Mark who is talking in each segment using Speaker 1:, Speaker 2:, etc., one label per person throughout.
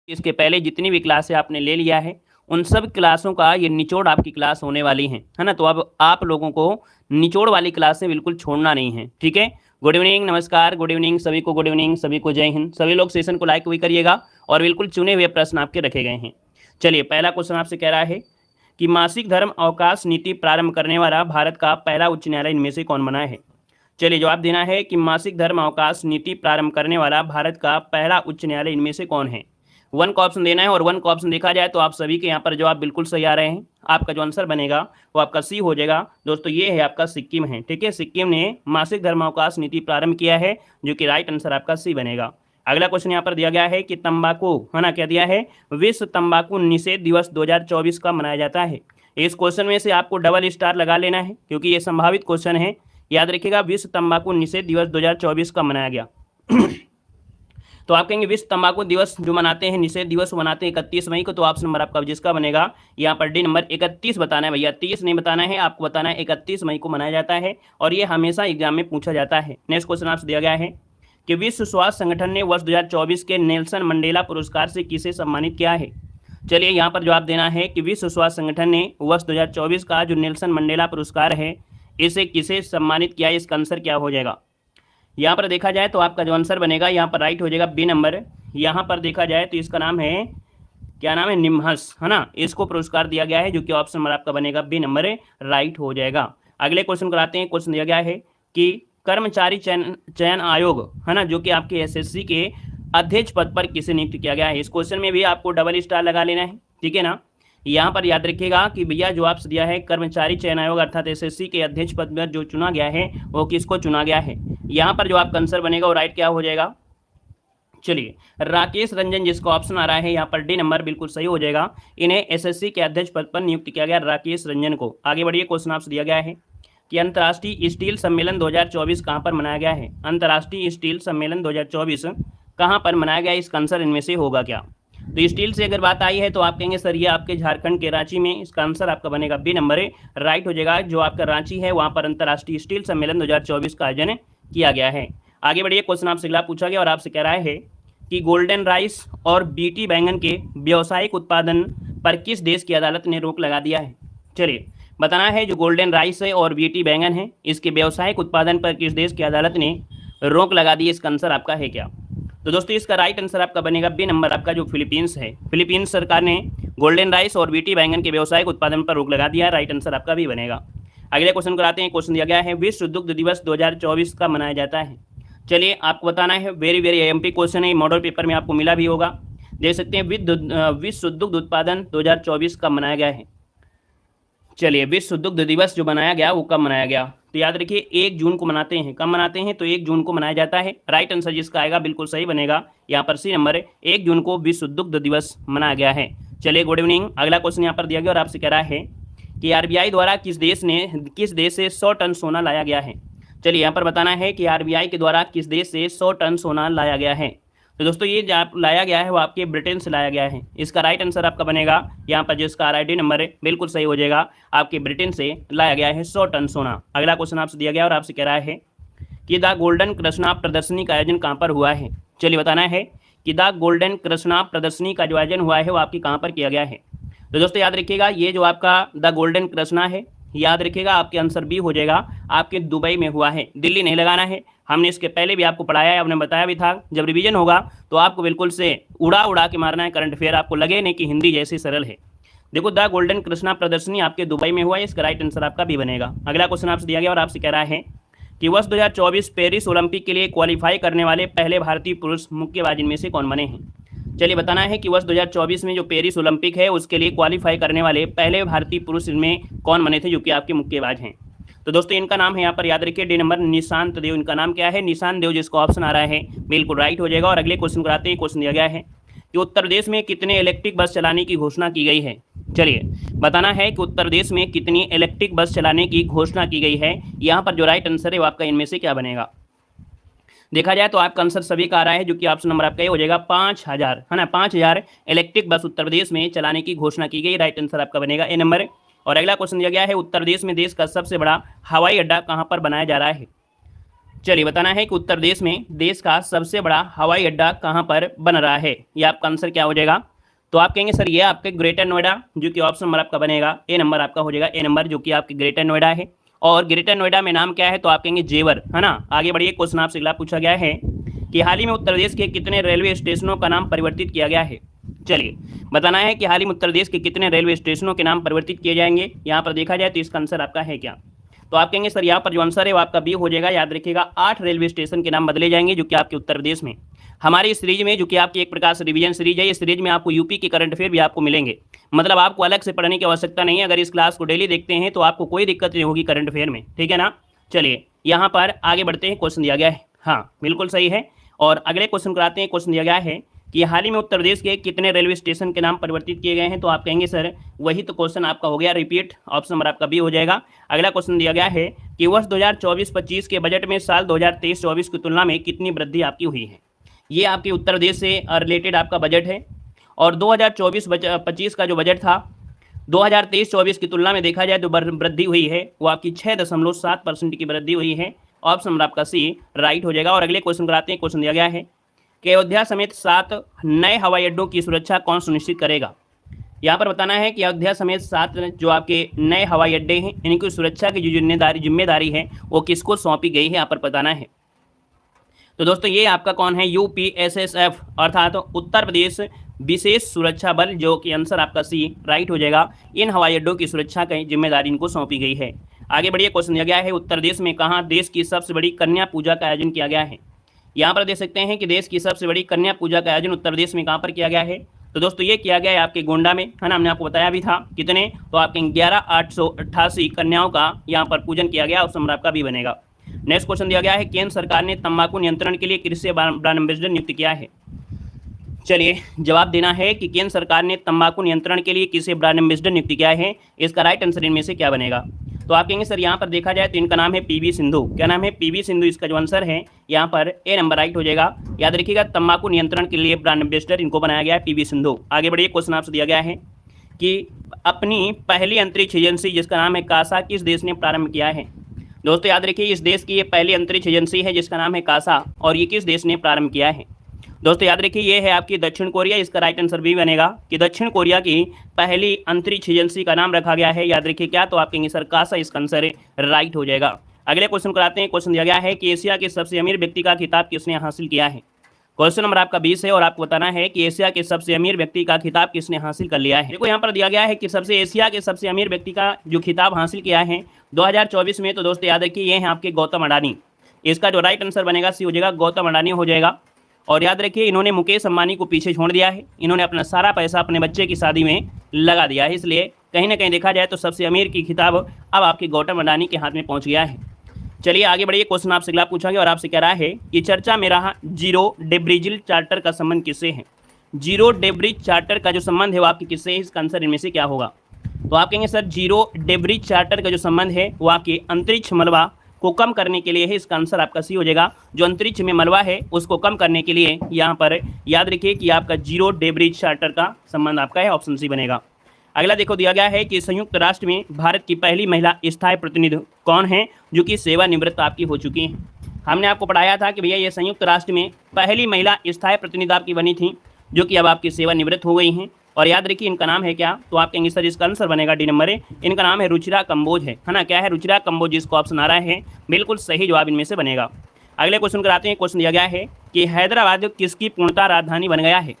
Speaker 1: इसके पहले जितनी भी क्लासें आपने ले लिया है उन सब क्लासों का ये निचोड़ आपकी क्लास होने वाली है ना। तो अब आप लोगों को निचोड़ वाली क्लासें बिल्कुल छोड़ना नहीं है, ठीक है। गुड इवनिंग, नमस्कार, गुड इवनिंग सभी को, गुड इवनिंग सभी को, जय हिंद। सभी लोग सेशन को लाइक भी करिएगा और बिल्कुल चुने हुए प्रश्न आपके रखे गए हैं। चलिए, पहला क्वेश्चन आपसे कह रहा है कि मासिक धर्म अवकाश नीति प्रारंभ करने वाला भारत का पहला उच्च न्यायालय इनमें से कौन बना है। चलिए, जवाब देना है कि मासिक धर्म अवकाश नीति प्रारंभ करने वाला भारत का पहला उच्च न्यायालय इनमें से कौन है। 1 का ऑप्शन देना है और 1 का ऑप्शन देखा जाए तो आप सभी के यहाँ पर जवाब बिल्कुल सही आ रहे हैं। आपका जो आंसर बनेगा वो आपका सी हो जाएगा। दोस्तों, ये है आपका सिक्किम है, ठीक है। सिक्किम ने मासिक धर्म अवकाश नीति प्रारंभ किया है, जो कि राइट आंसर आपका सी बनेगा। अगला क्वेश्चन यहाँ पर दिया गया है कि तंबाकू, है ना, क्या दिया है, विश्व तंबाकू निषेध दिवस 2024 का मनाया जाता है। इस क्वेश्चन में से आपको डबल स्टार लगा लेना है क्योंकि ये संभावित क्वेश्चन है। याद रखिएगा, विश्व तंबाकू निषेध दिवस 2024 का मनाया गया। तो आप कहेंगे विश्व तंबाकू दिवस जो मनाते हैं, निषेध दिवस मनाते हैं 31 मई को, तो ऑप्शन नंबर आपका जिसका बनेगा यहाँ पर डी नंबर 31 बताना है भैया, 30 नहीं बताना है, आपको बताना है 31 मई को मनाया जाता है और ये हमेशा एग्जाम में पूछा जाता है। नेक्स्ट क्वेश्चन आपसे दिया गया है कि विश्व स्वास्थ्य संगठन ने वर्ष 2024 के नेल्सन मंडेला पुरस्कार से किसे सम्मानित किया है। चलिए, यहाँ पर जवाब देना है कि विश्व स्वास्थ्य संगठन ने वर्ष 2024 का जो नेल्सन मंडेला पुरस्कार है इसे किसे सम्मानित किया है। इसका आंसर क्या हो जाएगा। यहाँ पर देखा जाए तो आपका जो आंसर बनेगा यहाँ पर राइट हो जाएगा बी नंबर। यहाँ पर देखा जाए तो इसका नाम है, क्या नाम है, निम्हस, है ना। इसको पुरस्कार दिया गया है जो कि ऑप्शन नंबर आपका बनेगा बी नंबर राइट हो जाएगा। अगले क्वेश्चन कराते हैं। क्वेश्चन दिया गया है कि कर्मचारी चयन आयोग, है ना, जो कि आपके एसएससी के अध्यक्ष पद पर किसे नियुक्त किया गया है। इस क्वेश्चन में भी आपको डबल स्टार लगा लेना है, ठीक है ना। यहाँ पर याद रखिएगा कि भैया जो आपसे दिया है कर्मचारी चयन आयोग अर्थात एसएससी के अध्यक्ष पद पर जो चुना गया है वो किसको चुना गया है। यहाँ पर जो आपका आंसर बनेगा वो राइट क्या हो जाएगा। चलिए, राकेश रंजन जिसका ऑप्शन आ रहा है यहाँ पर डी नंबर बिल्कुल सही हो जाएगा। इन्हें एसएससी के अध्यक्ष पद पर नियुक्त किया गया, राकेश रंजन को। आगे बढ़िए, क्वेश्चन आपसे दिया गया है कि अंतर्राष्ट्रीय स्टील सम्मेलन 2024 कहाँ पर मनाया गया है। अंतर्राष्ट्रीय स्टील सम्मेलन 2024 कहाँ पर मनाया गया है, इसका आंसर इनमें से होगा क्या। तो स्टील से अगर बात आई है तो आप कहेंगे सर ये आपके झारखंड के रांची में, इसका आंसर आपका बनेगा बी नंबर राइट हो जाएगा। जो आपका रांची है वहाँ पर अंतर्राष्ट्रीय स्टील सम्मेलन 2024 का आयोजन किया गया है। आगे बढ़िए, क्वेश्चन आपसे अगला पूछा गया और आपसे कह रहा है कि गोल्डन राइस और बीटी बैंगन के व्यावसायिक उत्पादन पर किस देश की अदालत ने रोक लगा दिया है। चलिए, बताना है जो गोल्डन राइस है और बीटी बैंगन है इसके व्यावसायिक उत्पादन पर किस देश की अदालत ने रोक लगा दी है। इसका आंसर आपका है क्या। तो दोस्तों, इसका राइट आंसर आपका बनेगा बी नंबर आपका जो फिलीपींस है। फिलीपींस सरकार ने गोल्डन राइस और बीटी बैंगन के व्यावसायिक उत्पादन पर रोक लगा दिया है। राइट आंसर आपका भी बनेगा। अगले क्वेश्चन कराते हैं। क्वेश्चन दिया गया है विश्व दुग्ध दिवस 2024 का मनाया जाता है। चलिए, आपको बताना है, वेरी वेरी एमपी क्वेश्चन है, मॉडल पेपर में आपको मिला भी होगा। देख सकते हैं विश्व दुग्ध उत्पादन 2024 का मनाया गया है। चलिए, विश्व दुग्ध दिवस जो बनाया गया वो कब मनाया गया। तो याद रखिए 1 जून को मनाते हैं। कब मनाते हैं, तो 1 जून को मनाया जाता है। राइट आंसर जिसका आएगा बिल्कुल सही बनेगा यहाँ पर सी नंबर 1 जून को विश्व दुग्ध दिवस मनाया गया है। चलिए, गुड इवनिंग। अगला क्वेश्चन यहाँ पर दिया गया और आपसे कह रहा है कि आरबीआई द्वारा किस देश से 100 टन सोना लाया गया है। चलिए, यहाँ पर बताना है कि आरबीआई के द्वारा किस देश से 100 टन सोना लाया गया है। तो दोस्तों, ये जो लाया गया है वो आपके ब्रिटेन से लाया गया है। इसका राइट आंसर आपका बनेगा यहाँ पर जिसका आरआईडी नंबर है बिल्कुल सही हो जाएगा। आपके ब्रिटेन से लाया गया है 100 टन सोना। अगला क्वेश्चन आपसे दिया गया और आपसे कह रहा है कि द गोल्डन कृष्णा प्रदर्शनी का आयोजन कहाँ पर हुआ है। चलिए, बताना है कि द गोल्डन कृष्णा प्रदर्शनी का जो आयोजन हुआ है वो आपकी कहाँ पर किया गया है। तो दोस्तों, याद रखिएगा ये जो आपका द गोल्डन कृष्णा है, याद रखिएगा आपके आंसर बी हो जाएगा, आपके दुबई में हुआ है। दिल्ली नहीं लगाना है। हमने इसके पहले भी आपको पढ़ाया है, आपने बताया भी था। जब रिवीजन होगा तो आपको बिल्कुल से उड़ा के मारना है करंट अफेयर, आपको लगे नहीं कि हिंदी जैसी सरल है। देखो, द गोल्डन कृष्णा प्रदर्शनी आपके दुबई में हुआ है। इसका राइट आंसर आपका भी बनेगा। अगला क्वेश्चन आपसे दिया गया और आपसे कह रहा है कि वर्ष 2024 पेरिस ओलंपिक के लिए क्वालिफाई करने वाले पहले भारतीय पुरुष मुक्केबाज इनमें से कौन बने हैं। चलिए, बताना है कि वर्ष 2024 में जो पेरिस ओलंपिक है उसके लिए क्वालिफाई करने वाले पहले भारतीय पुरुष इनमें कौन बने थे जो कि आपके मुक्केबाज हैं। तो दोस्तों, इनका नाम है यहाँ पर याद रखिए डी नंबर निशांत देव। इनका नाम क्या है, निशांत देव, जिसका ऑप्शन आ रहा है बिल्कुल राइट हो जाएगा। और अगले क्वेश्चन कराते हैं। क्वेश्चन दिया गया है कि उत्तर प्रदेश में कितने इलेक्ट्रिक बस चलाने की घोषणा की गई है। चलिए, बताना है कि उत्तर प्रदेश में कितनी इलेक्ट्रिक बस चलाने की घोषणा की गई है। यहाँ पर जो राइट आंसर है वो आपका इनमें से क्या बनेगा। देखा जाए तो आपका आंसर सभी का आ रहा है जो कि ऑप्शन नंबर आपका ये हो जाएगा 5000, है ना। 5000 इलेक्ट्रिक बस उत्तर प्रदेश में चलाने की घोषणा की गई। राइट आंसर आपका बनेगा ए नंबर। और अगला क्वेश्चन दिया गया है उत्तर प्रदेश में देश का सबसे बड़ा हवाई अड्डा कहाँ पर बनाया जा रहा है। चलिए बताना है कि उत्तर प्रदेश में देश का सबसे बड़ा हवाई अड्डा कहाँ पर बन रहा है। ये आपका आंसर क्या हो जाएगा? तो आप कहेंगे सर ये आपके ग्रेटर नोएडा, जो कि ऑप्शन नंबर आपका बनेगा ए नंबर आपका हो जाएगा, ए नंबर, जो कि आपके ग्रेटर नोएडा है। और ग्रेटर नोएडा में नाम क्या है? तो आप कहेंगे जेवर, है ना। आगे बढ़िए, क्वेश्चन आपसे अगला पूछा गया है कि हाल ही में उत्तर प्रदेश के कितने रेलवे स्टेशनों का नाम परिवर्तित किया गया है। चलिए बताना है कि हाल ही में उत्तर प्रदेश के कितने रेलवे स्टेशनों के नाम परिवर्तित किए जाएंगे। यहाँ पर देखा जाए तो इसका आंसर आपका है क्या? तो आप कहेंगे सर यहाँ पर जो आंसर है वो आपका बी हो जाएगा। याद रखिएगा 8 रेलवे स्टेशन के नाम बदले जाएंगे, जो कि आपके उत्तर प्रदेश में। हमारी इस सीरीज में, जो कि आपकी एक प्रकार से रिवीजन सीरीज है, इस सीरीज में आपको यूपी के करंट अफेयर भी आपको मिलेंगे। मतलब आपको अलग से पढ़ने की आवश्यकता नहीं है। अगर इस क्लास को डेली देखते हैं तो आपको कोई दिक्कत नहीं होगी करंट अफेयर में, ठीक है ना। चलिए यहाँ पर आगे बढ़ते हैं। क्वेश्चन दिया गया है, हाँ बिल्कुल सही है। और अगले क्वेश्चन कराते हैं। क्वेश्चन दिया गया है कि हाल ही में उत्तर प्रदेश के कितने रेलवे स्टेशन के नाम परिवर्तित किए गए हैं। तो आप कहेंगे सर वही तो क्वेश्चन आपका हो गया रिपीट, ऑप्शन नंबर आपका बी हो जाएगा। अगला क्वेश्चन दिया गया है कि वर्ष 2024-25 के बजट में साल 2023-24 की तुलना में कितनी वृद्धि आपकी हुई है। ये आपके उत्तर प्रदेश से रिलेटेड आपका बजट है। और 2024-25 का जो बजट था 2023-24 की तुलना में देखा जाए तो वृद्धि हुई है वो आपकी 6.7% की वृद्धि हुई है। ऑप्शन नंबर आपका सी राइट हो जाएगा। और अगले क्वेश्चन कराते हैं। क्वेश्चन दिया गया है कि अयोध्या समेत 7 नए हवाई अड्डों की सुरक्षा कौन सुनिश्चित करेगा। यहाँ पर बताना है कि अयोध्या समेत 7 जो आपके नए हवाई अड्डे हैं इनकी सुरक्षा की जो जिम्मेदारी है वो किसको सौंपी गई है, यहाँ पर बताना है। तो दोस्तों ये आपका कौन है? UPSSF अर्थात उत्तर प्रदेश विशेष सुरक्षा बल, जो कि आंसर आपका सी राइट हो जाएगा। इन हवाई अड्डों की सुरक्षा की जिम्मेदारी इनको सौंपी गई है। आगे बढ़िए, क्वेश्चन दिया गया है उत्तर प्रदेश में कहाँ देश की सबसे बड़ी कन्या पूजा का आयोजन किया गया है। यहाँ पर देख सकते हैं कि देश की सबसे बड़ी कन्या पूजा का आयोजन उत्तर प्रदेश में कहाँ पर किया गया है। तो दोस्तों ये किया गया है आपके गोंडा में, है ना। हमने आपको बताया भी था कितने, तो आपके 11,888 कन्याओं का यहाँ पर पूजन किया गया। ऑप्शन नंबर आपका भी बनेगा। नेक्स्ट क्वेश्चन दिया गया है केंद्र सरकार ने तंबाकू नियंत्रण के लिए किससे ब्रांड एम्बेसडर नियुक्त किया है। चलिए जवाब देना है कि केंद्र सरकार ने तंबाकू नियंत्रण के लिए किसे ब्रांड एम्बेसडर नियुक्त किया है। इसका राइट आंसर इनमें से क्या बनेगा। तो आप कहेंगे सर यहाँ पर देखा जाए तो इनका नाम है PV सिंधु। क्या नाम है? PV सिंधु। इसका जो आंसर है यहाँ पर ए नंबर राइट हो जाएगा। याद रखिएगा तंबाकू नियंत्रण के लिए ब्रांड एम्बेसडर इनको बनाया गया है PV सिंधु। आगे बढ़िए, क्वेश्चन आपसे दिया गया है कि अपनी पहली अंतरिक्ष एजेंसी जिसका नाम है कासा किस देश ने प्रारंभ किया है। दोस्तों याद रखिए इस देश की ये पहली अंतरिक्ष एजेंसी है जिसका नाम है कासा, और ये किस देश ने प्रारंभ किया है। दोस्तों याद रखिए ये है आपकी दक्षिण कोरिया। इसका राइट आंसर भी बनेगा कि दक्षिण कोरिया की पहली अंतरिक्ष एजेंसी का नाम रखा गया है। याद रखिए क्या, तो आप कहेंगे सर कासा, इसका आंसर राइट हो जाएगा। अगले क्वेश्चन कराते हैं। क्वेश्चन दिया गया है कि एशिया के सबसे अमीर व्यक्ति का खिताब किसने हासिल किया है। क्वेश्चन नंबर आपका 20 है और आपको बताना है कि एशिया के सबसे अमीर व्यक्ति का खिताब किसने हासिल कर लिया है। देखो यहाँ पर दिया गया है कि एशिया के सबसे अमीर व्यक्ति का जो खिताब हासिल किया है 2024 में। तो दोस्तों याद रखिए ये है आपके गौतम अडानी। इसका जो राइट आंसर बनेगा सी हो जाएगा, गौतम अडानी हो जाएगा। और याद रखिए इन्होंने मुकेश अंबानी को पीछे छोड़ दिया है। इन्होंने अपना सारा पैसा अपने बच्चे की शादी में लगा दिया है, इसलिए कहीं ना कहीं देखा जाए तो सबसे अमीर की खिताब अब आपके गौतम अडानी के हाथ में पहुंच गया है। चलिए आगे बढ़िए, क्वेश्चन आपसे अगला पूछा गया और आपसे कह रहा है कि चर्चा में रहा जीरो डेब्रिज चार्टर का संबंध किससे है। जीरो डेब्रिज चार्टर का जो संबंध है वो आपके किससे है। इसका आंसर इनमें से क्या होगा। तो आप कहेंगे सर जीरो डेब्रिज चार्टर का जो संबंध है वो आपके अंतरिक्ष मलबा को कम करने के लिए है। इसका आंसर आपका सी हो जाएगा। जो अंतरिक्ष में मलबा है उसको कम करने के लिए यहाँ पर याद रखिए कि आपका जीरो डेब्रिज चार्टर का संबंध आपका है। ऑप्शन सी बनेगा। अगला देखो दिया गया है कि संयुक्त राष्ट्र में भारत की पहली महिला स्थायी प्रतिनिधि कौन है जो कि सेवानिवृत्त आपकी हो चुकी हैं। हमने आपको पढ़ाया था कि भैया ये संयुक्त राष्ट्र में पहली महिला स्थायी प्रतिनिधि आपकी बनी थी जो कि अब आपकी सेवानिवृत्त हो गई हैं। और याद रखिए इनका नाम है क्या। तो आप कहेंगे सर इसका आंसर बनेगा डी नंबर है। इनका नाम है रुचिरा कंबोज है ना। क्या है? रुचिरा कंबोज। जिसको ऑप्शन आ रहा है बिल्कुल सही जवाब इनमें से बनेगा। अगले क्वेश्चन कराते हैं। क्वेश्चन दिया गया है कि हैदराबाद किसकी पूर्णतः राजधानी बन गया है।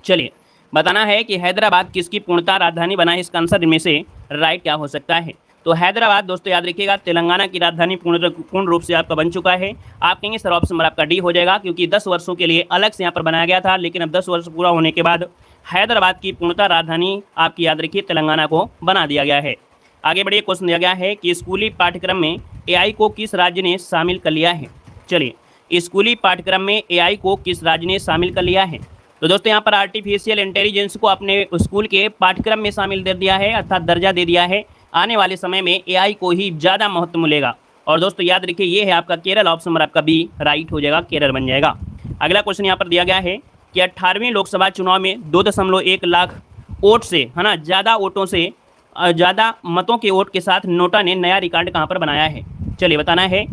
Speaker 1: चलिए बताना है कि हैदराबाद किसकी पूर्णतः राजधानी बना है। इसका आंसर इनमें से राइट क्या हो सकता है। तो हैदराबाद दोस्तों याद रखिएगा तेलंगाना की राजधानी पूर्ण रूप से आपका बन चुका है। आप कहेंगे सर ऑप्शन नंबर आपका डी हो जाएगा, क्योंकि 10 वर्षों के लिए अलग से यहाँ पर बनाया गया था, लेकिन अब 10 वर्ष पूरा होने के बाद हैदराबाद की पूर्णतः राजधानी आपकी याद रखिए तेलंगाना को बना दिया गया है। आगे बढ़िए, क्वेश्चन दिया गया है कि स्कूली पाठ्यक्रम में AI को किस राज्य ने शामिल कर लिया है। चलिए स्कूली पाठ्यक्रम में AI को किस राज्य ने शामिल कर लिया है। तो दोस्तों यहाँ पर आर्टिफिशियल इंटेलिजेंस को अपने स्कूल के पाठ्यक्रम में शामिल कर दिया है, अर्थात दर्जा दे दिया है। आने वाले समय में AI को ही ज़्यादा महत्व मिलेगा। और दोस्तों याद रखिए ये है आपका केरल। ऑप्शन नंबर आपका बी राइट हो जाएगा, केरल बन जाएगा। अगला क्वेश्चन यहाँ पर दिया गया है कि 18वीं लोकसभा चुनाव में 2.1 लाख वोट से, है ना, ज़्यादा वोटों से ज़्यादा मतों के वोट के साथ नोटा ने नया रिकॉर्ड कहाँ पर बनाया है। चलिए बताना है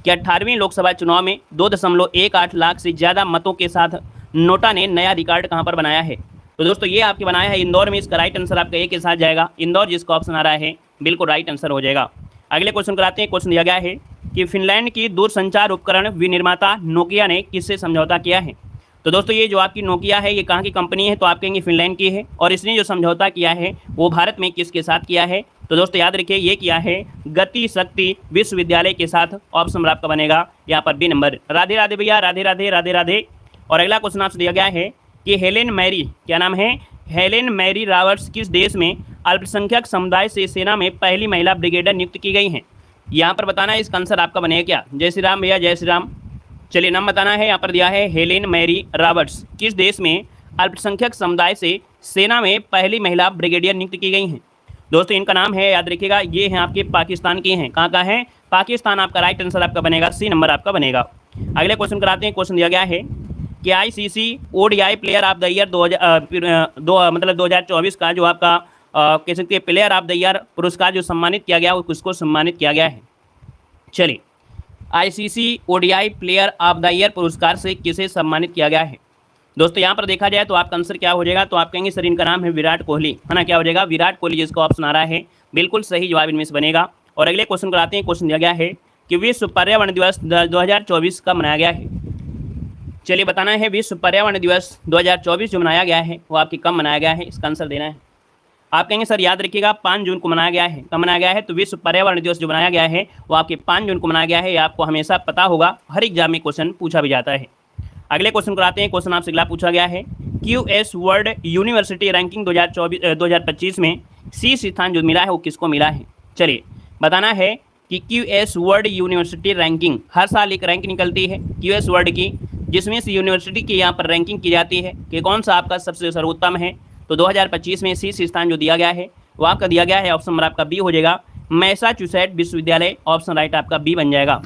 Speaker 1: कि 18वीं लोकसभा चुनाव में 2.18 लाख से ज़्यादा मतों के साथ नोटा ने नया रिकॉर्ड कहां पर बनाया है? तो दोस्तों ये आपके बनाया है इंदौर में। इसका राइट आंसर आपका ए के साथ जाएगा, इंदौर जिसका ऑप्शन आ रहा है बिल्कुल राइट आंसर हो जाएगा। अगले क्वेश्चन कराते हैं। क्वेश्चन दिया गया है कि फिनलैंड की दूरसंचार उपकरण विनिर्माता नोकिया ने किससे समझौता किया है? तो दोस्तों ये जो आपकी नोकिया है ये कहाँ की कंपनी है? तो आप कहेंगे फिनलैंड की है। और इसने जो समझौता किया है वो भारत में किसके साथ किया है? तो दोस्तों याद रखिए ये किया है गति शक्ति विश्वविद्यालय के साथ। ऑप्शन आपका बनेगा यहाँ पर बी नंबर। राधे राधे भैया, राधे राधे, राधे राधे। और अगला क्वेश्चन आपसे दिया गया है कि हेलेन मैरी, क्या नाम है? हेलेन मैरी रॉबर्ट्स किस देश में अल्पसंख्यक समुदाय से सेना में पहली महिला ब्रिगेडियर नियुक्त की गई हैं? यहाँ पर बताना है इसका आंसर आपका बनेगा क्या? जय श्री राम भैया, जय श्री राम। चलिए नाम बताना है। यहाँ पर दिया है हेलेन मैरी रॉबर्ट्स किस देश में अल्पसंख्यक समुदाय से सेना में पहली महिला ब्रिगेडियर नियुक्त की गई हैं? दोस्तों इनका नाम है, याद रखिएगा, ये हैं आपके पाकिस्तान के हैं। कहाँ का है? पाकिस्तान। आपका राइट आंसर आपका बनेगा सी नंबर आपका बनेगा। अगले क्वेश्चन कराते हैं। क्वेश्चन दिया गया है कि ICC ODI player of the year 2024 का जो आपका कह सकते हैं प्लेयर ऑफ द ईयर पुरस्कार जो सम्मानित किया गया वो किसको सम्मानित किया गया है? चलिए ICC ODI player of the year पुरस्कार से किसे सम्मानित किया गया है? दोस्तों यहाँ पर देखा जाए तो आपका आंसर क्या हो जाएगा? तो आप कहेंगे सर इनका नाम है विराट कोहली, है ना? क्या हो जाएगा? विराट कोहली जिसका ऑप्शन आ रहा है बिल्कुल सही जवाब इनमें से बनेगा। और अगले क्वेश्चन कराते हैं। क्वेश्चन दिया गया है कि विश्व पर्यावरण दिवस 2024 कब मनाया गया है? चलिए बताना है विश्व पर्यावरण दिवस 2024 जो मनाया गया है वो आपकी कब मनाया गया है? इसका आंसर देना है। आप कहेंगे सर याद रखिएगा 5 जून को मनाया गया है। कब मनाया गया है? तो विश्व पर्यावरण दिवस जो मनाया गया है वो आपके 5 जून को मनाया गया है। ये आपको हमेशा पता होगा, हर एग्जाम में क्वेश्चन पूछा भी जाता है। अगले क्वेश्चन कराते हैं। क्वेश्चन आपसे अगला पूछा गया है QS वर्ल्ड यूनिवर्सिटी रैंकिंग 2025 में शीर्ष स्थान जो मिला है वो किसको मिला है? चलिए बताना है कि QS वर्ल्ड यूनिवर्सिटी रैंकिंग, हर साल एक रैंक निकलती है QS वर्ल्ड की, जिसमें से यूनिवर्सिटी की यहाँ पर रैंकिंग की जाती है कि कौन सा आपका सबसे सर्वोत्तम है। तो 2025 में शीर्ष स्थान जो दिया गया है वो आपका दिया गया है, ऑप्शन नंबर आपका बी हो जाएगा, मैसाचुसेट्स विश्वविद्यालय। ऑप्शन राइट आपका बी बन जाएगा।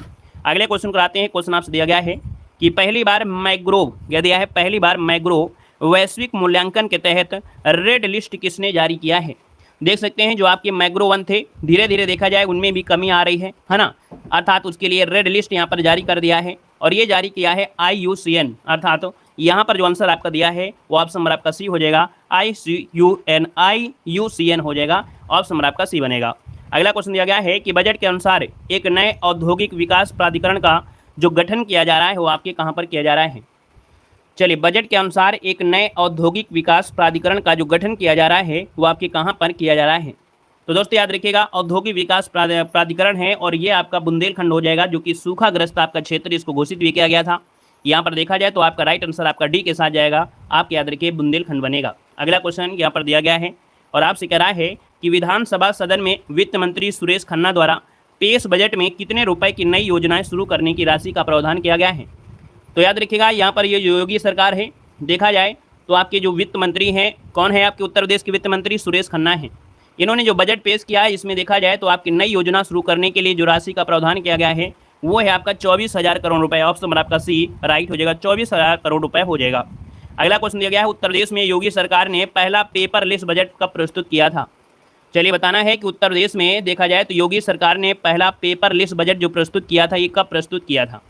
Speaker 1: अगले क्वेश्चन कराते हैं। क्वेश्चन आपसे दिया गया है कि पहली बार मैग्रोव, क्या दिया है? पहली बार मैग्रोव वैश्विक मूल्यांकन के तहत रेड लिस्ट किसने जारी किया है? देख सकते हैं जो आपके मैग्रो 1 थे, धीरे धीरे देखा जाए उनमें भी कमी आ रही है ना? अर्थात उसके लिए रेड लिस्ट यहाँ पर जारी कर दिया है और ये जारी किया है IUCN। अर्थात यहाँ पर जो आंसर आपका दिया है वो ऑप्शन नंबर आपका सी हो जाएगा, IUCN हो जाएगा। ऑप्शन नंबर आपका सी बनेगा। अगला क्वेश्चन दिया गया है कि बजट के अनुसार एक नए औद्योगिक विकास प्राधिकरण का जो गठन किया जा रहा है वो आपके कहाँ पर किया जा रहा है? चलिए बजट के अनुसार एक नए औद्योगिक विकास प्राधिकरण का जो गठन किया जा रहा है वो आपके कहाँ पर किया जा रहा है? तो दोस्तों याद रखिएगा औद्योगिक विकास प्राधिकरण है और ये आपका बुंदेलखंड हो जाएगा, जो कि सूखाग्रस्त आपका क्षेत्र, इसको घोषित भी किया गया था। यहाँ पर देखा जाए तो आपका राइट आंसर आपका डी के साथ जाएगा। आप याद रखिए बुंदेलखंड बनेगा। अगला क्वेश्चन यहाँ पर दिया गया है और आपसे कह रहा है कि विधानसभा सदन में वित्त मंत्री सुरेश खन्ना द्वारा पेश बजट में कितने रुपए की नई योजनाएं शुरू करने की राशि का प्रावधान किया गया है? तो याद रखिएगा यहाँ पर ये योगी सरकार है। देखा जाए तो आपके जो वित्त मंत्री हैं, कौन है आपके उत्तर प्रदेश के वित्त मंत्री? सुरेश खन्ना हैं। इन्होंने जो बजट पेश किया है इसमें देखा जाए तो आपकी नई योजना शुरू करने के लिए जो राशि का प्रावधान किया गया है वो है आपका 24,000 करोड़ रुपए। ऑप्शन नंबर आपका सी राइट हो जाएगा, 24,000 करोड़ रुपए हो जाएगा। अगला क्वेश्चन दिया गया है उत्तर प्रदेश में योगी सरकार ने पहला पेपरलेस बजट कब प्रस्तुत किया था? चलिए बताना है कि उत्तर प्रदेश में देखा जाए तो योगी सरकार ने पहला पेपरलेस बजट जो प्रस्तुत किया था ये कब प्रस्तुत किया था?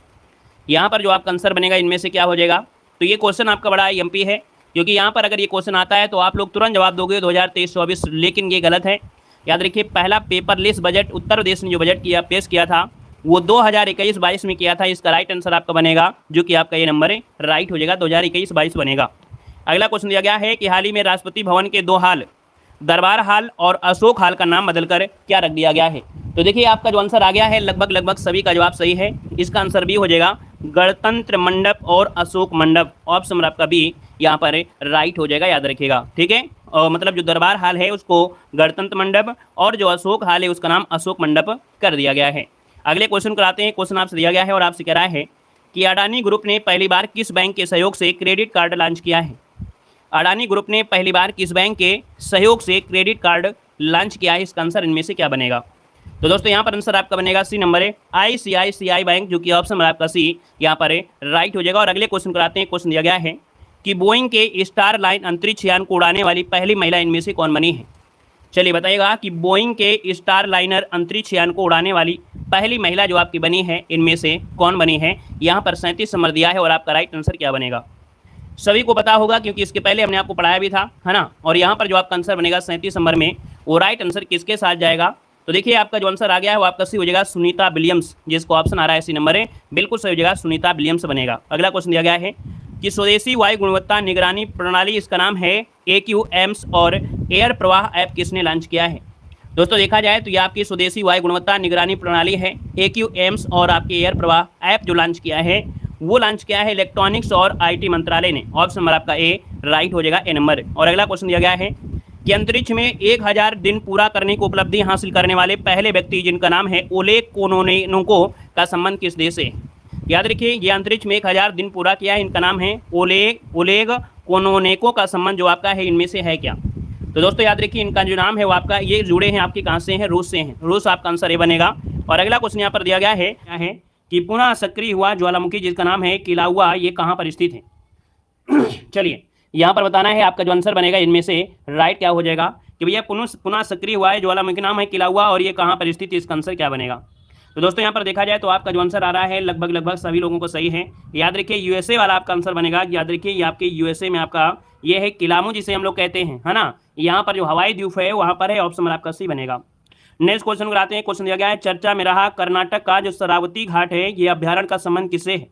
Speaker 1: यहाँ पर जो आपका आंसर बनेगा इनमें से क्या हो जाएगा? तो ये क्वेश्चन आपका बड़ा एमपी है, क्योंकि यहाँ पर अगर ये क्वेश्चन आता है तो आप लोग तुरंत जवाब दोगे 2023-24, लेकिन ये गलत है। याद रखिए पहला पेपरलेस बजट उत्तर प्रदेश ने जो बजट किया पेश किया था वो 2021-22 में किया था। इसका राइट आंसर आपका बनेगा जो कि आपका ये नंबर है, राइट हो जाएगा, 2021-22 बनेगा। अगला क्वेश्चन दिया गया है कि हाल ही में राष्ट्रपति भवन के 2 हाल, दरबार हाल और अशोक हाल का नाम बदलकर क्या रख दिया गया है? तो देखिए आपका जो आंसर आ गया है लगभग सभी का जवाब सही है। इसका आंसर भी हो जाएगा गणतंत्र मंडप और अशोक मंडप। ऑप्शन नंबर आपका बी यहाँ पर राइट हो जाएगा, याद रखिएगा, ठीक है। और मतलब जो दरबार हाल है उसको गणतंत्र मंडप और जो अशोक हाल है उसका नाम अशोक मंडप कर दिया गया है। अगले क्वेश्चन कराते हैं। क्वेश्चन आपसे दिया गया है और आपसे कह रहा है कि अडानी ग्रुप ने पहली बार किस बैंक के सहयोग से क्रेडिट कार्ड लॉन्च किया है? अडानी ग्रुप ने पहली बार किस बैंक के सहयोग से क्रेडिट कार्ड लॉन्च किया है? इसका आंसर इनमें से क्या बनेगा? तो दोस्तों यहाँ पर आंसर आपका बनेगा सी नंबर है, ICICI बैंक, जो कि ऑप्शन नंबर आपका सी यहाँ पर राइट हो जाएगा। और अगले क्वेश्चन कराते हैं। क्वेश्चन दिया गया है कि बोइंग के स्टार लाइन अंतरिक्ष यान को उड़ाने वाली पहली महिला इनमें से कौन बनी है? चलिए बताइएगा कि बोइंग के स्टार लाइनर अंतरिक्ष यान को उड़ाने वाली पहली महिला जो आपकी बनी है इनमें से कौन बनी है? यहाँ पर 37 नंबर दिया है और आपका राइट आंसर क्या बनेगा? सभी को पता होगा क्योंकि इसके पहले हमने आपको पढ़ाया भी था, है ना। और यहाँ पर जो आपका आंसर बनेगा 37 नंबर में, वो राइट आंसर किसके साथ जाएगा? तो देखिए आपका जो आंसर आ गया है वो आपका सही हो जाएगा सुनीता विलियम्स, जिसको ऑप्शन आ रहा है सी नंबर है, बिल्कुल सही हो जाएगा, सुनीता विलियम्स बनेगा। अगला क्वेश्चन दिया गया है कि स्वदेशी वायु गुणवत्ता निगरानी प्रणाली, इसका नाम है AQAMS और एयर प्रवाह ऐप किसने लॉन्च किया है? दोस्तों देखा जाए तो ये आपकी स्वदेशी वायु गुणवत्ता निगरानी प्रणाली है AQAMS, और आपके एयर प्रवाह ऐप जो लॉन्च किया है वो लॉन्च किया है इलेक्ट्रॉनिक्स और IT मंत्रालय ने। ऑप्शन नंबर आपका ए राइट हो जाएगा, ए नंबर। और अगला क्वेश्चन दिया गया है कि अंतरिक्ष में 1000 दिन पूरा करने की उपलब्धि हासिल करने वाले पहले व्यक्ति जिनका नाम है ओलेग कोनोनेको का संबंध किस देश से है? याद रखिए ये अंतरिक्ष में 1000 दिन पूरा किया है, इनका नाम है ओलेग कोनोनेको का संबंध जो आपका है इनमें से है क्या? तो दोस्तों याद रखिए इनका जो नाम है वो आपका, ये जुड़े हैं आपके कहाँ से हैं? रूस से हैं। रूस आपका आंसर ए बनेगा। और अगला क्वेश्चन यहाँ पर दिया गया है क्या है कि पुनः सक्रिय हुआ ज्वालामुखी जिसका नाम है किलाउआ, ये कहाँ पर स्थित है? चलिए यहाँ पर बताना है आपका जो आंसर बनेगा इनमें से राइट क्या हो जाएगा कि भैया पुनः सक्रिय हुआ है ज्वालामुखी, नाम है किलाउआ, और ये कहाँ पर स्थित है? इसका आंसर क्या बनेगा? तो दोस्तों यहाँ पर देखा जाए तो आपका जो आंसर आ रहा है लगभग सभी लोगों को सही है। याद रखिए USA वाला आपका आंसर बनेगा। याद रखिए ये आपके USA में आपका ये है किलामू, जिसे हम लोग कहते हैं, है ना। यहाँ पर जो हवाई द्वीप है वहाँ पर है, ऑप्शन नंबर आपका सी बनेगा। नेक्स्ट क्वेश्चन कराते हैं। क्वेश्चन दिया गया है चर्चा में रहा कर्नाटक का जो शरावती घाट है ये अभ्यारण्य का संबंध किससे है?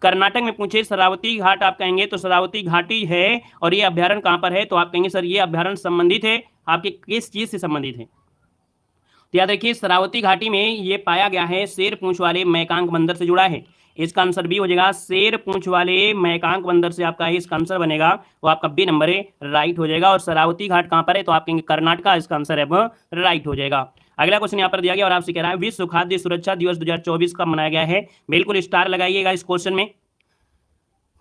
Speaker 1: कर्नाटक में पूछे शरावती घाट, आप कहेंगे तो शरावती घाटी है, और ये अभ्यारण्य कहाँ पर है? तो आप कहेंगे सर ये अभ्यारण्य संबंधित है आपके किस चीज से संबंधित है? तो याद रखिए शरावती घाटी में ये पाया गया है शेर पूंछ वाले मैकांक बंदर से जुड़ा है। इसका आंसर बी हो जाएगा, शेर पूंछ वाले मैकांक बंदर से आपका इसका आंसर बनेगा, वो आपका बी नंबर है, राइट हो जाएगा। और शरावती घाट कहाँ पर है? तो आप कहेंगे कर्नाटक, इसका आंसर है वो राइट हो जाएगा। अगला क्वेश्चन यहाँ पर दिया गया और आपसे कह रहा है विश्व खाद्य सुरक्षा दिवस 2024 कब मनाया गया है? बिल्कुल स्टार लगाइएगा इस क्वेश्चन में।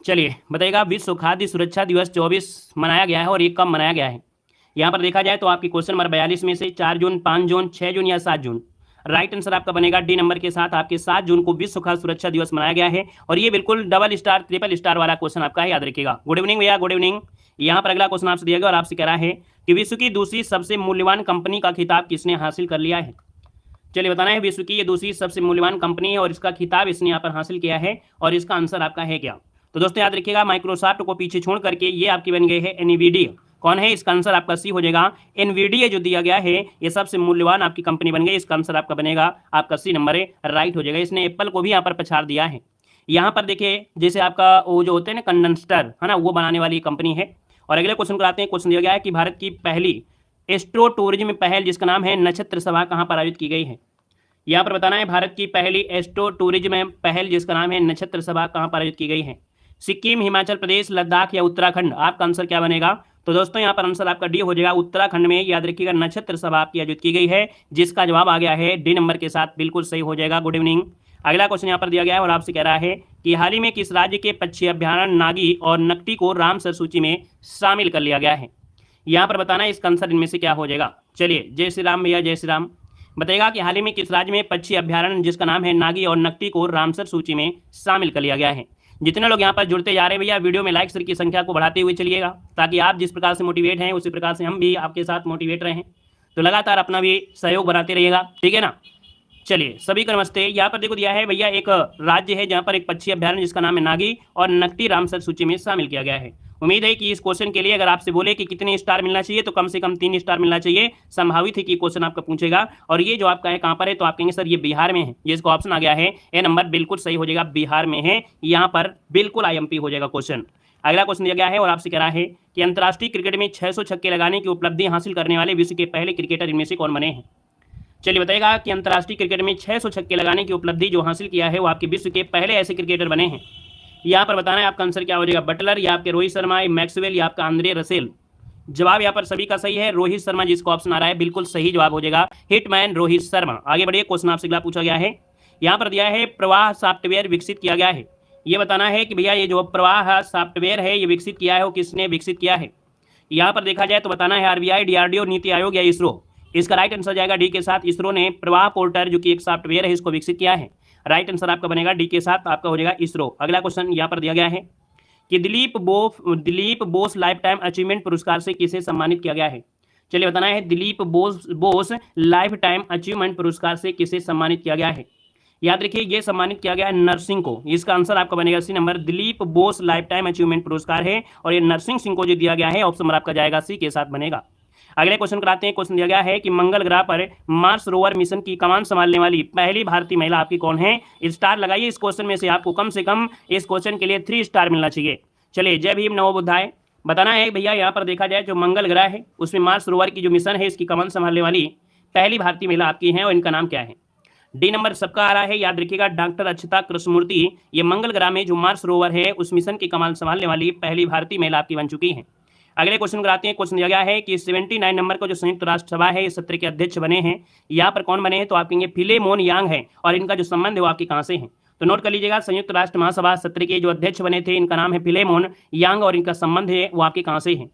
Speaker 1: चलिए बताइएगा विश्व खाद्य सुरक्षा दिवस 24 मनाया गया है और ये कब मनाया गया है? यहाँ पर देखा जाए तो आपकी क्वेश्चन नंबर 42 में से 4 जून, 5 जून, 6 जून या 7 जून। राइट आंसर आपका बनेगा डी नंबर के साथ, आपके 7 जून को विश्व खाद्य सुरक्षा दिवस मनाया गया है। और ये बिल्कुल डबल स्टार ट्रिपल स्टार वाला क्वेश्चन आपका है, याद रखिएगा। गुड इवनिंग भैया, गुड इवनिंग। यहाँ पर अगला क्वेश्चन आपसे दिया गया और आपसे कह रहा है कि विश्व की दूसरी सबसे मूल्यवान कंपनी का खिताब किसने हासिल कर लिया है? चलिए बताना है विश्व की ये दूसरी सबसे मूल्यवान कंपनी है और इसका खिताब इसने यहाँ पर हासिल किया है, और इसका आंसर आपका है क्या? तो दोस्तों याद रखिएगा माइक्रोसॉफ्ट को पीछे छोड़ करके ये आपकी बन गई है एनवीडिया। कौन है? इसका आंसर आपका सी हो जाएगा, एनवीडिया जो दिया गया है ये सबसे मूल्यवान आपकी कंपनी बन गई। इसका आंसर आपका बनेगा आपका सी नंबर है, राइट हो जाएगा। इसने एप्पल को भी यहाँ पर पछाड़ दिया है। यहाँ पर देखिए जैसे आपका वो जो होते हैं ना कंडेंसर, है ना, वो बनाने वाली कंपनी है। और अगले क्वेश्चन को आते हैं। क्वेश्चन दिया गया है कि भारत की पहली एस्ट्रो टूरिज्म पहल जिसका नाम है नक्षत्र सभा कहाँ पर आयोजित की गई है? यहाँ पर बताना है भारत की पहली एस्ट्रो टूरिज्म पहल जिसका नाम है नक्षत्र सभा कहाँ पर आयोजित की गई है? सिक्किम, हिमाचल प्रदेश, लद्दाख या उत्तराखंड? आपका आंसर क्या बनेगा? तो दोस्तों यहाँ पर आंसर आपका डी हो जाएगा, उत्तराखंड में याद रखिएगा नक्षत्र सभा आपकी आयोजित की गई है, जिसका जवाब आ गया है डी नंबर के साथ, बिल्कुल सही हो जाएगा। Good evening. अगला क्वेश्चन यहाँ पर दिया गया है और आपसे कह रहा है कि हाल ही में किस राज्य के पक्षी अभ्यारण्य नागी और नकटी को रामसर सूची में शामिल कर लिया गया है? यहाँ पर बताना है इसका आंसर इनमें से क्या हो जाएगा। चलिए जय श्री राम भैया, जय श्री राम। बताएगा कि हाल ही में किस राज्य में पक्षी अभ्यारण्य जिसका नाम है नागी और नकटी को रामसर सूची में शामिल कर लिया गया है? जितने लोग यहाँ पर जुड़ते जा रहे हैं भैया वीडियो में लाइक शेयर की संख्या को बढ़ाते हुए चलिएगा, ताकि आप जिस प्रकार से मोटिवेट हैं उसी प्रकार से हम भी आपके साथ मोटिवेट रहें। तो लगातार अपना भी सहयोग बनाते रहिएगा, ठीक है ना। चलिए सभी को नमस्ते। यहाँ पर देखो दिया है भैया एक राज्य है जहाँ पर एक पक्षी अभ्यारण्य जिसका नाम है नागी और नकटी रामसर सूची में शामिल किया गया है। उम्मीद है कि इस क्वेश्चन के लिए अगर आपसे बोले कि कितने स्टार मिलना चाहिए तो कम से कम 3 स्टार मिलना चाहिए। संभावित है कि क्वेश्चन आपका पूछेगा। और ये जो आपका है कहाँ पर है, तो आप कहेंगे सर ये बिहार में है, ये इसका ऑप्शन आ गया है ए नंबर, बिल्कुल सही हो जाएगा, बिहार में है। यहाँ पर बिल्कुल IMP हो जाएगा क्वेश्चन। अगला क्वेश्चन दिया गया है और आपसे कह रहा है कि अंतर्राष्ट्रीय क्रिकेट में 600 छक्के लगाने की उपलब्धि हासिल करने वाले विश्व के पहले क्रिकेटर इनमें से कौन बने हैं? चलिए बताइएगा कि अंतर्राष्ट्रीय क्रिकेट में 600 छक्के लगाने की उपलब्धि जो हासिल किया है वो आपके विश्व के पहले ऐसे क्रिकेटर बने हैं। यहाँ पर बताना है आपका आंसर क्या हो जाएगा, बटलर या आपके रोहित शर्मा, मैक्सवेल या आपका आंद्रे रसेल? जवाब यहाँ पर सभी का सही है, रोहित शर्मा जिसको ऑप्शन आ रहा है बिल्कुल सही जवाब हो जाएगा, हिटमैन रोहित शर्मा। आगे बढ़िए, क्वेश्चन आपसे अगला पूछा गया है। यहाँ पर दिया है प्रवाह सॉफ्टवेयर विकसित किया गया है। ये बताना है कि भैया ये जो प्रवाह सॉफ्टवेयर है ये विकसित किया है वो किसने विकसित किया है? यहाँ पर देखा जाए तो बताना है RBI, DRDO, नीति आयोग या इसरो? इसका राइट आंसर जाएगा डी के साथ, इसरो ने प्रवाह पोर्टल जो कि एक सॉफ्टवेयर है इसको विकसित किया है। राइट आंसर आपका बनेगा डी के साथ, आपका हो जाएगा इसरो। अगला क्वेश्चन यहाँ पर दिया गया है कि Dilip Bose lifetime achievement पुरस्कार से किसे सम्मानित किया गया है? चलिए बताना है Dilip Bose lifetime achievement पुरस्कार से किसे सम्मानित किया गया है? याद रखिए ये सम्मानित किया गया है नरसिंह को। इसका आंसर आपका बनेगा C number, Dilip Bose lifetime achievement पुरस्कार है और ये नरसिंह सिंह को जो दिया गया है ऑप्शन नंबर आपका जाएगा सी के साथ बनेगा। अगले क्वेश्चन कराते हैं। क्वेश्चन दिया गया है कि मंगल ग्रह पर मार्स रोवर मिशन की कमान संभालने वाली पहली भारतीय महिला आपकी कौन है? स्टार लगाइए इस क्वेश्चन में से आपको कम से कम इस क्वेश्चन के लिए 3 स्टार मिलना चाहिए। चलिए, जय भीम नमो बुद्धाय। बताना है भैया यहाँ पर देखा जाए जो मंगल ग्रह है उसमें मार्स रोवर की जो मिशन है इसकी कमान संभालने वाली पहली भारतीय महिला आपकी है और इनका नाम क्या है? डी नंबर सबका आ रहा है, याद रखिएगा डॉक्टर अक्षता कृष्णमूर्ति। ये मंगल ग्रह में जो मार्स रोवर है उस मिशन की कमान संभालने वाली पहली भारतीय महिला आपकी बन चुकी है। अगले क्वेश्चन कराते हैं। क्वेश्चन दिया गया है कि 79 नंबर का जो संयुक्त राष्ट्र सभा है इस सत्र के अध्यक्ष बने हैं, यहाँ पर कौन बने हैं? तो आप कहेंगे फिलेमोन यांग है और इनका जो संबंध है वो आपके कहाँ से है? तो नोट कर लीजिएगा, संयुक्त राष्ट्र महासभा सत्र के जो अध्यक्ष बने थे इनका नाम है फिलेमोन यांग और इनका संबंध है वो आपके कहाँ से है?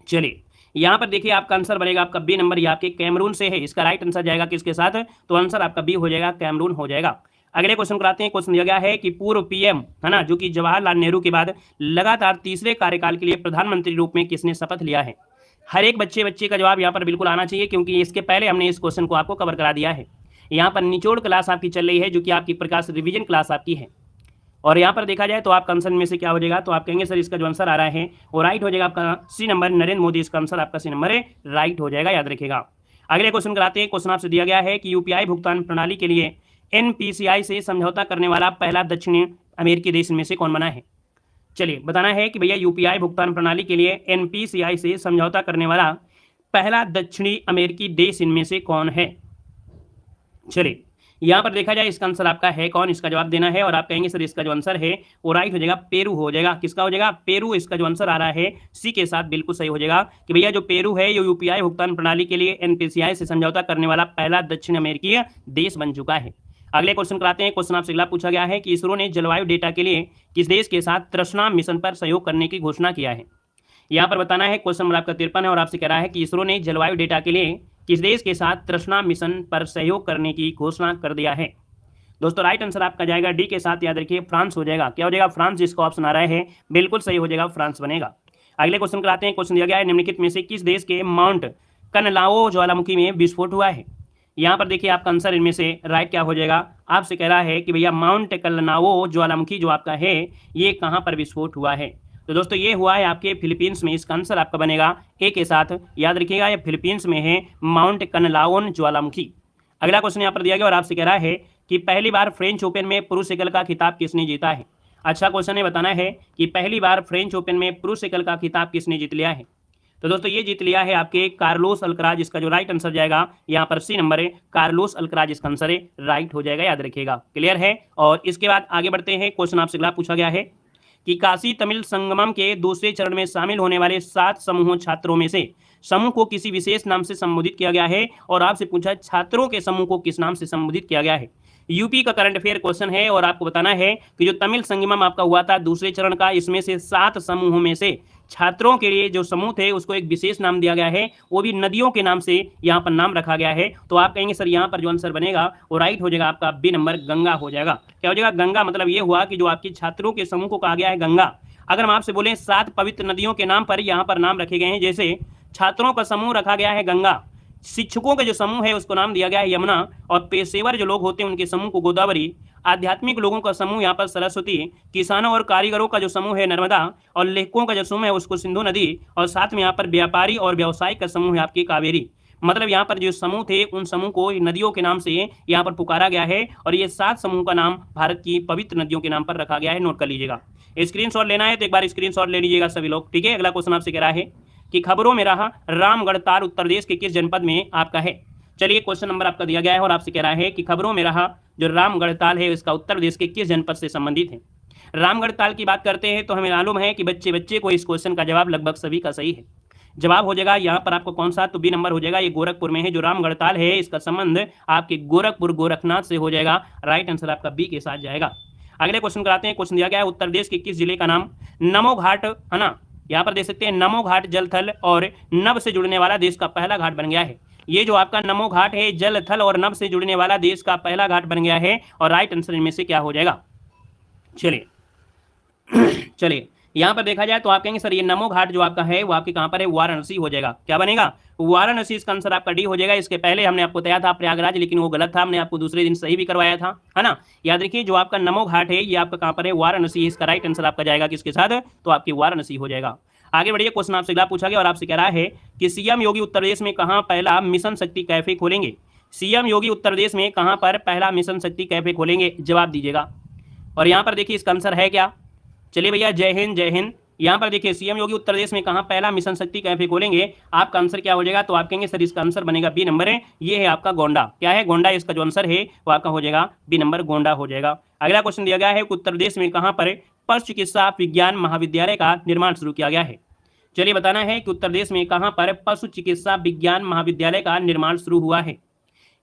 Speaker 1: चलिए, यहाँ पर देखिए आपका आंसर बनेगा आपका बी नंबर, ये आपके कैमरून से है। इसका राइट आंसर जाएगा किसके साथ? तो आंसर आपका बी हो जाएगा, कैमरून हो जाएगा। अगले क्वेश्चन कराते हैं। क्वेश्चन दिया गया है कि पूर्व पीएम है ना, जो कि जवाहरलाल नेहरू के बाद लगातार तीसरे कार्यकाल के लिए प्रधानमंत्री रूप में किसने शपथ लिया है? हर एक बच्चे का जवाब यहाँ पर बिल्कुल आना चाहिए क्योंकि इसके पहले हमने इस क्वेश्चन को आपको कवर करा दिया है। यहाँ पर निचोड़ क्लास आपकी चल रही है जो कि आपकी प्रकाश रिवीजन क्लास आपकी है और यहाँ पर देखा जाए तो आपका आंसर में से क्या हो जाएगा? तो आप कहेंगे सर इसका जो आंसर आ रहा है वो राइट हो जाएगा आपका सी नंबर, नरेंद्र मोदी। इसका आंसर आपका सी नंबर राइट हो जाएगा, याद रखिएगा। अगले क्वेश्चन कराते हैं। क्वेश्चन आपसे दिया गया है कि यूपीआई भुगतान प्रणाली के लिए एनपीसीआई से समझौता करने वाला पहला दक्षिण अमेरिकी देश इनमें से कौन बना है? चलिए, बताना है कि भैया यूपीआई भुगतान प्रणाली के लिए एनपीसीआई से समझौता करने वाला पहला दक्षिणी अमेरिकी देश इनमें से कौन है? चलिए, यहाँ पर देखा जाए इसका आंसर आपका है कौन? इसका जवाब देना है और आप कहेंगे सर इसका जो आंसर है वो राइट हो जाएगा, पेरू हो जाएगा। किसका हो जाएगा? पेरू। इसका जो आंसर आ रहा है सी के साथ बिल्कुल सही हो जाएगा कि भैया जो पेरू है ये यूपीआई भुगतान प्रणाली के लिए एनपीसीआई से समझौता करने वाला पहला दक्षिण अमेरिकी देश बन चुका है। अगले क्वेश्चन कराते हैं। क्वेश्चन आपसे अगला पूछा गया है कि इसरो ने जलवायु डेटा के लिए किस देश के साथ तृष्णा मिशन पर सहयोग करने की घोषणा किया है? यहाँ पर बताना है, क्वेश्चन नंबर आपका 53 है और आपसे कह रहा है कि इसरो ने जलवायु डेटा के लिए किस देश के साथ तृष्णा मिशन पर सहयोग करने की घोषणा कर दिया है? दोस्तों राइट आंसर आपका जाएगा डी के साथ, याद रखिए फ्रांस हो जाएगा। क्या हो जाएगा? फ्रांस। जिसका ऑप्शन आ रहा है बिल्कुल सही हो जाएगा, फ्रांस बनेगा। अगले क्वेश्चन कराते हैं। क्वेश्चन दिया गया है निम्नलिखित में से किस देश के माउंट कनलाओ ज्वालामुखी में विस्फोट हुआ है? यहाँ पर देखिए आपका आंसर इनमें से राइट क्या हो जाएगा? आपसे कह रहा है कि भैया माउंट कनलाओ ज्वालामुखी जो आपका है ये कहाँ पर विस्फोट हुआ है? तो दोस्तों ये हुआ है आपके फिलीपींस में। इसका आंसर आपका बनेगा ए के साथ, याद रखिएगा ये फिलीपींस में है माउंट कनलाओन ज्वालामुखी। अगला क्वेश्चन यहाँ पर दिया गया और आपसे कह रहा है कि पहली बार फ्रेंच ओपन में पुरुष एकल का खिताब किसने जीता है? अच्छा क्वेश्चन है, बताना है कि पहली बार फ्रेंच ओपन में पुरुष एकल का खिताब किसने जीत लिया है? तो दोस्तों ये जीत लिया है आपके कार्लोस अल्कराज। इसका जो राइट आंसर जाएगा यहाँ पर सी नंबर है, कार्लोस अल्कराज इसका आंसर है, राइट हो जाएगा, याद रखिएगा। क्लियर है? और इसके बाद आगे बढ़ते हैं। क्वेश्चन आपसे अगला पूछा गया है कि काशी तमिल संगमम के दूसरे चरण में शामिल होने वाले 7 समूहों छात्रों में से समूह को किसी विशेष नाम से संबोधित किया गया है और आपसे पूछा छात्रों के समूह को किस नाम से संबोधित किया गया है? यूपी का करंट अफेयर क्वेश्चन है और आपको बताना है कि जो तमिल संगमम आपका हुआ था दूसरे चरण का, इसमें से 7 समूहों में से छात्रों के लिए जो समूह थे उसको एक विशेष नाम दिया गया है, वो भी नदियों के नाम से यहाँ पर नाम रखा गया है। तो आप कहेंगे सर यहाँ पर जो आंसर बनेगा वो राइट हो जाएगा आपका बी नंबर, गंगा हो जाएगा। क्या हो जाएगा? गंगा। मतलब ये हुआ कि जो आपकी छात्रों के समूह को कहा गया है गंगा। अगर हम आपसे बोलें 7 पवित्र नदियों के नाम पर यहाँ पर नाम रखे गए हैं, जैसे छात्रों का समूह रखा गया है गंगा, शिक्षकों का जो समूह है उसको नाम दिया गया है यमुना और पेशेवर जो लोग होते हैं उनके समूह को गोदावरी, आध्यात्मिक लोगों का समूह यहाँ पर सरस्वती, किसानों और कारीगरों का जो समूह है नर्मदा और लेखकों का जो समूह है उसको सिंधु नदी और साथ में यहाँ पर व्यापारी और व्यवसाय का समूह है आपकी कावेरी। मतलब यहाँ पर जो समूह थे उन समूह को नदियों के नाम से यहाँ पर पुकारा गया है और ये 7 समूह का नाम भारत की पवित्र नदियों के नाम पर रखा गया है। नोट कर लीजिएगा। स्क्रीनशॉट लेना है तो एक बार स्क्रीनशॉट ले लीजिएगा सभी लोग, ठीक है। अगला क्वेश्चन आपसे कह रहा है कि खबरों में रहा रामगढ़ ताल उत्तर प्रदेश के किस जनपद में आपका है? चलिए क्वेश्चन नंबर आपका दिया गया है और आपसे कह रहा है कि खबरों में रहा जो रामगढ़ ताल है इसका उत्तर प्रदेश के किस जनपद से संबंधित है? रामगढ़ ताल की बात करते हैं तो हमें मालूम है कि बच्चे को इस क्वेश्चन का जवाब लगभग सभी का सही है। जवाब हो जाएगा यहाँ पर आपको कौन सा? तो बी नंबर हो जाएगा, ये गोरखपुर में है। जो रामगढ़ ताल है इसका संबंध आपके गोरखपुर गोरखनाथ से हो जाएगा। राइट आंसर आपका बी के साथ जाएगा। अगले क्वेश्चन कराते हैं। क्वेश्चन दिया गया है उत्तर प्रदेश के किस जिले का नाम नमो घाट है ना, यहाँ पर देख सकते हैं नमो घाट जल थल और नभ से जुड़ने वाला देश का पहला घाट बन गया है। ये जो आपका नमो घाट है जल थल और नभ से जुड़ने वाला देश का पहला घाट बन गया है और राइट आंसर इनमें से क्या हो जाएगा? चलिए यहाँ पर देखा जाए तो आप कहेंगे सर ये नमो घाट जो आपका है वो आपके कहाँ पर है, वाराणसी हो जाएगा। क्या बनेगा, वाराणसी। इसका आंसर आपका डी हो जाएगा। इसके पहले हमने आपको बताया था प्रयागराज, लेकिन वो गलत था, हमने आपको दूसरे दिन सही भी करवाया था, है ना। याद रखिए जो आपका नमो घाट है ये आपका कहाँ पर है, वाराणसी। इसका राइट आंसर आपका जाएगा किसके साथ, तो आपकी वाराणसी हो जाएगा। आगे बढ़िए, क्वेश्चन आपसे अगला पूछा गया और आपसे कह रहा है कि सीएम योगी उत्तर प्रदेश में कहाँ पहला मिशन शक्ति कैफे खोलेंगे। सीएम योगी उत्तर प्रदेश में कहाँ पर पहला मिशन शक्ति कैफे खोलेंगे, जवाब दीजिएगा। और यहाँ पर देखिए इसका आंसर है क्या, चलिए भैया, जय हिंद जय हिंद। यहाँ पर देखिए सीएम योगी उत्तर प्रदेश में कहाँ पहला मिशन शक्ति कैफे खोलेंगे, आपका आंसर क्या हो जाएगा, तो आप कहेंगे सर इसका आंसर बनेगा बी नंबर है, ये है आपका गोंडा। क्या है, गोंडा। इसका जो आंसर है वो आपका हो जाएगा बी नंबर, गोंडा हो जाएगा। अगला क्वेश्चन दिया गया है उत्तर प्रदेश में कहाँ पर पशु चिकित्सा विज्ञान महाविद्यालय का निर्माण शुरू किया गया है। चलिए बताना है कि उत्तर प्रदेश में कहाँ पर पशु चिकित्सा विज्ञान महाविद्यालय का निर्माण शुरू हुआ है।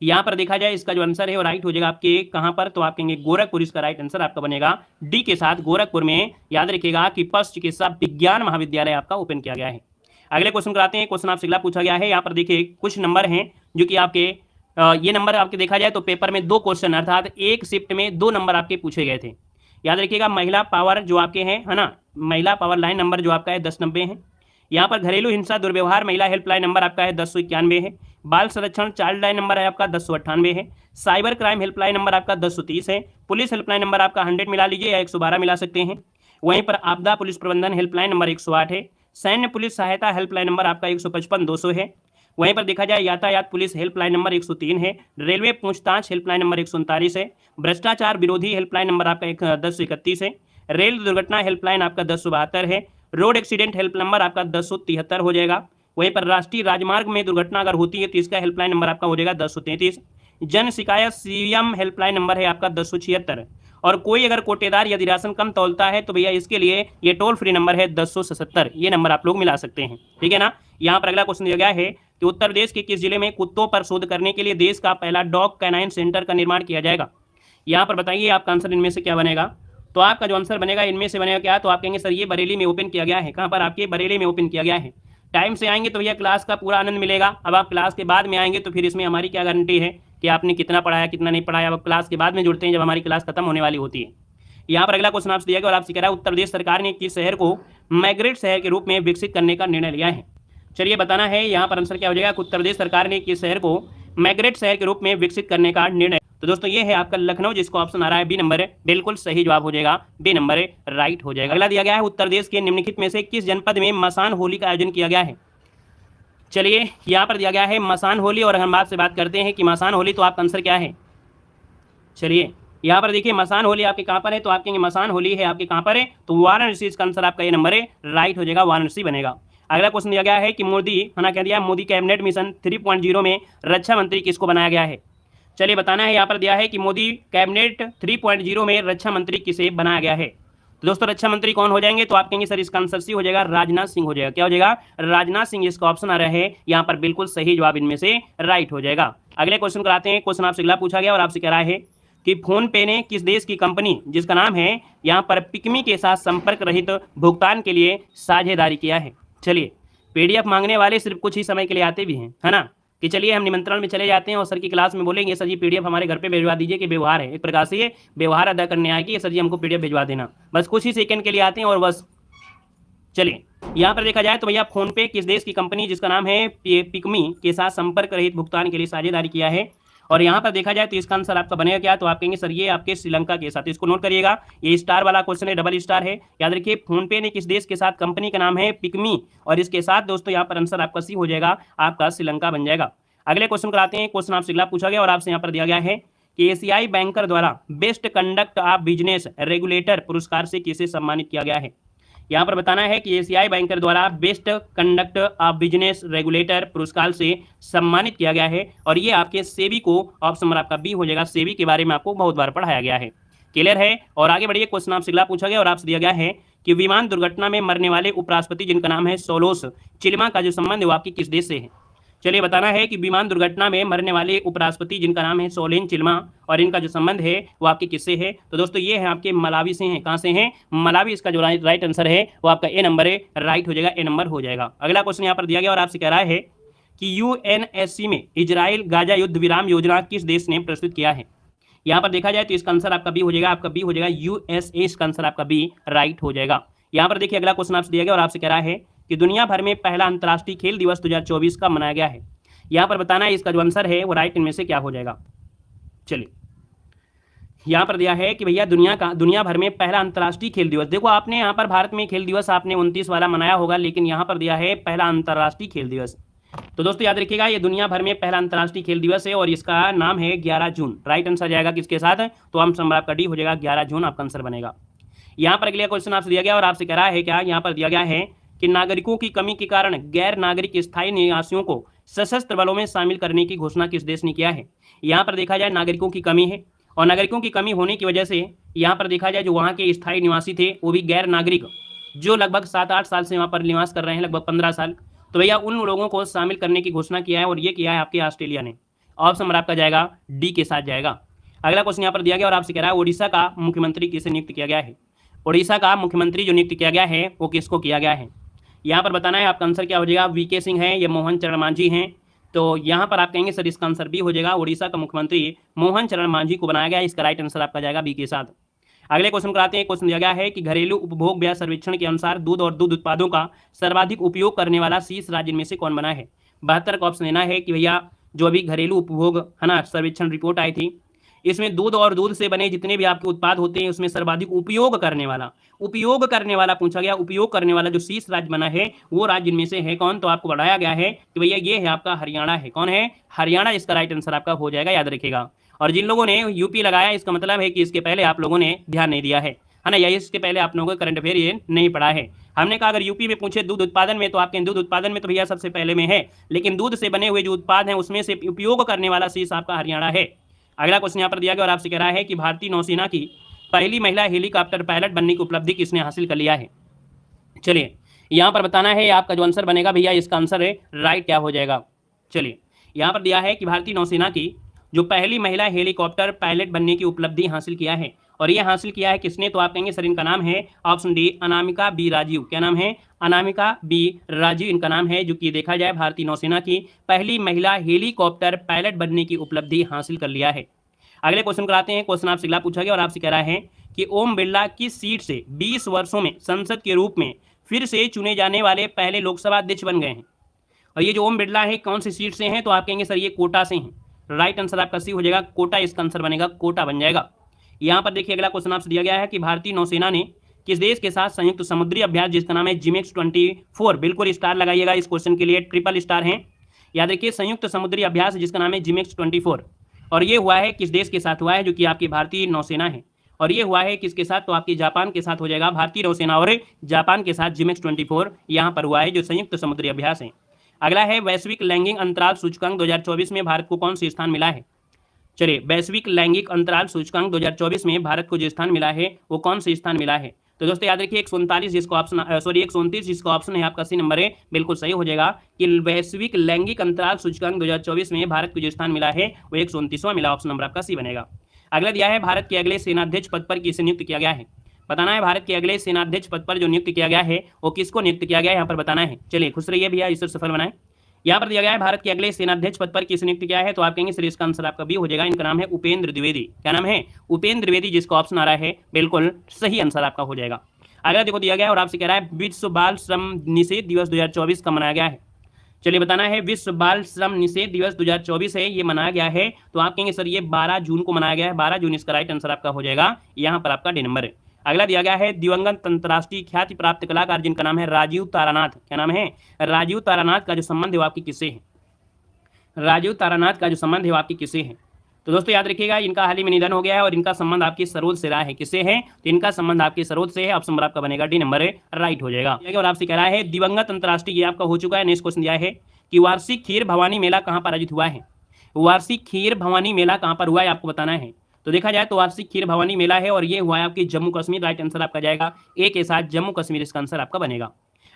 Speaker 1: यहाँ पर देखा जाए इसका जो आंसर है वो राइट हो जाएगा आपके कहाँ पर, तो आप कहेंगे गोरखपुर। इसका राइट आंसर आपका बनेगा डी के साथ, गोरखपुर में। याद रखिएगा कि पशु चिकित्सा विज्ञान महाविद्यालय आपका ओपन किया गया है। अगले क्वेश्चन कराते हैं। क्वेश्चन आपसे अगला पूछा गया है, यहाँ पर देखिए कुछ नंबर हैं जो कि आपके ये नंबर आपके देखा जाए तो पेपर में 2 क्वेश्चन अर्थात एक शिफ्ट में 2 नंबर आपके पूछे गए थे। याद रखिएगा महिला पावर जो आपके हैं, है ना, महिला पावर लाइन नंबर जो आपका है 1090 है। यहाँ पर घरेलू हिंसा दुर्व्यवहार महिला हेल्पलाइन नंबर आपका है 1091 है। बाल संरक्षण चाइल्ड लाइन नंबर है आपका 1098 है। साइबर क्राइम हेल्पलाइन नंबर आपका 1030 है। पुलिस हेल्पलाइन नंबर आपका 100 मिला लीजिए या 112 मिला सकते हैं। वहीं पर आपदा पुलिस प्रबंधन हेल्पलाइन नंबर 108 है। सैन्य पुलिस सहायता हेल्पलाइन नंबर आपका 155-200 है। वहीं पर देखा जाए यातायात पुलिस हेल्पलाइन नंबर 103 है। रेलवे पूछताछ हेल्पलाइन नंबर 139 है। भ्रष्टाचार विरोधी हेल्पलाइन नंबर आपका 1031 है। रेल दुर्घटना हेल्पलाइन आपका 1072 है। रोड एक्सीडेंट हेल्प नंबर आपका 1073 हो जाएगा। वहीं पर राष्ट्रीय राजमार्ग में दुर्घटना अगर होती है तो इसका हेल्पलाइन नंबर आपका हो जाएगा 1033। जन शिकायत सीएम हेल्पलाइन नंबर है आपका 1076। और कोई अगर कोटेदार यदि राशन कम तौलता है तो भैया इसके लिए ये टोल फ्री नंबर है 1077। ये नंबर आप लोग मिला सकते हैं, ठीक है ना। यहाँ पर अगला क्वेश्चन दिया गया है कि उत्तर प्रदेश के किस जिले में कुत्तों पर शोध करने के लिए देश का पहला डॉग कैनाइन सेंटर का निर्माण किया जाएगा। यहाँ पर बताइए आपका आंसर इनमें से क्या बनेगा, तो आपका जो आंसर बनेगा इनमें से बनेगा क्या, तो आप कहेंगे सर ये बरेली में ओपन किया गया है। कहाँ पर, आपके बरेली में ओपन किया गया है। टाइम से आएंगे तो भैया क्लास का पूरा आनंद मिलेगा। अब आप क्लास के बाद में आएंगे तो फिर इसमें हमारी क्या गारंटी है कि आपने कितना पढ़ाया कितना नहीं पढ़ाया। अब क्लास के बाद में जुड़ते हैं जब हमारी क्लास खत्म होने वाली होती है। यहाँ पर अगला क्वेश्चन आपसे दिया गया और आपसे कह रहा है उत्तर प्रदेश सरकार ने किस शहर को मैग्रेट शहर के रूप में विकसित करने का निर्णय लिया है। चलिए बताना है यहाँ पर आंसर क्या हो जाएगा, उत्तर प्रदेश सरकार ने किस शहर को मैग्रेट शहर के रूप में विकसित करने का निर्णय। तो दोस्तों ये है आपका लखनऊ, जिसको ऑप्शन आ रहा है बी नंबर है, बिल्कुल सही जवाब हो जाएगा, बी नंबर है, राइट हो जाएगा। अगला दिया गया है उत्तर प्रदेश के निम्नलिखित में से किस जनपद में मसान होली का आयोजन किया गया है। चलिए यहाँ पर दिया गया है मसान होली, और हम आपसे बात करते हैं कि मसान होली तो आपका आंसर क्या है। चलिए यहाँ पर देखिए मसान होली आपके कहाँ पर है, तो आप कहेंगे मसान होली है आपके कहाँ पर है, तो वाराणसी। इसका आंसर आपका ये नंबर है, राइट हो जाएगा, वाराणसी बनेगा। अगला क्वेश्चन दिया गया है कि मोदी, है ना, कह दिया मोदी कैबिनेट मिशन 3.0 में रक्षा मंत्री किसको बनाया गया है। चलिए बताना है, यहाँ पर दिया है कि मोदी कैबिनेट 3.0 में रक्षा मंत्री किसे बनाया गया है। तो दोस्तों रक्षा मंत्री कौन हो जाएंगे, तो आप कहेंगे सर इसका आंसर सी हो जाएगा, राजनाथ सिंह हो जाएगा। क्या हो जाएगा, राजनाथ सिंह। इसका ऑप्शन आ रहा है यहाँ पर, बिल्कुल सही जवाब इनमें से राइट हो जाएगा। अगले क्वेश्चन कराते हैं। क्वेश्चन आपसे अगला पूछा गया और आपसे कह रहा है कि फोन पे ने किस देश की कंपनी जिसका नाम है यहाँ पर पिकमी के साथ संपर्क रहित भुगतान के लिए साझेदारी किया है। चलिए पीडीएफ मांगने वाले सिर्फ कुछ ही समय के लिए आते भी हैं, है ना, कि चलिए हम निमंत्रण में चले जाते हैं और सर की क्लास में बोलेंगे सर जी पीडीएफ हमारे घर पे भिजवा दीजिए कि व्यवहार है, एक प्रकार से ये व्यवहार अदा करने आए कि सर जी हमको पीडीएफ भिजवा देना। बस कुछ ही सेकंड के लिए आते हैं और बस। चलिए यहाँ पर देखा जाए तो भैया फोन पे किस देश की कंपनी जिसका नाम है पिकमी के साथ संपर्क रहित भुगतान के लिए साझेदारी किया है। और यहाँ पर देखा जाए तो इसका आंसर आपका बनेगा क्या, तो आप कहेंगे सर ये आपके श्रीलंका के साथ। इसको नोट करिएगा, ये स्टार वाला क्वेश्चन है, डबल स्टार है। याद रखिए फोन पे ने किस देश के साथ, कंपनी का नाम है पिकमी, और इसके साथ दोस्तों यहाँ पर आंसर आपका सी हो जाएगा, आपका श्रीलंका बन जाएगा। अगले क्वेश्चन कराते हैं। क्वेश्चन आपसे अगला पूछा गया और आपसे यहाँ पर दिया गया है कि एशियाई बैंकर द्वारा best conduct of business regulator पुरस्कार से किसे सम्मानित किया गया है। यहाँ पर बताना है कि एशियाई बैंकर द्वारा best conduct of business regulator पुरस्कार से सम्मानित किया गया है, और ये आपके सेबी को, ऑप्शन नंबर आपका बी हो जाएगा। सेबी के बारे में आपको बहुत बार पढ़ाया गया है, क्लियर है। और आगे बढ़िए, क्वेश्चन आपसे अगला पूछा गया और आपसे दिया गया है कि विमान दुर्घटना में मरने वाले उपराष्ट्रपति जिनका नाम है सोलोस चिल्मा का जो संबंध है वो आपकी किस देश से है। चलिए बताना है कि विमान दुर्घटना में मरने वाले उपराष्ट्रपति जिनका नाम है सोलेन चिल्मा, और इनका जो संबंध है वो आपके किससे है। तो दोस्तों ये है आपके मलावी से हैं। कहाँ से हैं, मलावी। इसका जो राइट आंसर है वो आपका ए नंबर है, राइट हो जाएगा, ए नंबर हो जाएगा। अगला क्वेश्चन यहाँ पर दिया गया और आपसे कह रहा है कि यूएनएससी में इजराइल गाजा युद्ध विराम योजना किस देश ने प्रस्तुत किया है। यहाँ पर देखा जाए तो इसका आंसर आपका बी हो जाएगा, आपका बी हो जाएगा यूएसए। इसका आंसर आपका बी राइट हो जाएगा। यहाँ पर देखिए अगला क्वेश्चन आपसे दिया गया और आपसे कह रहा है कि दुनिया भर में पहला अंतर्राष्ट्रीय खेल दिवस 2024 का मनाया गया है। यहाँ पर बताना है इसका जो आंसर है वो राइट इनमें से क्या हो जाएगा। चलिए यहाँ पर दिया है कि भैया दुनिया भर में पहला अंतर्राष्ट्रीय खेल दिवस। देखो आपने यहाँ पर भारत में खेल दिवस आपने 29 वाला मनाया होगा, लेकिन यहाँ पर दिया है पहला अंतर्राष्ट्रीय खेल दिवस। तो दोस्तों याद रखिएगा ये दुनिया भर में पहला अंतर्राष्ट्रीय खेल दिवस है और इसका नाम है 11 जून। राइट आंसर जाएगा किसके साथ, तो हम नंबर आपका डी हो जाएगा, 11 जून आपका आंसर बनेगा। यहाँ पर अगला क्वेश्चन आपसे दिया गया और आपसे कह रहा है क्या, यहाँ पर दिया गया है कि नागरिकों की कमी के कारण गैर नागरिक स्थायी निवासियों को सशस्त्र बलों में शामिल करने की घोषणा किस देश ने किया है। यहाँ पर देखा जाए नागरिकों की कमी है और नागरिकों की कमी होने की वजह से यहाँ पर देखा जाए जो वहाँ के स्थायी निवासी थे वो भी गैर नागरिक जो लगभग 7-8 साल से वहाँ पर निवास कर रहे हैं, लगभग 15 साल, तो भैया उन लोगों को शामिल करने की घोषणा किया है और ये किया है आपके ऑस्ट्रेलिया ने। ऑप्शन नंबर आपका जाएगा डी के साथ जाएगा। अगला क्वेश्चन यहाँ पर दिया गया और आपसे कह रहा है उड़ीसा का मुख्यमंत्री किसे नियुक्त किया गया है। उड़ीसा का मुख्यमंत्री जो नियुक्त किया गया है वो किसको किया गया है। यहाँ पर बताना है आपका आंसर क्या हो जाएगा, वीके सिंह है या मोहन चरण मांझी हैं। तो यहाँ पर आप कहेंगे सर इसका आंसर बी हो जाएगा, उड़ीसा का मुख्यमंत्री मोहन चरण मांझी को बनाया गया। इसका राइट आंसर आपका जाएगा बी के साथ। अगले क्वेश्चन कराते हैं। क्वेश्चन दिया गया है कि घरेलू उपभोग व्यय सर्वेक्षण के अनुसार दूध और दूध उत्पादों का सर्वाधिक उपयोग करने वाला शीर्ष राज्य में से कौन बना है। 72 का ऑप्शन देना है कि भैया जो अभी घरेलू उपभोग है ना सर्वेक्षण रिपोर्ट आई थी, इसमें दूध और दूध से बने जितने भी आपके उत्पाद होते हैं उसमें सर्वाधिक उपयोग करने वाला पूछा गया। उपयोग करने वाला जो शीर्ष राज्य बना है वो राज्य इनमें से है कौन, तो आपको बताया गया है कि भैया ये है आपका हरियाणा है। कौन है, हरियाणा। इसका राइट आंसर आपका हो जाएगा, याद रखिएगा। और जिन लोगों ने यूपी लगाया इसका मतलब है कि इसके पहले आप लोगों ने ध्यान नहीं दिया है ना, या इसके पहले आप लोगों को करंट अफेयर ये नहीं पढ़ा है। हमने कहा अगर यूपी में पूछे दूध उत्पादन में तो आपके दूध उत्पादन में तो भैया सबसे पहले में है, लेकिन दूध से बने हुए जो उत्पाद हैं उसमें से उपयोग करने वाला शीर्ष आपका हरियाणा है। अगला क्वेश्चन यहाँ पर दिया गया और आपसे कह रहा है कि भारतीय नौसेना की पहली महिला हेलीकॉप्टर पायलट बनने की उपलब्धि किसने हासिल कर लिया है। चलिए यहाँ पर बताना है आपका जो आंसर बनेगा भैया, इसका आंसर है राइट क्या हो जाएगा। चलिए यहाँ पर दिया है कि भारतीय नौसेना की जो पहली महिला हेलीकॉप्टर पायलट बनने की उपलब्धि हासिल किया है, और ये हासिल किया है किसने, तो आप कहेंगे सर इनका नाम है option D Anamika B Rajiv. क्या नाम है, अनामिका बी राजीव इनका नाम है, जो कि देखा जाए भारतीय नौसेना की पहली महिला हेलीकॉप्टर पायलट बनने की उपलब्धि हासिल कर लिया है। अगले क्वेश्चन कराते हैं। क्वेश्चन आपसे अगला पूछा गया और आपसे कह रहा है कि ओम बिरला किस सीट से 20 वर्षों में संसद के रूप में फिर से चुने जाने वाले पहले लोकसभा अध्यक्ष बन गए हैं। और ये जो ओम बिरला है कौन सी सीट से हैं, तो आप कहेंगे सर ये कोटा से हैं। राइट आंसर आपका सी हो जाएगा, कोटा इसका आंसर बनेगा, कोटा बन जाएगा। यहाँ पर देखिए अगला क्वेश्चन आपसे दिया गया है कि भारतीय नौसेना ने किस देश के साथ संयुक्त समुद्री अभ्यास जिसका नाम है जिमेक्स 24, बिल्कुल स्टार लगाइएगा इस क्वेश्चन के लिए, ट्रिपल स्टार है। याद रखिए संयुक्त समुद्री अभ्यास जिसका नाम है जिमेक्स 24, और ये हुआ है किस देश के साथ हुआ है, जो कि आपकी भारतीय नौसेना है। और ये हुआ है किसके साथ, तो आपकी जापान के साथ हो जाएगा। भारतीय नौसेना और जापान के साथ जिमेक्स 24 यहाँ पर हुआ है जो संयुक्त समुद्री अभ्यास है। अगला है वैश्विक लैंगिक अंतराल सूचकांक 2024 में भारत को कौन सा स्थान मिला है। चलिए वैश्विक लैंगिक अंतराल सूचकांक 2024 में भारत को जो स्थान मिला है वो कौन सा स्थान मिला है, तो दोस्तों याद रखिए 139 जिसका ऑप्शन 129 जिसका ऑप्शन है आपका सी नंबर है, बिल्कुल सही हो जाएगा कि वैश्विक लैंगिक अंतराल सूचकांक 2024 में भारत को जो स्थान मिला है वो 129वां मिला। ऑप्शन नंबर आपका सी बनेगा। अगला दिया है भारत के अगले सेनाध्यक्ष पद पर किसे नियुक्त किया गया है। बताना है भारत के अगले सेनाध्यक्ष पद पर जो नियुक्त किया गया है वो किसको नियुक्त किया गया है, यहाँ पर बताना है। चलिए खुश रहिए भैया, ईश्वर सफल बनाए। यहाँ पर दिया गया है भारत के अगले सेनाध्यक्ष पद पर किसे नियुक्त किया है, तो आप कहेंगे सर इसका आंसर आपका बी हो जाएगा। इनका नाम है उपेंद्र द्विवेदी। क्या नाम है, उपेंद्र द्विवेदी, जिसका ऑप्शन आ रहा है बिल्कुल सही आंसर आपका हो जाएगा। अगला देखो दिया गया है और आपसे कह रहा है विश्व बाल श्रम निषेध दिवस 2024 का मनाया गया है। चलिए बताना है विश्व बाल श्रम निषेध दिवस 2024 है ये मनाया गया है, तो आप कहेंगे सर ये 12 जून को मनाया गया है। 12 जून इसका राइट आंसर आपका हो जाएगा, यहाँ पर आपका डी नंबर है। अगला दिया गया है दिवंगत अंतर्राष्ट्रीय ख्याति प्राप्त कलाकार जिनका नाम है राजीव तारानाथ। क्या नाम है, राजीव तारानाथ का जो संबंध है वो आपकी किससे है, राजीव तारानाथ का जो संबंध है वो आपकी किससे है। तो दोस्तों याद रखिएगा इनका हाल ही में निधन हो गया है और इनका संबंध आपकी सरोज से रहा है। किससे है, तो इनका संबंध आपकी सरोज से है। ऑप्शन नंबर आपका बनेगा डी नंबर है, राइट हो जाएगा। और आपसे कह रहा है दिवंगत अंतर्राष्ट्रीय, ये आपका हो चुका है। नेक्स्ट क्वेश्चन दिया है कि वार्षिक खीर भवानी मेला कहाँ पर आयोजित हुआ है। वार्षिक खीर भवानी मेला कहाँ पर हुआ है आपको बताना है। तो देखा जाए तो वार्षिक खीर भवानी मेला है और ये हुआ है आपकी जम्मू कश्मीर। राइट आंसर आपका जाएगा ए के साथ जम्मू कश्मीर, इसका आंसर आपका बनेगा।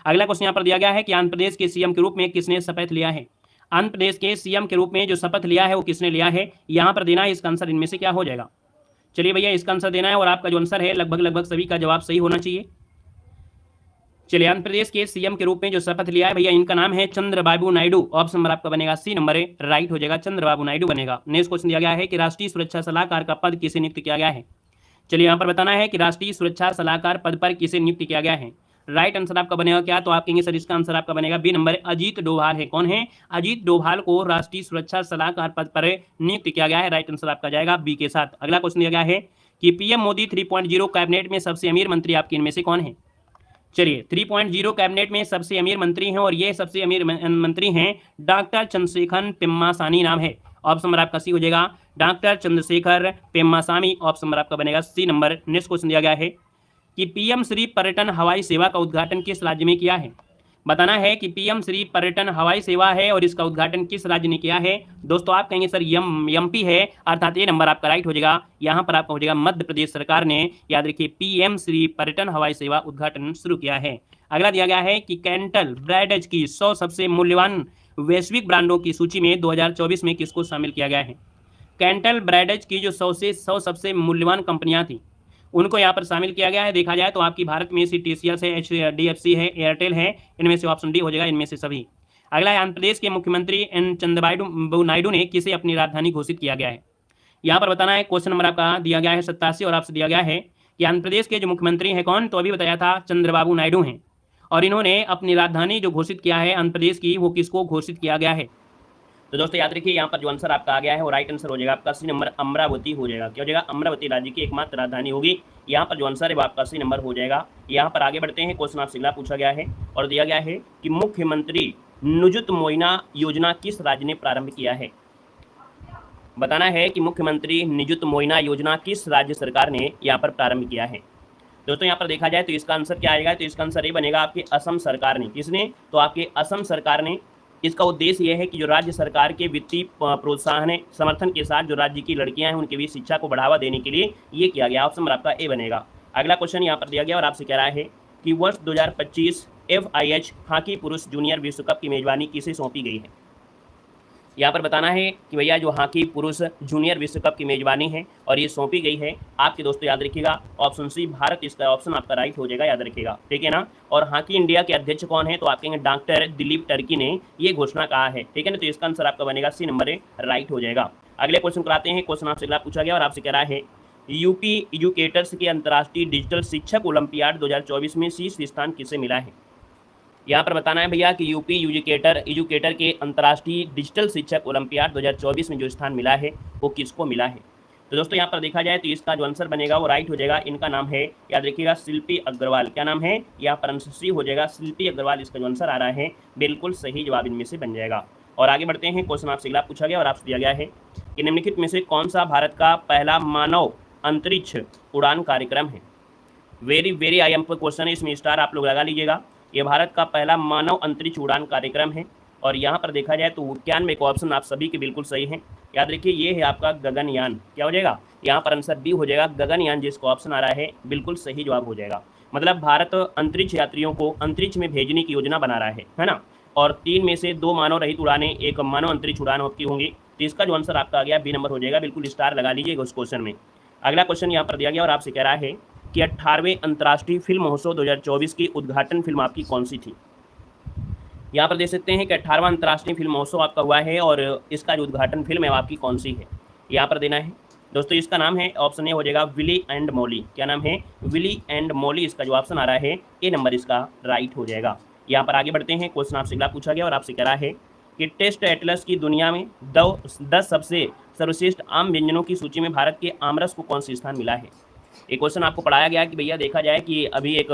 Speaker 1: अगला क्वेश्चन यहाँ पर दिया गया है कि आंध्र प्रदेश के सीएम के रूप में किसने शपथ लिया है। आंध्र प्रदेश के सीएम के रूप में जो शपथ लिया है वो किसने लिया है, यहाँ पर देना है इसका आंसर इनमें से क्या हो जाएगा। चलिए भैया इसका आंसर देना है और आपका जो आंसर है लगभग सभी का जवाब सही होना चाहिए। चलिए आंध्र प्रदेश के सीएम के रूप में जो शपथ लिया है भैया इनका नाम है चंद्रबाबू नायडू। ऑप्शन नंबर आपका बनेगा सी नंबर है, राइट हो जाएगा, चंद्रबाबू नायडू बनेगा। नेक्स्ट क्वेश्चन दिया गया है कि राष्ट्रीय सुरक्षा सलाहकार का पद किसे नियुक्त किया गया है। चलिए यहाँ पर बताना है कि राष्ट्रीय सुरक्षा सलाहकार पद पर किसे नियुक्त किया गया है। राइट आंसर आपका बनेगा क्या, तो आप कहेंगे सर इसका आंसर आपका बनेगा बी नंबर, अजीत डोभाल है। कौन है? अजीत डोभाल को राष्ट्रीय सुरक्षा सलाहकार पद पर नियुक्त किया गया है। राइट आंसर आपका जाएगा बी के साथ। अगला क्वेश्चन दिया गया है कि पीएम मोदी 3.0 कैबिनेट में सबसे अमीर मंत्री आपके इनमें से कौन है? चलिए, 3.0 कैबिनेट में सबसे अमीर मंत्री हैं और ये सबसे अमीर मंत्री हैं डॉक्टर चंद्रशेखर पेम्मासानी नाम है। ऑप्शन नंबर आपका सी हो जाएगा, doctor Chandrashekhar Pemmasani. Option number आपका बनेगा सी नंबर। नेक्स्ट क्वेश्चन दिया गया है कि पीएम श्री पर्यटन हवाई सेवा का उद्घाटन किस राज्य में किया है? बताना है कि पीएम श्री पर्यटन हवाई सेवा है और इसका उद्घाटन किस राज्य ने किया है? दोस्तों आप कहेंगे सर एमपी है, अर्थात ये नंबर आपका राइट हो जाएगा। यहाँ पर आपका हो जाएगा मध्य प्रदेश सरकार ने, याद रखिए, पीएम श्री पर्यटन हवाई सेवा उद्घाटन शुरू किया है। अगला दिया गया है कि कैंटल ब्रांडेज की 100 सबसे मूल्यवान वैश्विक ब्रांडों की सूची में 2024 में किसको शामिल किया गया है? कैंटल ब्रांडेज की जो 100 सबसे मूल्यवान कंपनियां थी उनको यहाँ पर शामिल किया गया है। देखा जाए तो आपकी भारत में सी टीसीएल है, HDFC है, एयरटेल है, इनमें से ऑप्शन डी हो जाएगा, इनमें से सभी। अगला है आंध्र प्रदेश के मुख्यमंत्री एन चंद्रबाबू नायडू ने किसे अपनी राजधानी घोषित किया गया है? यहाँ पर बताना है, क्वेश्चन नंबर आपका दिया गया है 87 और आपसे दिया गया है कि आंध्र प्रदेश के जो मुख्यमंत्री हैं कौन, तो अभी बताया था चंद्रबाबू नायडू हैं, और इन्होंने अपनी राजधानी जो घोषित किया है आंध्र प्रदेश की, वो किसको घोषित किया गया है? तो दोस्तों याद रखिए, यहाँ पर जो आंसर आपका आ गया है वो राइट आंसर हो जाएगा आपका सी नंबर, अमरावती हो जाएगा। क्या हो जाएगा? अमरावती राज्य की एकमात्र राजधानी होगी। यहाँ पर जो आंसर है वो आपका सी नंबर हो जाएगा। यहाँ पर आगे बढ़ते हैं, क्वेश्चन आपसे अगला पूछा गया है और दिया गया है कि मुख्यमंत्री निजुत मोइना योजना किस राज्य ने प्रारंभ किया है? बताना है कि मुख्यमंत्री निजुत मोइना योजना किस राज्य सरकार ने यहाँ पर प्रारंभ किया है। दोस्तों यहाँ पर देखा जाए तो इसका आंसर क्या आएगा, तो इसका आंसर ये बनेगा आपके असम सरकार ने। किसने? तो आपके असम सरकार ने। इसका उद्देश्य यह है कि जो राज्य सरकार के वित्तीय प्रोत्साहन समर्थन के साथ जो राज्य की लड़कियां हैं उनके बीच शिक्षा को बढ़ावा देने के लिए ये किया गया। ऑप्शन नंबर आपका ए बनेगा। अगला क्वेश्चन यहाँ पर दिया गया और आपसे कह रहा है कि वर्ष 2025 FIH हॉकी पुरुष जूनियर विश्व कप की मेजबानी किसे सौंपी गई है? यहाँ पर बताना है कि भैया जो हॉकी पुरुष जूनियर विश्व कप की मेजबानी है और ये सौंपी गई है आपके दोस्तों, याद रखिएगा ऑप्शन सी भारत, इसका ऑप्शन आपका राइट हो जाएगा, याद रखिएगा, ठीक है ना। और हॉकी इंडिया के अध्यक्ष कौन है? तो आप कहेंगे डॉक्टर दिलीप टर्की ने ये घोषणा कहा है, ठीक है ना। तो इसका आंसर आपका बनेगा सी नंबर राइट हो जाएगा। अगले क्वेश्चन कराते हैं। क्वेश्चन आपसे अगला पूछा गया और आपसे कह रहा है यूपी एजुकेटर्स के अंतर्राष्ट्रीय डिजिटल शिक्षक ओलंपियाड 2024 में शीर्ष स्थान किसे मिला है? यहाँ पर बताना है भैया कि यूपी एजुकेटर के अंतर्राष्ट्रीय डिजिटल शिक्षक ओलंपियाड 2024 में जो स्थान मिला है वो किसको मिला है? तो दोस्तों यहाँ पर देखा जाए तो इसका जो आंसर बनेगा वो राइट हो जाएगा। इनका नाम है, याद रखिएगा, शिल्पी अग्रवाल। क्या नाम है? यहाँ पर आंसर सी हो जाएगा, शिल्पी अग्रवाल इसका जो आंसर आ रहा है बिल्कुल सही जवाब इनमें से बन जाएगा। और आगे बढ़ते हैं, क्वेश्चन आपसे अगला पूछा गया और आपसे दिया गया है कि निम्नलिखित में से कौन सा भारत का पहला मानव अंतरिक्ष उड़ान कार्यक्रम है? वेरी आई एम क्वेश्चन है, इसमें स्टार आप लोग लगा लीजिएगा। ये भारत का पहला मानव अंतरिक्ष उड़ान कार्यक्रम है और यहाँ पर देखा जाए तो 91 का ऑप्शन आप सभी के बिल्कुल सही है। याद रखिए ये है आपका गगनयान। क्या हो जाएगा? यहाँ पर आंसर बी हो जाएगा, गगनयान, जिसका ऑप्शन आ रहा है बिल्कुल सही जवाब हो जाएगा। मतलब भारत अंतरिक्ष यात्रियों को अंतरिक्ष में भेजने की योजना बना रहा है ना। और 3 में से 2 मानव रहित उड़ानें, एक मानव अंतरिक्ष उड़ान आपकी होंगी। तो इसका जो आंसर आपका आ गया बी नंबर हो जाएगा, बिल्कुल स्टार लगा लीजिएगा उस क्वेश्चन में। अगला क्वेश्चन यहाँ पर दिया गया और आपसे कह रहा है कि 18वें अंतर्राष्ट्रीय फिल्म महोत्सव 2024 की उद्घाटन फिल्म आपकी कौन सी थी? यहाँ पर देख सकते हैं कि 18वां अंतर्राष्ट्रीय फिल्म महोत्सव आपका हुआ है और इसका जो उद्घाटन फिल्म है आपकी कौन सी है, यहाँ पर देना है दोस्तों। इसका नाम है, ऑप्शन ए हो जाएगा, विली एंड मॉली। क्या नाम है? Willy and Molly. इसका जो ऑप्शन आ रहा है ए नंबर इसका राइट हो जाएगा। यहाँ पर आगे बढ़ते हैं, क्वेश्चन आपसे अगला पूछा गया और आपसे कह रहा है कि टेस्ट एटलस की दुनिया में 10 सबसे सर्वश्रेष्ठ आम व्यंजनों की सूची में भारत के आमरस को कौन सी स्थान मिला है? एक क्वेश्चन आपको पढ़ाया गया कि भैया देखा जाए कि अभी एक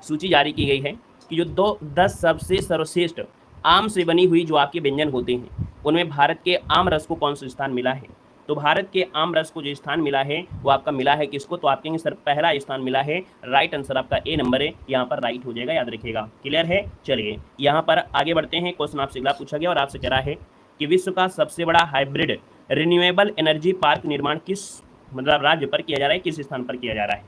Speaker 1: सूची जारी की गई है कि जो 10 सबसे सर्वश्रेष्ठ आम से बनी हुई जो आपके व्यंजन होते हैं उनमें भारत के आम रस को कौन सा स्थान मिला है? तो भारत के आम रस को जो स्थान मिला है वो आपका मिला है किसको? तो आप कहेंगे सर पहला स्थान मिला है। राइट आंसर आपका ए नंबर है, यहाँ पर राइट हो जाएगा, याद रखिएगा। क्लियर है? चलिए यहाँ पर आगे बढ़ते हैं। क्वेश्चन आपसे अगला पूछा गया और आपसे कह रहा है कि विश्व का सबसे बड़ा हाइब्रिड रिन्यूएबल एनर्जी पार्क निर्माण किस राज्य पर किया जा रहा है, किस स्थान पर किया जा रहा है?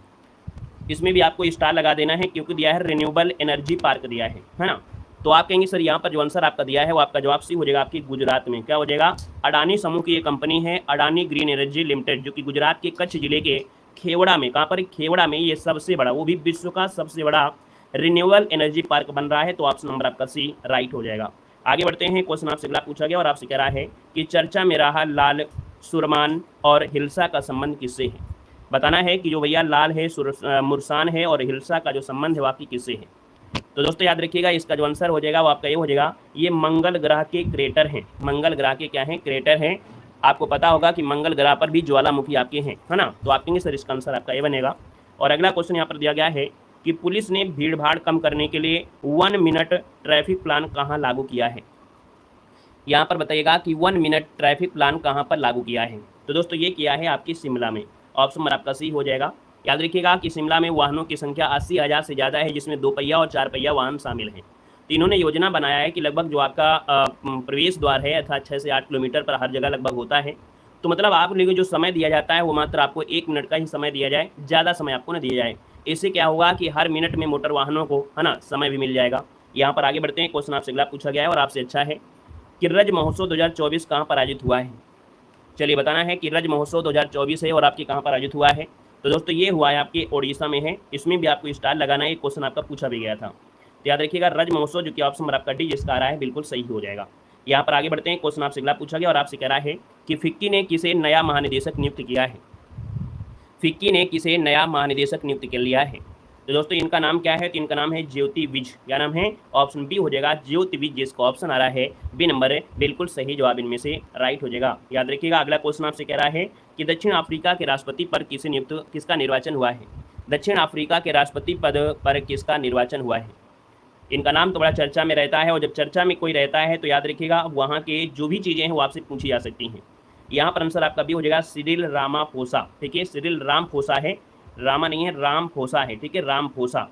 Speaker 1: इसमें भी आपको स्टार लगा देना है क्योंकि दिया है रिन्यूएबल एनर्जी पार्क दिया है ना। तो आप कहेंगे सर यहाँ पर जो आंसर आपका दिया है वो आपका जवाब सी हो जाएगा आपकी गुजरात में। क्या हो जाएगा? अडानी समूह की ये कंपनी है, अडानी ग्रीन एनर्जी लिमिटेड, जो कि गुजरात के कच्छ जिले के खेवड़ा में, कहाँ पर? खेवड़ा में ये सबसे बड़ा, वो भी विश्व का सबसे बड़ा रिन्यूएबल एनर्जी पार्क बन रहा है। तो ऑप्शन नंबर आपका सी राइट हो जाएगा। आगे बढ़ते हैं, क्वेश्चन आपसे अगला पूछा गया और आपसे कह रहा है कि चर्चा में रहा लाल, सुरमान और हिल्सा का संबंध किससे है? बताना है कि जो भैया लाल है, मुरसान है और हिल्सा का जो संबंध है वो आपकी किससे है? तो दोस्तों याद रखिएगा इसका जो आंसर हो जाएगा वो आपका ये हो जाएगा, ये मंगल ग्रह के क्रेटर हैं। मंगल ग्रह के क्या हैं? क्रेटर हैं। आपको पता होगा कि मंगल ग्रह पर भी ज्वालामुखी आपके हैं, है ना। तो आप कहेंगे सर इसका आंसर आपका ये बनेगा। और अगला क्वेश्चन यहाँ पर दिया गया है कि पुलिस ने भीड़ भाड़ कम करने के लिए 1 मिनट ट्रैफिक प्लान कहाँ लागू किया है। यहाँ पर बताइएगा कि 1 मिनट ट्रैफिक प्लान कहाँ पर लागू किया है। तो दोस्तों ये किया है आपकी शिमला में। ऑप्शन नंबर आपका सी हो जाएगा। याद रखिएगा कि शिमला में वाहनों की संख्या 80,000 से ज़्यादा है, जिसमें 2 पहिया और 4 पहिया वाहन शामिल हैं। तो इन्होंने योजना बनाया है कि लगभग जो आपका प्रवेश द्वार है अर्थात 6 से 8 किलोमीटर पर हर जगह लगभग होता है। तो मतलब आप लोगों को जो समय दिया जाता है वो मात्र आपको 1 मिनट का ही समय दिया जाए, ज़्यादा समय आपको न दिया जाए। इससे क्या होगा कि हर मिनट में मोटर वाहनों को, है ना, समय भी मिल जाएगा। यहाँ पर आगे बढ़ते हैं। क्वेश्चन आपसे अगला पूछा गया है और आपसे अच्छा है कि रज महोत्सव 2024 कहाँ पर आयोजित हुआ है। चलिए बताना है कि रज महोत्सव 2024 है और आपके कहाँ पर आयोजित हुआ है। तो दोस्तों ये हुआ है आपके ओडिशा में है। इसमें भी आपको स्टार लगाना है, एक क्वेश्चन आपका पूछा भी गया था। तो याद रखिएगा रज महोत्सव जो कि ऑप्शन नंबर आपका डी जिसका आ रहा है बिल्कुल सही हो जाएगा। यहाँ पर आगे बढ़ते हैं। क्वेश्चन आपसे अगला पूछा गया और आपसे कह रहा है कि फिक्की ने किसे नया महानिदेशक नियुक्त किया है। फिक्की ने किसे नया महानिदेशक नियुक्त कर लिया है। तो दोस्तों इनका नाम क्या है? तो इनका नाम है ज्योति विज। क्या नाम है? ऑप्शन बी हो जाएगा ज्योति विज, जिसका ऑप्शन आ रहा है बी नंबर है बिल्कुल सही जवाब इनमें से राइट हो जाएगा। याद रखिएगा अगला क्वेश्चन आपसे कह रहा है कि दक्षिण अफ्रीका के राष्ट्रपति पर किसका निर्वाचन हुआ है। दक्षिण अफ्रीका के राष्ट्रपति पद पर किसका निर्वाचन हुआ है। इनका नाम तो बड़ा चर्चा में रहता है और जब चर्चा में कोई रहता है तो याद रखिएगा वहाँ के जो भी चीज़ें हैं वो आपसे पूछी जा सकती हैं। यहाँ पर आंसर आपका भी हो जाएगा सिरिल रामाफोसा। ठीक है, सिरिल रामाफोसा है, रामा नहीं है, रामफोसा है। ठीक है, रामफोसा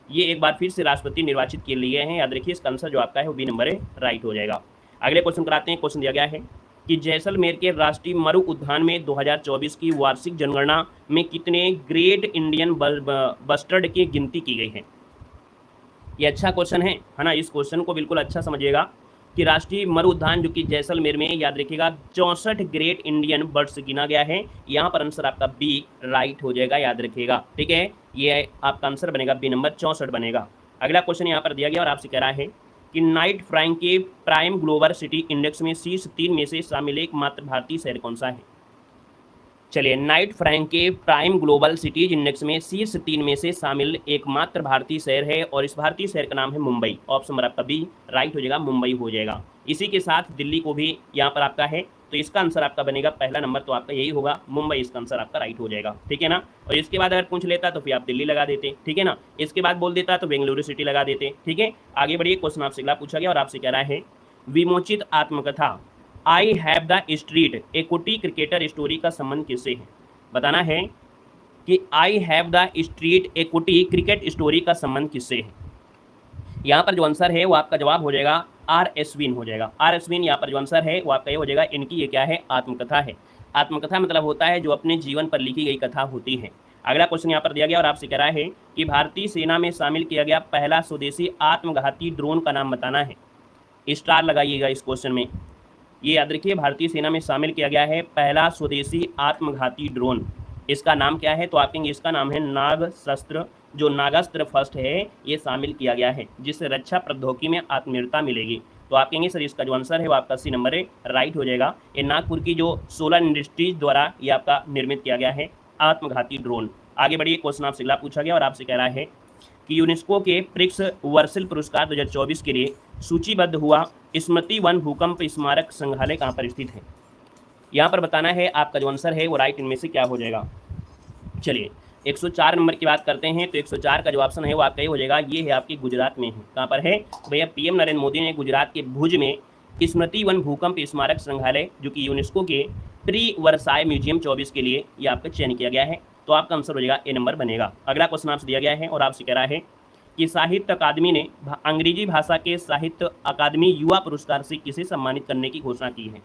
Speaker 1: ये एक बार फिर से राष्ट्रपति निर्वाचित के लिए हैं। याद रखिए इसका आंसर जो आपका है वो बी नंबर है राइट हो जाएगा। अगले क्वेश्चन कराते हैं। क्वेश्चन दिया गया है कि जैसलमेर के राष्ट्रीय मरु उद्यान में 2024 की वार्षिक जनगणना में कितने ग्रेट इंडियन बस्टर्ड की गिनती की गई है। ये अच्छा क्वेश्चन है ना। इस क्वेश्चन को बिल्कुल अच्छा समझिएगा कि राष्ट्रीय मरु उद्यान जो कि जैसलमेर में, याद रखिएगा 64 ग्रेट इंडियन बर्ड्स गिना गया है। यहाँ पर आंसर आपका बी राइट हो जाएगा, याद रखिएगा। ठीक है, ये आपका आंसर बनेगा बी नंबर 64 बनेगा। अगला क्वेश्चन यहाँ पर दिया गया और आपसे कह रहा है कि नाइट फ्रैंक के प्राइम ग्लोबल सिटी इंडेक्स में शीर्ष 3 में से शामिल एकमात्र भारतीय शहर कौन सा है। चलिए, नाइट फ्रैंक के प्राइम ग्लोबल सिटीज इंडेक्स में शीर्ष 3 में से शामिल एकमात्र भारतीय शहर है और इस भारतीय शहर का नाम है मुंबई। ऑप्शन नंबर आपका बी राइट हो जाएगा, मुंबई हो जाएगा। इसी के साथ दिल्ली को भी यहाँ पर आपका है, तो इसका आंसर आपका बनेगा पहला नंबर, तो आपका यही होगा मुंबई। इसका आंसर आपका राइट हो जाएगा। ठीक है ना। और इसके बाद अगर पूछ लेता तो फिर आप दिल्ली लगा देते। ठीक है ना। इसके बाद बोल देता तो बेंगलुरु सिटी लगा देते। ठीक है, आगे बढ़िए। क्वेश्चन आपसे अगला पूछा गया और आपसे कह रहा है विमोचित आत्मकथा आई हैव द स्ट्रीट ए कोटी क्रिकेटर स्टोरी का संबंध किससे है। बताना है कि I have the street equity cricket story का संबंध किससे है। यहाँ पर जो आंसर है वो आपका जवाब हो जाएगा आर एस्विन हो जाएगा। आर एस्विन यहाँ पर जो आंसर है वो आपका ये हो जाएगा। इनकी ये क्या है? आत्मकथा है। आत्मकथा मतलब होता है जो अपने जीवन पर लिखी गई कथा होती है। अगला क्वेश्चन यहाँ पर दिया गया और आपसे कह रहा है कि भारतीय सेना में शामिल किया गया पहला स्वदेशी आत्मघाती ड्रोन का नाम बताना है। स्टार लगाइएगा इस क्वेश्चन में। ये याद रखिए भारतीय सेना में शामिल किया गया है पहला स्वदेशी आत्मघाती ड्रोन। इसका नाम क्या है? तो आप कहेंगे इसका नाम है नागशस्त्र। जो नागास्त्र फर्स्ट है ये शामिल किया गया है, जिससे रक्षा प्रौद्योगिकी में आत्मनिर्भरता मिलेगी। तो आप कहेंगे सर इसका जो आंसर है वो आपका सी नंबर है राइट हो जाएगा। ये नागपुर की जो सोलर इंडस्ट्रीज द्वारा ये आपका निर्मित किया गया है आत्मघाती ड्रोन। आगे बढ़िए। क्वेश्चन आपसे अगला पूछा गया और आपसे कह रहा है कि यूनेस्को के प्रिक्स वर्सल पुरस्कार 2024 के लिए सूचीबद्ध हुआ स्मृति वन भूकंप स्मारक संग्रहालय कहाँ पर स्थित है। यहाँ पर बताना है आपका जो आंसर है वो राइट इनमें से क्या हो जाएगा। चलिए 104 नंबर की बात करते हैं। तो 104 का जो ऑप्शन है वो आपका ये हो जाएगा। ये है आपकी गुजरात में है। कहाँ पर है भैया? पीएम नरेंद्र मोदी ने गुजरात के भुज में स्मृति वन भूकंप स्मारक संग्रहालय जो कि यूनेस्को के प्री वर्साई म्यूजियम 24 के लिए ये आपका चयन किया गया है। तो आपका आंसर हो जाएगा ए नंबर बनेगा। अगला क्वेश्चन आपसे दिया गया है और आपसे कह रहा है कि साहित्य अकादमी ने अंग्रेजी भाषा के साहित्य अकादमी युवा पुरस्कार से किसे सम्मानित करने की घोषणा की है।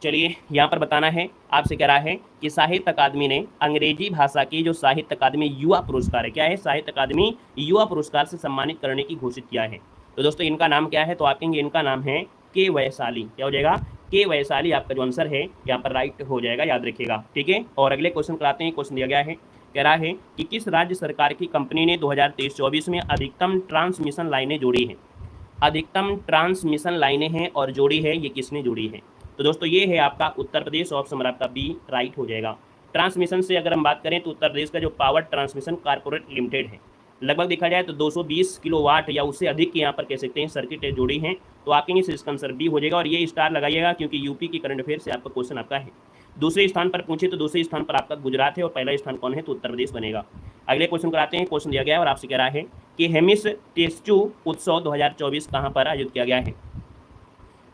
Speaker 1: चलिए यहाँ पर बताना है, आपसे कह रहा है कि साहित्य अकादमी ने अंग्रेजी भाषा की जो साहित्य अकादमी युवा पुरस्कार है, क्या है? साहित्य अकादमी युवा पुरस्कार से सम्मानित करने की घोषित किया है। तो दोस्तों इनका नाम क्या है? तो आप कहेंगे इनका नाम है के वैशाली। क्या हो जाएगा? के वैशाली आपका जो आंसर है यहाँ पर राइट हो जाएगा, याद रखिएगा। ठीक है, और अगले क्वेश्चन कराते हैं। क्वेश्चन दिया गया है, कह रहा है कि किस राज्य सरकार की कंपनी ने 2023-24 में अधिकतम ट्रांसमिशन लाइनें जोड़ी हैं। अधिकतम ट्रांसमिशन लाइनें हैं और जोड़ी है, ये किसने जोड़ी है? तो दोस्तों ये है आपका उत्तर प्रदेश। ऑप्शन नंबर आपका बी राइट हो जाएगा। ट्रांसमिशन से अगर हम बात करें तो उत्तर प्रदेश का जो पावर ट्रांसमिशन कॉर्पोरेट लिमिटेड है, लगभग देखा जाए तो 220 किलोवाट या उससे अधिक की यहाँ पर कह सकते हैं सर्किट जुड़ी हैं। तो आप कहेंगे इसका आंसर डी हो जाएगा और ये स्टार लगाइएगा क्योंकि यूपी की करंट अफेयर से आपका क्वेश्चन आपका है। दूसरे स्थान पर पूछे तो दूसरे स्थान पर आपका गुजरात है और पहला स्थान कौन है तो उत्तर प्रदेश बनेगा। अगले क्वेश्चन कराते हैं। क्वेश्चन दिया गया है और आपसे कह रहा है कि हेमिस टेस्टू उत्सव 2024 कहाँ पर आयोजित किया गया है।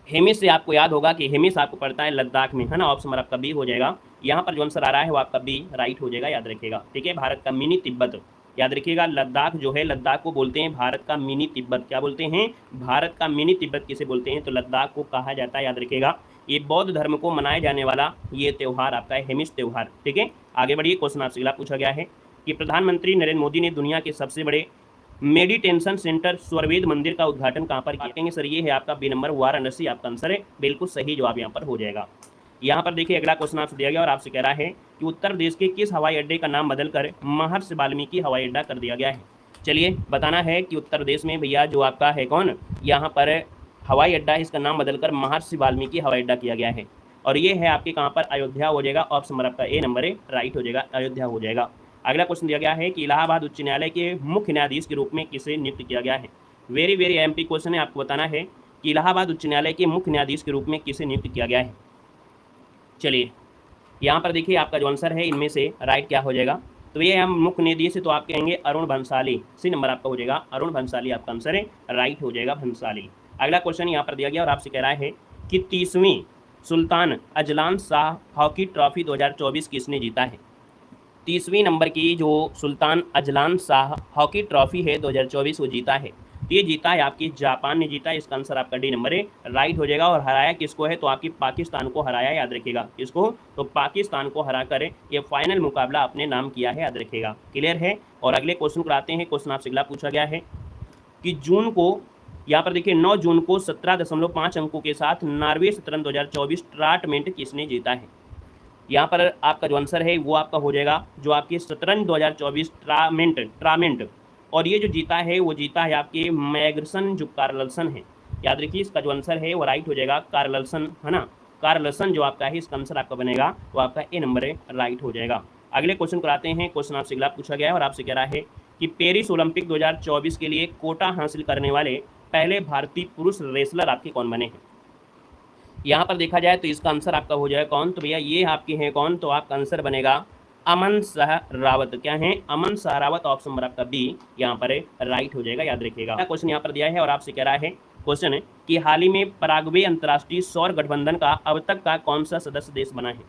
Speaker 1: हेमिस से आपको याद होगा कि हेमिस आपको पड़ता है लद्दाख में, है ना। ऑप्शन आपका बी हो जाएगा। यहाँ पर जो आंसर आ रहा है वो आपका बी राइट हो जाएगा, याद रखिएगा। ठीक है, भारत का मिनी तिब्बत, याद रखिएगा। लद्दाख जो है, लद्दाख को बोलते हैं भारत का मिनी तिब्बत। क्या बोलते हैं? भारत का मिनी तिब्बत किसे बोलते हैं तो लद्दाख को कहा जाता है, याद रखिएगा। ये बौद्ध धर्म को मनाया जाने वाला ये त्यौहार आपका है हेमिस त्यौहार। ठीक है, आगे बढ़िए। क्वेश्चन आपसे अगला पूछा गया है कि प्रधानमंत्री नरेंद्र मोदी ने दुनिया के सबसे बड़े मेडिटेशन सेंटर स्वरवेद मंदिर का उद्घाटन कहाँ पर किया? कहेंगे सर ये है आपका बी नंबर वाराणसी, आपका आंसर है। बिल्कुल सही जवाब यहाँ पर हो जाएगा। यहाँ पर देखिए अगला क्वेश्चन आपसे दिया गया और आपसे कह रहा है कि उत्तर प्रदेश के किस हवाई अड्डे का नाम बदलकर महर्षि वाल्मीकि हवाई अड्डा कर दिया गया है। चलिए बताना है कि उत्तर प्रदेश में भैया जो आपका है कौन, यहाँ पर हवाई अड्डा, इसका नाम बदलकर महर्षि वाल्मीकि हवाई अड्डा किया गया है और ये है आपके कहाँ पर, अयोध्या हो जाएगा। ऑप्शन नंबर आपका ए नंबर है राइट हो जाएगा, अयोध्या हो जाएगा। अगला क्वेश्चन दिया गया है कि इलाहाबाद उच्च न्यायालय के मुख्य न्यायाधीश के रूप में किसे नियुक्त किया गया है। वेरी वेरी एमपी क्वेश्चन है, आपको बताना है कि इलाहाबाद उच्च न्यायालय के मुख्य न्यायाधीश के रूप में किसे नियुक्त किया गया है। चलिए यहाँ पर देखिए आपका जो आंसर है इनमें से राइट क्या हो जाएगा, तो ये हम मुख्य न्यायाधीश है तो आप कहेंगे अरुण भंसाली, सी नंबर आपका हो जाएगा, अरुण भंसाली आपका आंसर है, राइट हो जाएगा भंसाली। अगला क्वेश्चन यहाँ पर दिया गया और आपसे कह रहा है कि 30वीं Sultan Azlan Shah hockey trophy 2024 किसने जीता है। 30वीं नंबर की जो Sultan Azlan Shah hockey trophy है 2024 वो जीता है। ये जीता है आपकी जापान ने जीता है, इसका आंसर आपका डी नंबर है राइट हो जाएगा। और हराया किसको है तो आपकी पाकिस्तान को हराया, याद रखिएगा। किसको तो पाकिस्तान को हरा कर ये फाइनल मुकाबला अपने नाम किया है, याद रखिएगा। क्लियर है। और अगले क्वेश्चन को आते हैं। क्वेश्चन आपसे अगला पूछा गया है कि जून को, यहाँ पर देखिए 9 जून को 17.5 अंकों के साथ नॉर्वे शतरंज 2024 टूर्नामेंट किसने जीता है। यहाँ पर आपका जो आंसर है वो आपका हो जाएगा जो आपकी शतरंज 2024 टूर्नामेंट, और ये जो जीता है वो जीता है आपके मैग्सन जो कार्लसन है, याद रखिए। इसका जो आंसर है वो राइट हो जाएगा कार्लसन, है ना। कार्लसन जो आपका है इसका आंसर आपका बनेगा वो आपका ए नंबर है राइट हो जाएगा। अगले क्वेश्चन को आते हैं। क्वेश्चन आपसे अगला पूछा गया है और आपसे कह रहा है कि पेरिस ओलंपिक 2024 के लिए कोटा हासिल करने वाले पहले भारतीय पुरुष रेसलर आपके कौन बने हैं। यहाँ पर देखा जाए तो इसका आंसर आपका हो जाएगा कौन, तो भैया ये आपके हैं कौन, तो आपका आंसर बनेगा अमन शाह रावत। क्या है? अमन शाह रावत। ऑप्शन नंबर आपका बी यहाँ पर राइट हो जाएगा, याद रखिएगा। क्वेश्चन यहाँ पर दिया है और आपसे कह रहा है क्वेश्चन है कि हाल ही में पराग्वे अंतर्राष्ट्रीय सौर गठबंधन का अब तक का कौन सा सदस्य देश बना है।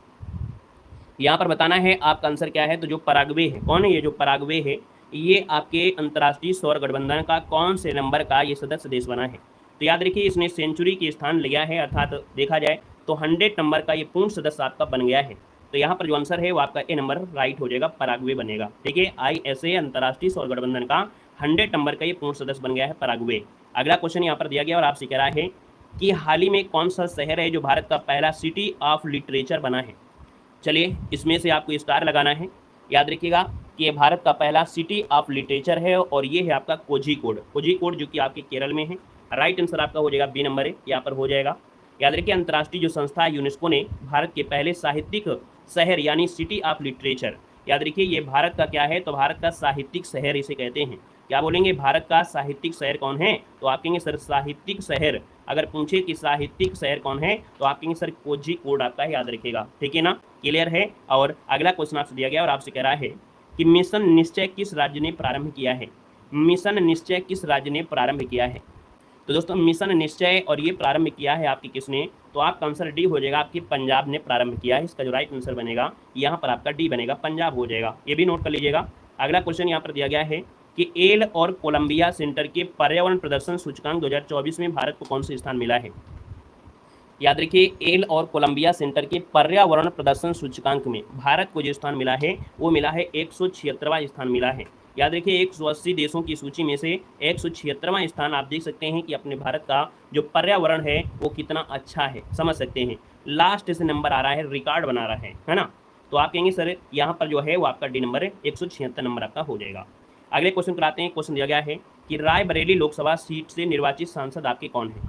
Speaker 1: यहाँ पर बताना है आपका आंसर क्या है, तो जो पराग्वे है, कौन है ये जो पराग्वे है, ये आपके अंतर्राष्ट्रीय सौर गठबंधन का कौन से नंबर का ये सदस्य देश बना है। तो याद रखिए इसने सेंचुरी की स्थान लिया है, अर्थात देखा जाए तो 100 नंबर का ये पूर्ण सदस्य आपका बन गया है। तो यहाँ पर जो आंसर है वो आपका ए नंबर राइट हो जाएगा, पराग्वे बनेगा। ठीक है, ISA अंतर्राष्ट्रीय सौर गठबंधन का 100 नंबर का ये पूर्ण सदस्य बन गया है पराग्वे। अगला क्वेश्चन यहाँ पर दिया गया और आपसे कह रहा है कि हाल ही में कौन सा शहर है जो भारत का पहला सिटी ऑफ लिटरेचर बना है। चलिए इसमें से आपको स्टार लगाना है, याद रखिएगा कि ये भारत का पहला सिटी ऑफ लिटरेचर है और ये है आपका कोझिकोड। कोझिकोड जो कि आपके केरल में है। राइट आंसर आपका हो जाएगा बी नंबर है, यहाँ पर हो जाएगा। याद रखिए अंतर्राष्ट्रीय जो संस्था है यूनेस्को ने भारत के पहले साहित्यिक शहर यानी सिटी ऑफ लिटरेचर, याद रखिए ये भारत का क्या है, तो भारत का साहित्यिक शहर इसे कहते हैं। क्या बोलेंगे? भारत का साहित्यिक शहर कौन है, तो आप कहेंगे सर साहित्यिक शहर। अगर पूछे कि साहित्यिक शहर कौन है तो आप कहेंगे सर कोझिकोड आपका है, याद रखिएगा। ठीक है ना, क्लियर है। और अगला क्वेश्चन आपसे दिया गया और आपसे कह रहा है कि मिशन निश्चय किस राज्य ने प्रारंभ किया है। मिशन निश्चय किस राज्य ने प्रारंभ किया है। तो दोस्तों मिशन निश्चय और ये प्रारंभ किया है आपकी किसने, तो आपका आंसर डी हो जाएगा, आपकी पंजाब ने प्रारंभ किया है। इसका जो राइट आंसर बनेगा यहाँ पर आपका डी बनेगा, पंजाब हो जाएगा। ये भी नोट कर लीजिएगा। अगला क्वेश्चन यहाँ पर दिया गया है कि एल और कोलंबिया सेंटर के पर्यावरण प्रदर्शन सूचकांक 2024 में भारत को कौन सा स्थान मिला है। याद रखिए एल और कोलंबिया सेंटर के पर्यावरण प्रदर्शन सूचकांक में भारत को जो स्थान मिला है वो मिला है 176वां स्थान मिला है। याद रखिए 180 देशों की सूची में से 176वां स्थान आप देख सकते हैं कि अपने भारत का जो पर्यावरण है वो कितना अच्छा है, समझ सकते हैं। लास्ट से नंबर आ रहा है, रिकॉर्ड बना रहा है ना। तो आप कहेंगे सर यहाँ पर जो है वो आपका डी नंबर है, 176 नंबर आपका हो जाएगा। अगले क्वेश्चन कराते हैं। क्वेश्चन दिया गया है कि रायबरेली लोकसभा सीट से निर्वाचित सांसद आपके कौन है।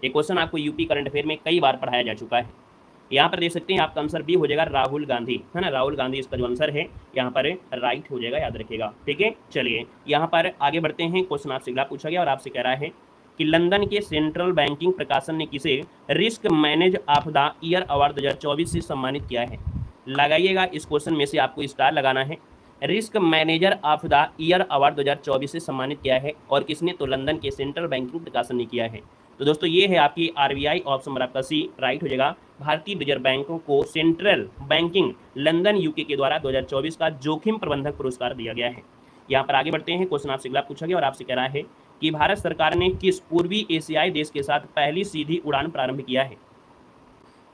Speaker 1: ये क्वेश्चन आपको यूपी करंट अफेयर में कई बार पढ़ाया जा चुका है। यहाँ पर देख सकते हैं आपका आंसर बी हो जाएगा राहुल गांधी, है ना, राहुल गांधी इसका जो आंसर है यहाँ पर राइट हो जाएगा, याद रखिएगा। ठीक है, चलिए यहाँ पर आगे बढ़ते हैं। क्वेश्चन आपसे अगला पूछा गया और आपसे कह रहा है कि लंदन के सेंट्रल बैंकिंग प्रकाशन ने किसे risk manage of the year award 2024 से सम्मानित किया है। लगाइएगा, इस क्वेश्चन में से आपको स्टार लगाना है। Risk manager of the year award 2024 से सम्मानित किया है और किसने, तो लंदन के सेंट्रल बैंकिंग प्रकाशन ने किया है। तो दोस्तों ये है आपकी आरबीआई, ऑप्शन नंबर आपका सी राइट हो जाएगा। भारतीय रिजर्व बैंकों को सेंट्रल बैंकिंग लंदन यूके के द्वारा 2024 का जोखिम प्रबंधक पुरस्कार दिया गया है। यहाँ पर आगे बढ़ते हैं। क्वेश्चन आपसे अगला पूछा गया और आपसे कह रहा है कि भारत सरकार ने किस पूर्वी एशियाई देश के साथ पहली सीधी उड़ान प्रारंभ किया है।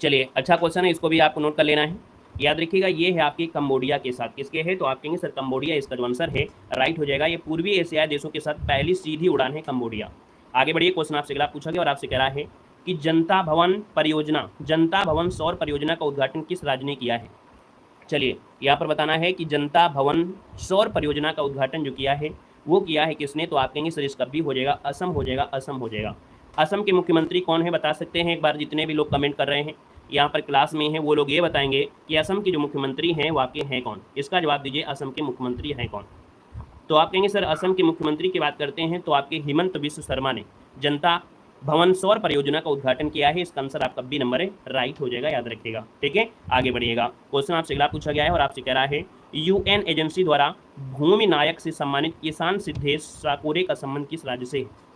Speaker 1: चलिए, अच्छा क्वेश्चन है, इसको भी आपको नोट कर लेना है। याद रखिएगा, ये है आपके कंबोडिया के साथ। किसके है, तो आप कहेंगे सर कंबोडिया, इसका जो आंसर है राइट हो जाएगा। ये पूर्वी एशियाई देशों के साथ पहली सीधी उड़ान है कंबोडिया। आगे बढ़िए, क्वेश्चन आपसे अगला पूछा गया और आपसे कह रहा है कि जनता भवन सौर परियोजना का उद्घाटन किस राज्य ने किया है। चलिए, यहाँ पर बताना है कि जनता भवन सौर परियोजना का उद्घाटन जो किया है वो किया है किसने, तो आप कहेंगे सर इसका भी हो जाएगा असम हो जाएगा, असम हो जाएगा। असम के मुख्यमंत्री कौन है बता सकते हैं एक बार, जितने भी लोग कमेंट कर रहे हैं यहाँ पर क्लास में हैं वो लोग ये बताएंगे कि असम के जो मुख्यमंत्री हैं वो आपके हैं कौन। इसका जवाब दीजिए, असम के मुख्यमंत्री हैं कौन। तो आप कहेंगे सर असम के मुख्यमंत्री की बात करते हैं तो आपके हिमंत बिस्व शर्मा ने जनता भवन सौर परियोजना का उद्घाटन किया है। इसका आंसर आपका बी नंबर है, राइट हो जाएगा, याद रखिएगा। ठीक है, आगे बढ़िएगा। क्वेश्चन आपसे अगला पूछा गया है और आपसे कह रहा है यूएन एजेंसी द्वारा भूमि नायक से सम्मानित किसान सिद्धेश साकोरे का संबंध किस राज्य से है।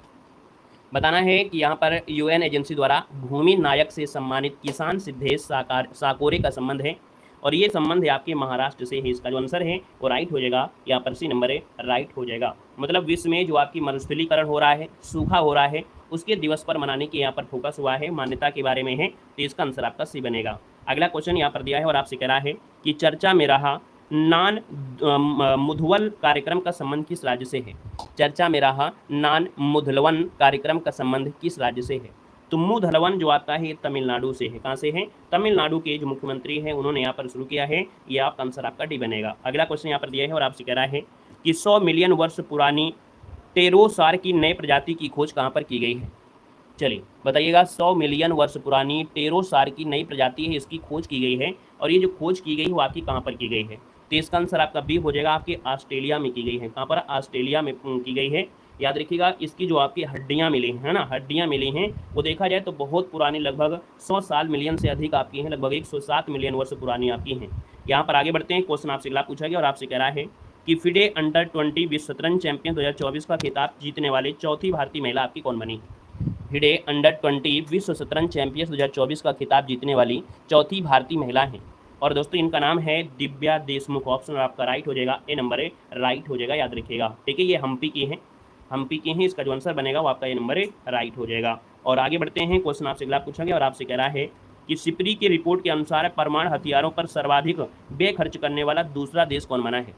Speaker 1: बताना है कि यहाँ पर यूएन एजेंसी द्वारा भूमि नायक से सम्मानित किसान सिद्धेश साकोरे का संबंध है और ये संबंध है आपके महाराष्ट्र से है। इसका जो आंसर है वो राइट हो जाएगा, यहाँ पर सी नंबर है, राइट हो जाएगा। मतलब विश्व में जो आपकी मरुस्थलीकरण हो रहा है, सूखा हो रहा है, उसके दिवस पर मनाने के यहाँ पर फोकस हुआ है, मान्यता के बारे में है, तो इसका आंसर आपका सी बनेगा। अगला क्वेश्चन यहाँ पर दिया है और आपसे कह रहा है कि चर्चा में रहा नान मुधवल कार्यक्रम का संबंध किस राज्य से है। चर्चा में रहा नान मुधलवन कार्यक्रम का संबंध किस राज्य से है। तो मुधलवन जो आता है तमिलनाडु से है। कहाँ से है, तमिलनाडु के जो मुख्यमंत्री हैं उन्होंने यहाँ पर शुरू किया है। ये आपका आंसर आपका डी बनेगा। अगला क्वेश्चन यहाँ पर दिया है और आपसे कह रहा है कि 100 मिलियन वर्ष पुरानी टेरोसार की नई प्रजाति की खोज कहाँ पर की गई है। चलिए बताइएगा, 100 मिलियन वर्ष पुरानी टेरोसार की नई प्रजाति है, इसकी खोज की गई है और ये जो खोज की गई वो आपकी कहाँ पर की गई है। तो इसका आंसर आपका बी हो जाएगा, आपके ऑस्ट्रेलिया में की गई है। कहाँ पर, ऑस्ट्रेलिया में की गई है। याद रखिएगा, इसकी जो आपकी हड्डियाँ मिली हैं, है ना, हड्डियाँ मिली हैं, वो देखा जाए तो बहुत पुरानी, लगभग 100 साल मिलियन से अधिक आपकी हैं, लगभग 107 मिलियन वर्ष पुरानी आपकी हैं। यहाँ पर आगे बढ़ते हैं। क्वेश्चन आपसे अगला पूछा गया और आपसे कह रहा है कि फिडे अंडर 20 विश्व शतरंज चैंपियन 2024 का खिताब जीतने वाली चौथी भारतीय महिला आपकी कौन बनी। फिडे अंडर 20 विश्व शतरंज चैंपियन 2024 का खिताब जीतने वाली चौथी भारतीय महिला हैं और दोस्तों इनका नाम है दिव्या देशमुख। ऑप्शन आपका राइट हो जाएगा, ए नंबर है, राइट हो जाएगा, याद रखिएगा। ठीक है, ये हम्पी की हैं, हम्पी के हैं। इसका जो आंसर बनेगा वो आपका ये नंबर है, राइट हो जाएगा। और आगे बढ़ते हैं। क्वेश्चन आपसे अगला पूछा गया और आपसे कह रहा है कि सिपरी की रिपोर्ट के अनुसार परमाणु हथियारों पर सर्वाधिक व्यय खर्च करने वाला दूसरा देश कौन बना है।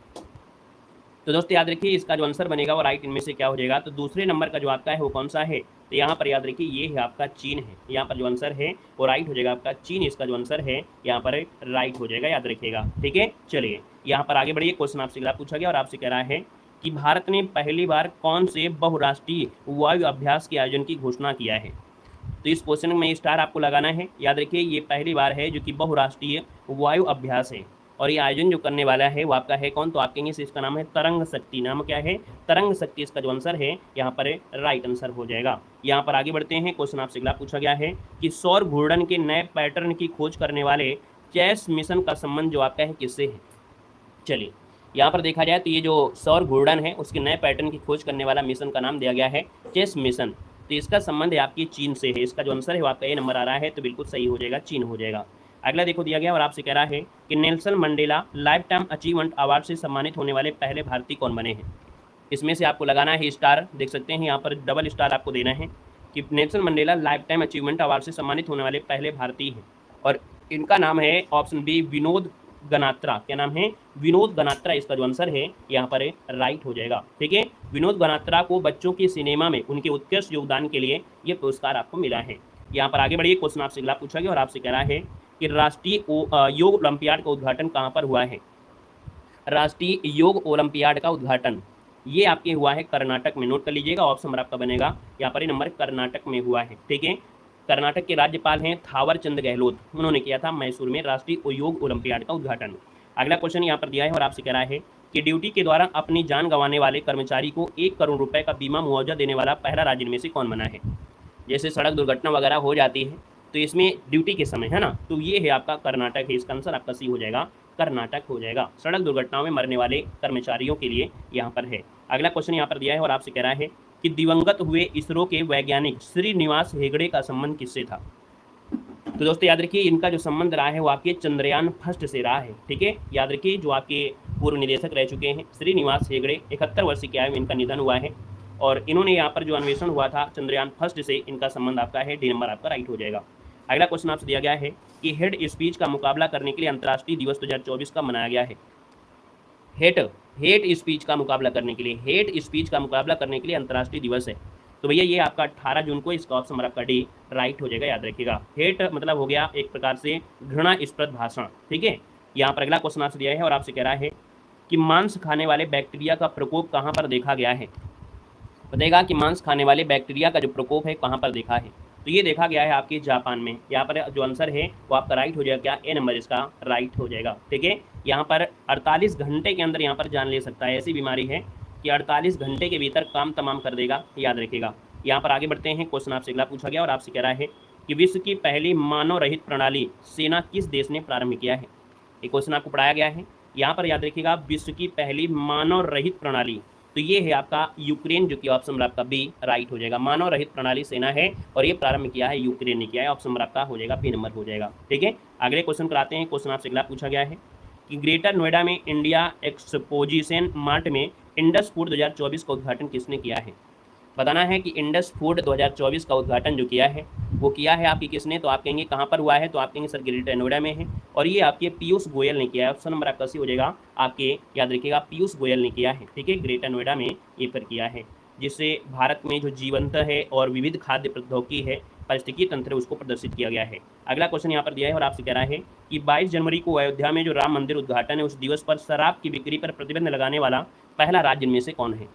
Speaker 1: तो दोस्तों याद रखिए, इसका जो आंसर बनेगा वो राइट इनमें से क्या हो जाएगा। तो दूसरे नंबर का जो आपका है वो कौन सा है, तो यहाँ पर याद रखिए ये है आपका चीन है। यहाँ पर जो आंसर है वो राइट हो जाएगा आपका चीन। इसका जो आंसर है यहाँ पर राइट हो जाएगा, याद रखिएगा। ठीक है, चलिए यहाँ पर आगे बढ़िए। क्वेश्चन आपसे अगला पूछा गया और आपसे कह रहा है कि भारत ने पहली बार कौन से बहुराष्ट्रीय वायु अभ्यास के आयोजन की घोषणा किया है। तो इस क्वेश्चन में स्टार आपको लगाना है। याद रखिए, ये पहली बार है जो कि बहुराष्ट्रीय वायु अभ्यास है और ये आयोजन जो करने वाला है वो आपका है कौन, तो आप कहेंगे इसका नाम है तरंग शक्ति। नाम क्या है, तरंग शक्ति। इसका जो आंसर है यहाँ पर राइट आंसर हो जाएगा। यहाँ पर आगे बढ़ते हैं। क्वेश्चन आपसे अगला पूछा गया है कि सौर घूर्णन के नए पैटर्न की खोज करने वाले चेस मिशन का संबंध जो आपका है किससे है। चलिए यहाँ पर देखा जाए तो ये जो सौर घूर्णन है उसके नए पैटर्न की खोज करने वाला मिशन का नाम दिया गया है चेस मिशन। तो इसका संबंध है आपकी चीन से है। इसका जो आंसर है वो आपका ये नंबर आ रहा है, तो बिल्कुल सही हो जाएगा, चीन हो जाएगा। अगला देखो दिया गया और आपसे कह रहा है कि Nelson Mandela life time achievement award से सम्मानित होने वाले पहले भारतीय कौन बने हैं। इसमें से आपको लगाना है स्टार, देख सकते हैं यहाँ पर डबल स्टार आपको देना है कि Nelson Mandela life time achievement award से सम्मानित होने वाले पहले भारतीय हैं और इनका नाम है ऑप्शन बी विनोद गनात्रा। क्या नाम है, विनोद गनात्रा। इसका जो आंसर है यहाँ पर राइट हो जाएगा। ठीक है, विनोद गनात्रा को बच्चों के सिनेमा में उनके उत्कृष्ट योगदान के लिए ये पुरस्कार आपको मिला है। यहाँ पर आगे बढ़िए। क्वेश्चन आपसे अगला पूछा गया और आपसे कह रहा है कि राष्ट्रीय योग ओलंपियाड का उद्घाटन कहाँ पर हुआ है। राष्ट्रीय योग ओलंपियाड का उद्घाटन ये आपके हुआ है कर्नाटक में। नोट कर लीजिएगा, ऑप्शन नंबर आपका बनेगा यहाँ पर नंबर कर्नाटक में हुआ है। ठीक है, कर्नाटक के राज्यपाल हैं थावर चंद गहलोत, उन्होंने किया था मैसूर में राष्ट्रीय योग ओलंपियाड का उद्घाटन। अगला क्वेश्चन यहाँ पर दिया है और आपसे कह रहा है कि ड्यूटी के दौरान अपनी जान गंवाने वाले कर्मचारी को 1 करोड़ रुपए का बीमा मुआवजा देने वाला पहला राज्य में से कौन बना है। जैसे सड़क दुर्घटना वगैरह हो जाती है तो इसमें ड्यूटी के समय, है ना, तो ये है आपका कर्नाटक है, इसका आंसर आपका सी हो जाएगा, कर्नाटक हो जाएगा। सड़क दुर्घटनाओं में मरने वाले कर्मचारियों के लिए यहाँ पर है। अगला क्वेश्चन यहाँ पर दिया है और आपसे कह रहा है कि दिवंगत हुए इसरो के वैज्ञानिक श्रीनिवास हेगड़े का संबंध किससे था। तो दोस्तों याद रखिए, इनका जो संबंध रहा है वो आपके चंद्रयान फर्स्ट से रहा है। ठीक है, याद रखिए, जो आपके पूर्व निदेशक रह चुके हैं श्रीनिवास हेगड़े, 71 वर्ष की आयु में इनका निधन हुआ है और इन्होंने यहाँ पर जो अन्वेषण हुआ था चंद्रयान फर्स्ट से, इनका संबंध आपका है, डी नंबर आपका राइट हो जाएगा। अगला क्वेश्चन आपसे दिया गया है कि हेड स्पीच का मुकाबला करने के लिए अंतर्राष्ट्रीय दिवस 2024 का मनाया गया है। हेड स्पीच का मुकाबला करने के लिए, हेड स्पीच का मुकाबला करने के लिए अंतर्राष्ट्रीय दिवस है, तो भैया ये आपका 18 जून को, इसका ऑप्शन आपका डी राइट हो जाएगा, याद रखिएगा। हेट मतलब हो गया एक प्रकार से घृणास्पद भाषण। ठीक है, यहाँ पर अगला क्वेश्चन आपसे दिया है और आपसे कह रहा है कि मांस खाने वाले बैक्टीरिया का प्रकोप कहाँ पर देखा गया है। बताएगा कि मांस खाने वाले बैक्टीरिया का जो प्रकोप है कहाँ पर देखा है, तो ये देखा गया है आपके जापान में। यहाँ पर जो आंसर है वो आपका राइट हो जाएगा, क्या ए नंबर इसका राइट हो जाएगा। ठीक है, यहाँ पर 48 घंटे के अंदर यहाँ पर जान ले सकता है, ऐसी बीमारी है कि 48 घंटे के भीतर काम तमाम कर देगा, याद रखिएगा। यहाँ पर आगे बढ़ते हैं, क्वेश्चन आपसे अगला पूछा गया और आपसे कह रहा है कि विश्व की पहली मानव रहित प्रणाली सेना किस देश ने प्रारंभ किया है। ये क्वेश्चन आपको पढ़ाया गया है, यहाँ पर याद रखिएगा, विश्व की पहली मानव रहित प्रणाली, तो ये है आपका यूक्रेन, जो कि ऑप्शन नंबर आपका बी राइट हो जाएगा। मानव रहित प्रणाली सेना है और ये प्रारंभ किया है यूक्रेन ने किया है, ऑप्शन नंबर आपका हो जाएगा बी नंबर हो जाएगा। ठीक है, अगले क्वेश्चन कराते हैं। क्वेश्चन आपसे अगला पूछा गया है कि ग्रेटर नोएडा में इंडिया एक्सपोजिशन मार्ट में इंडस फूड 2024 का उद्घाटन किसने किया है। बताना है कि इंडस फूड 2024 का उद्घाटन जो किया है वो किया है आपकी किसने, तो आप कहेंगे कहाँ पर हुआ है, तो आप कहेंगे सर ग्रेटर नोएडा में है और ये आपके पीयूष गोयल ने किया है। ऑप्शन नंबर आपका सी हो जाएगा, आपके याद रखिएगा पीयूष गोयल ने किया है। ठीक है, ग्रेटर नोएडा में ये पर किया है, जिससे भारत में जो जीवंत है और विविध खाद्य प्रौद्योगिकी है, पारिस्थितिकी तंत्र, उसको प्रदर्शित किया गया है। अगला क्वेश्चन यहाँ पर दिया है और आपसे कह रहा है कि 22 जनवरी को अयोध्या में जो राम मंदिर उद्घाटन है उस दिवस पर शराब की बिक्री पर प्रतिबंध लगाने वाला पहला राज्य में से कौन है।